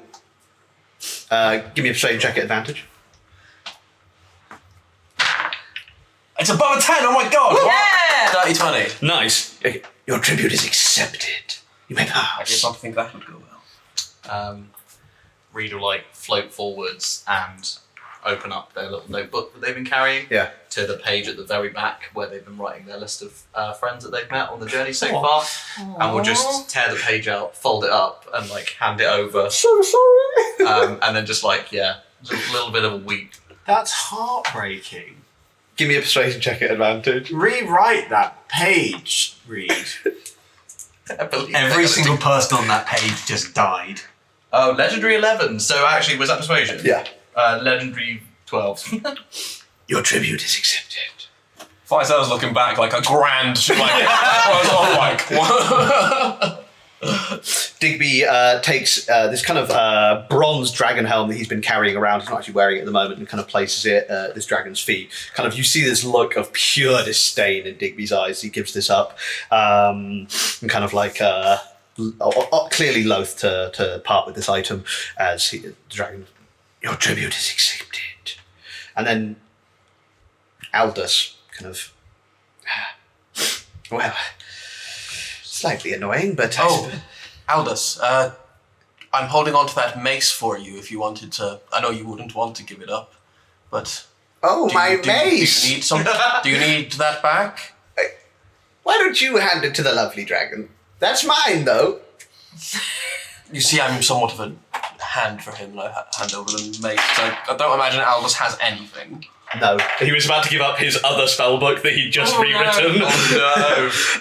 Give me a persuasion check at advantage. It's above a 10, oh my god! Yeah! Dirty 20. Nice. Your tribute is accepted. You may I pass. did not think that would go well. Reed will like float forwards and open up their little notebook that they've been carrying Yeah. to the page at the very back where they've been writing their list of friends that they've met on the journey so far. And we'll just tear the page out, fold it up, and like hand it over. So sorry. And then just like, just a little bit of a weep. That's heartbreaking. Give me a persuasion check at advantage. Rewrite that page, Reed. I believe Every they're single gonna person on that page just died. Oh, legendary 11. So actually, was that persuasion? Yeah. Legendary 12. Your tribute is accepted. Faisal's looking back like a grand, like, what? Digby takes this kind of bronze dragon helm that he's been carrying around. He's not actually wearing it at the moment, and kind of places it at this dragon's feet. Kind of, you see this look of pure disdain in Digby's eyes. He gives this up, and kind of like clearly loath to part with this item as the dragon. Your tribute is accepted, and then Aldous kind of. Well. Slightly annoying, but... Aldous, I'm holding on to that mace for you if you wanted to. I know you wouldn't want to give it up, but... mace! Do you need some? Do you need that back? Why don't you hand it to the lovely dragon? That's mine, though. You see, I'm somewhat of a hand for him, and I hand over the mace. So I don't imagine Aldous has anything. No. He was about to give up his other spellbook that he'd just rewritten.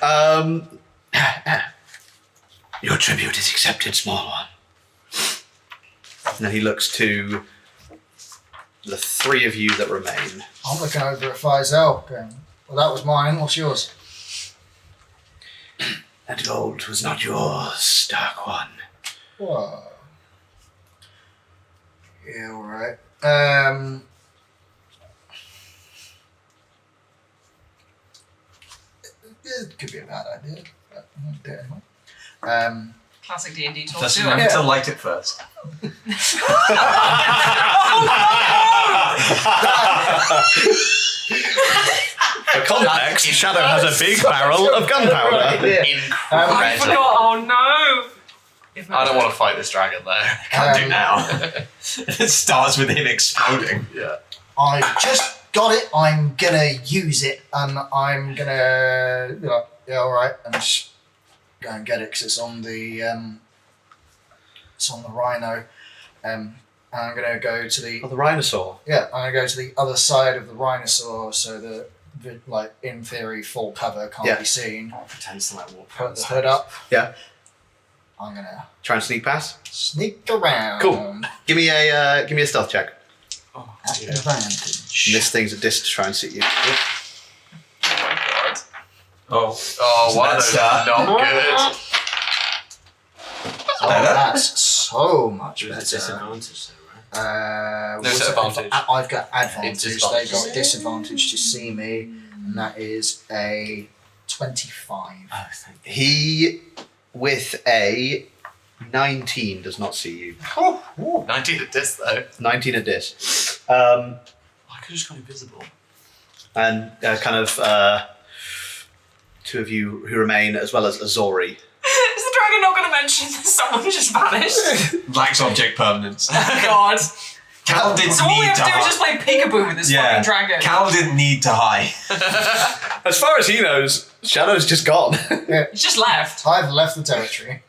Oh, no. Your tribute is accepted, small one. And then he looks to the three of you that remain. I'm looking over at Faisal going, well, that was mine. What's yours? That gold was not yours, Dark One. Whoa. Yeah, all right. It could be a bad idea, but I'm going to do it anyway. Classic D&D talk Just to remember it. to light it first. For context, Shadow has a big barrel of gunpowder. I forgot. Oh no! If I don't want to fight this dragon though. Can't do Um, now. It starts with him exploding. Yeah. I've just got it. I'm gonna use it, and I'm gonna be like, yeah, all right, and just go and get it because it's on the rhino. And I'm gonna go to the Oh, the rhinosaur. I'm gonna go to the other side of the rhinosaur so that like in theory full cover can't Yeah. be seen. Pretends to like walk Put the outside. hood up. Yeah. I'm gonna Try and sneak past. sneak around. Cool. Give me a stealth check. Oh, At dear. advantage. And this thing's a disc to try and see you. Oh. Oh, one of That's, those are not good. Oh, that's so much There's a better. disadvantage though, right? No what's it? disadvantage. I've got advantage. It's They disadvantage. got disadvantage to see me, and that is a 25. Oh, thank you. He, with a 19, does not see you. 19 at disc though. 19 at disc. I could have just gone invisible. And two of you who remain, as well as Azori. Is the dragon not going to mention that someone just vanished? Lacks object permanence. Oh God. Cal didn't So all we need have to to do is hide. just play peekaboo with this fucking dragon. Cal didn't need to hide. As far as he knows, Shadow's just gone. He's just left. I've left the territory.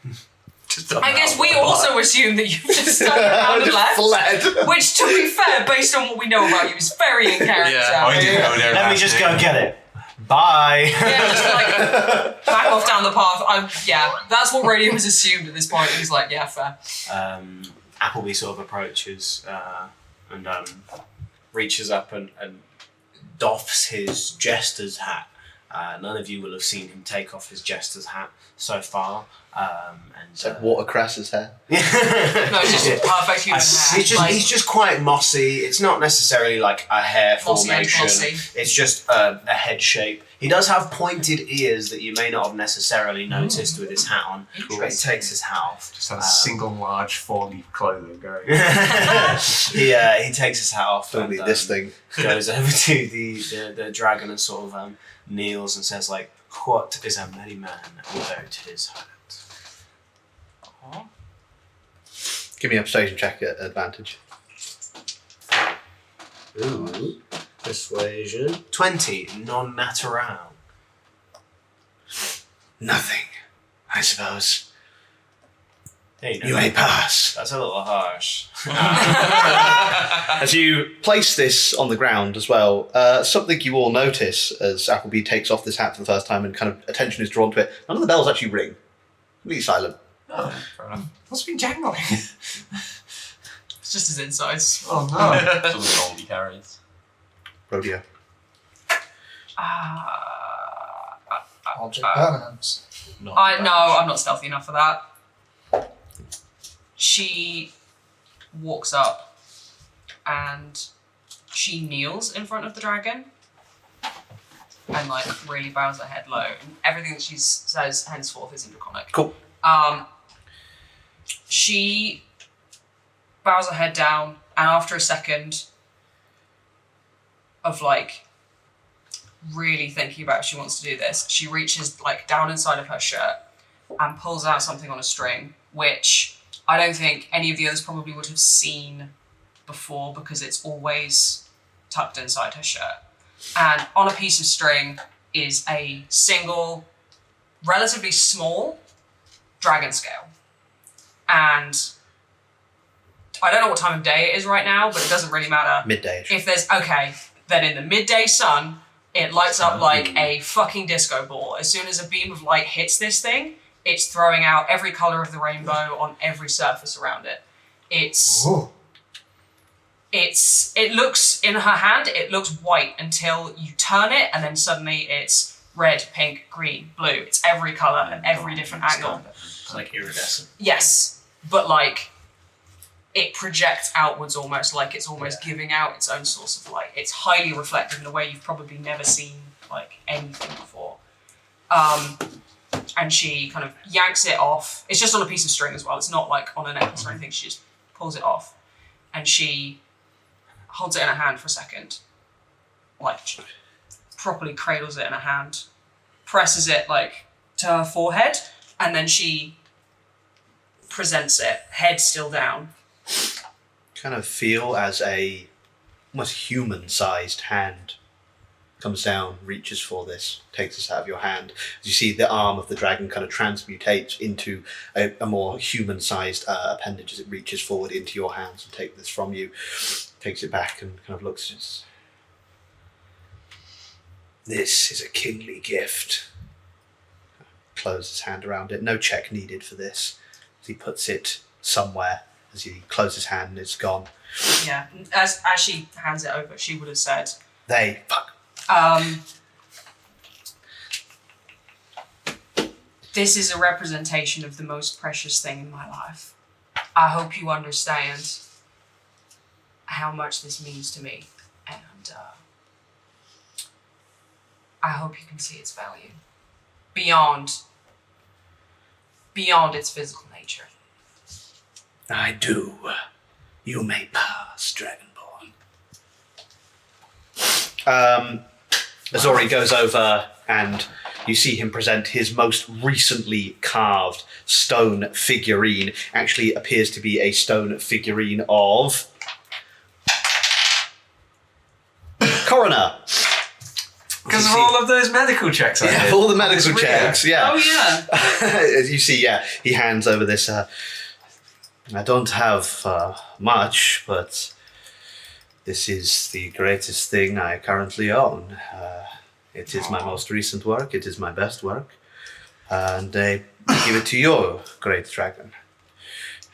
I guess we also assume that you've just turned around and Just left. fled. Which, to be fair, based on what we know about you, is very in character. Yeah. I didn't go there. Let me last just night. go get it. Bye. Yeah, just like back off down the path. That's what Radio has assumed at this point. He's like, yeah, fair. Appleby sort of approaches and reaches up and doffs his jester's hat. None of you will have seen him take off his jester's hat so far. It's like watercress's hair. No, it's just perfect human hair. He's just quite mossy. It's not necessarily like a hair Mossy and formation. glossy. It's just a head shape. He does have pointed ears that you may not have necessarily noticed with his hat on. But he Interesting. takes his hat off. Just has single large 4-leaf clothing going. he takes his hat off. Only and, this thing. goes over to the dragon and sort of kneels and says like, "What is a merry man without his hat?" Give me a persuasion check at advantage. Ooh, persuasion 20, non-natural. Nothing, I suppose. Hey, You may pass. That's a little harsh. As you place this on the ground as well, something you all notice as Appleby takes off this hat for the first time and kind of attention is drawn to it. None of the bells actually ring. Completely silent. Oh, fair enough. What's been jangling? It's just his insides. Oh no. That's all the gold he carries. Rodeo. Object permanence. No, I'm not stealthy enough for that. She walks up and she kneels in front of the dragon and like really bows her head low. And everything that she says henceforth is in Draconic. Cool. She bows her head down, and after a second of like really thinking about if she wants to do this, she reaches like down inside of her shirt and pulls out something on a string, which I don't think any of the others probably would have seen before because it's always tucked inside her shirt. And on a piece of string is a single, relatively small dragon scale. And I don't know what time of day it is right now, but it doesn't really matter. Midday. If there's, then in the midday sun, it lights up like a fucking disco ball. As soon as a beam of light hits this thing, it's throwing out every colour of the rainbow on every surface around it. It looks, in her hand, it looks white until you turn it, and then suddenly it's red, pink, green, blue. It's every colour and every different angle. It's like iridescent. Yes, but like it projects outwards almost, like it's almost giving out its own source of light. It's highly reflective in a way you've probably never seen like anything before. And she kind of yanks it off. It's just on a piece of string as well. It's not like on a necklace or anything. She just pulls it off, and she holds it in her hand for a second, like properly cradles it in her hand, presses it like to her forehead, and then she presents it, head still down. Kind of feel as a almost human-sized hand comes down, reaches for this, takes this out of your hand. As you see the arm of the dragon kind of transmutates into a more human-sized appendage as it reaches forward into your hands and takes this from you, takes it back and kind of looks at it. This is a kingly gift. Closes his hand around it. No check needed for this. As he puts it somewhere, as he closes his hand, it's gone. Yeah, as she hands it over, she would have said, Fuck. This is a representation of the most precious thing in my life. I hope you understand how much this means to me, and I hope you can see its value beyond its physical nature. I do. You may pass, Dragonborn. Azori goes over and you see him present his most recently carved stone figurine. Actually appears to be a stone figurine of Coroner. Because of all of those medical checks I did. All the medical checks, yeah. Oh yeah. As you see, yeah, he hands over this. I don't have much, but this is the greatest thing I currently own. It is my most recent work. It is my best work. And I give it to you, great dragon.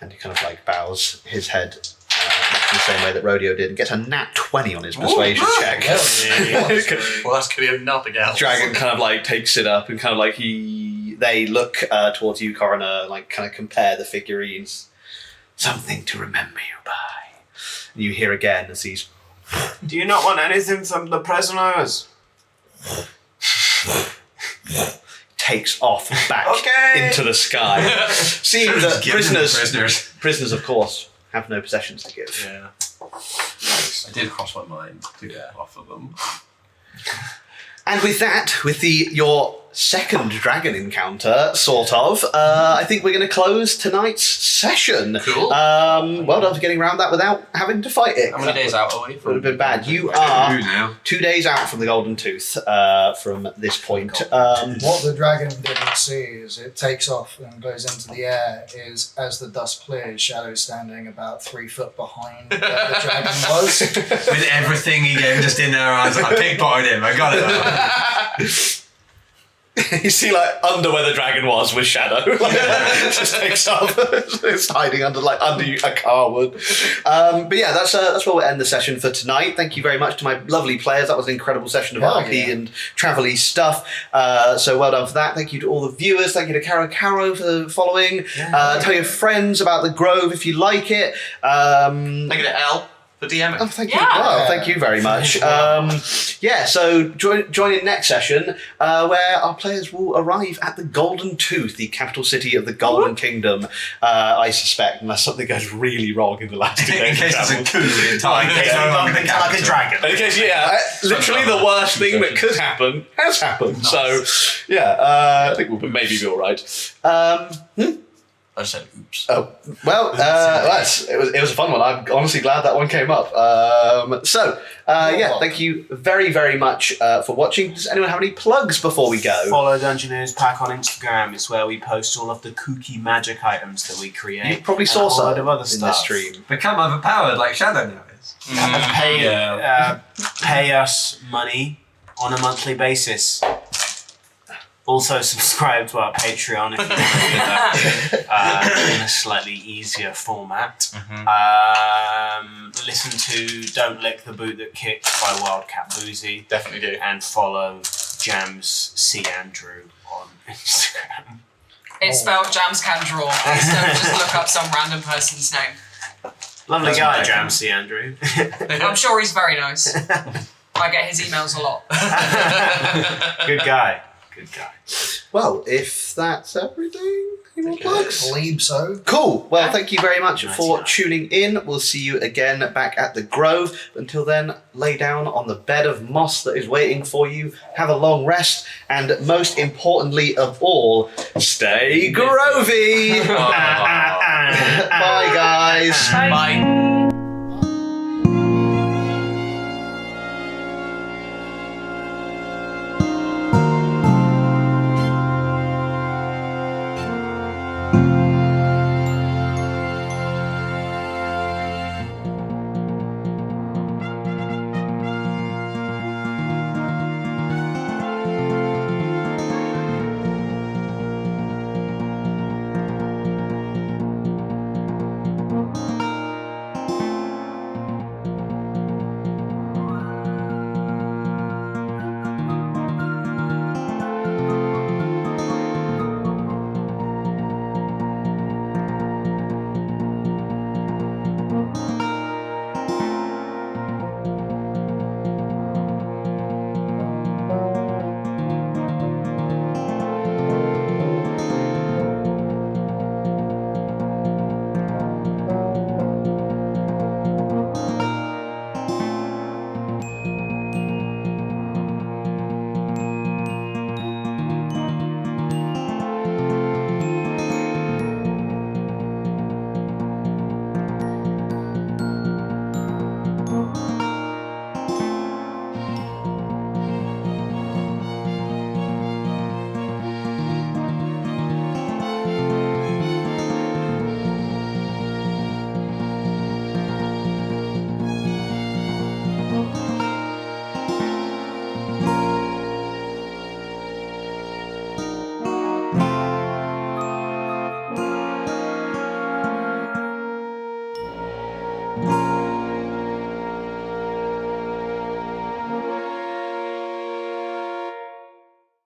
And he kind of like bows his head the same way that Rodeo did and gets a nat 20 on his persuasion check. Well, that's going to be nothing else. Dragon kind of like takes it up and kind of like they look towards you, Coroner, like kind of compare the figurines. Something to remember you by. And you hear again as he's... Do you not want anything from the prisoners? takes off back into the sky. Seeing that prisoners, of course, have no possessions to give. Yeah. I did cross my mind to offer them. And with that, with your second dragon encounter, sort of, I think we're going to close tonight's session. Cool. Well done for getting around that without having to fight it. How many days out are we? Would have been bad. You are 2 days out from the Golden Tooth from this point. What the dragon didn't see is it takes off and goes into the air is, as the dust clears, Shadow standing about 3 foot behind where the dragon was. With everything he gave just in there, I was like, I pickpocketed him, I got it. You see, like, under where the dragon was with Shadow. Just takes off. It's hiding under a car would. But yeah, that's where we'll end the session for tonight. Thank you very much to my lovely players. That was an incredible session of RP and travel-y stuff. So well done for that. Thank you to all the viewers. Thank you to Caro for following. Tell your friends about the Grove if you like it. Thank you to Elle for DMing. Oh, thank you. Well, thank you very much. So join in next session where our players will arrive at the Golden Tooth, the capital city of the Golden Kingdom, I suspect, unless something goes really wrong in the last 2 days. In case there's a coup the entire case, like a dragon. In case, literally the worst thing that could happen has happened. Nice. So, I think we'll maybe be all right. I just said oops. Oh, well, it was a fun one. I'm honestly glad that one came up. Thank you very, very much for watching. Does anyone have any plugs before we go? Follow Dungeoneers Pack on Instagram. It's where we post all of the kooky magic items that we create. You probably saw some of other in stuff. this stream. Become overpowered like Shadow now is. Pay us money on a monthly basis. Also subscribe to our Patreon if you want to do that in a slightly easier format. Listen to Don't Lick the Boot That Kicked by Wildcat Boozy. Definitely do. And follow Jams C. Andrew on Instagram. It's spelled Jams Can Draw, so just look up some random person's name. Lovely guy, Jams C. Andrew. I'm sure he's very nice. I get his emails a lot. Good guy. Good guy. Well, if that's everything, any more plugs? Believe so. Cool. Well, thank you very much Nice, for yeah. tuning in. We'll see you again back at the Grove. Until then, lay down on the bed of moss that is waiting for you. Have a long rest. And most importantly of all, stay grovy. Bye, guys. Bye. Bye.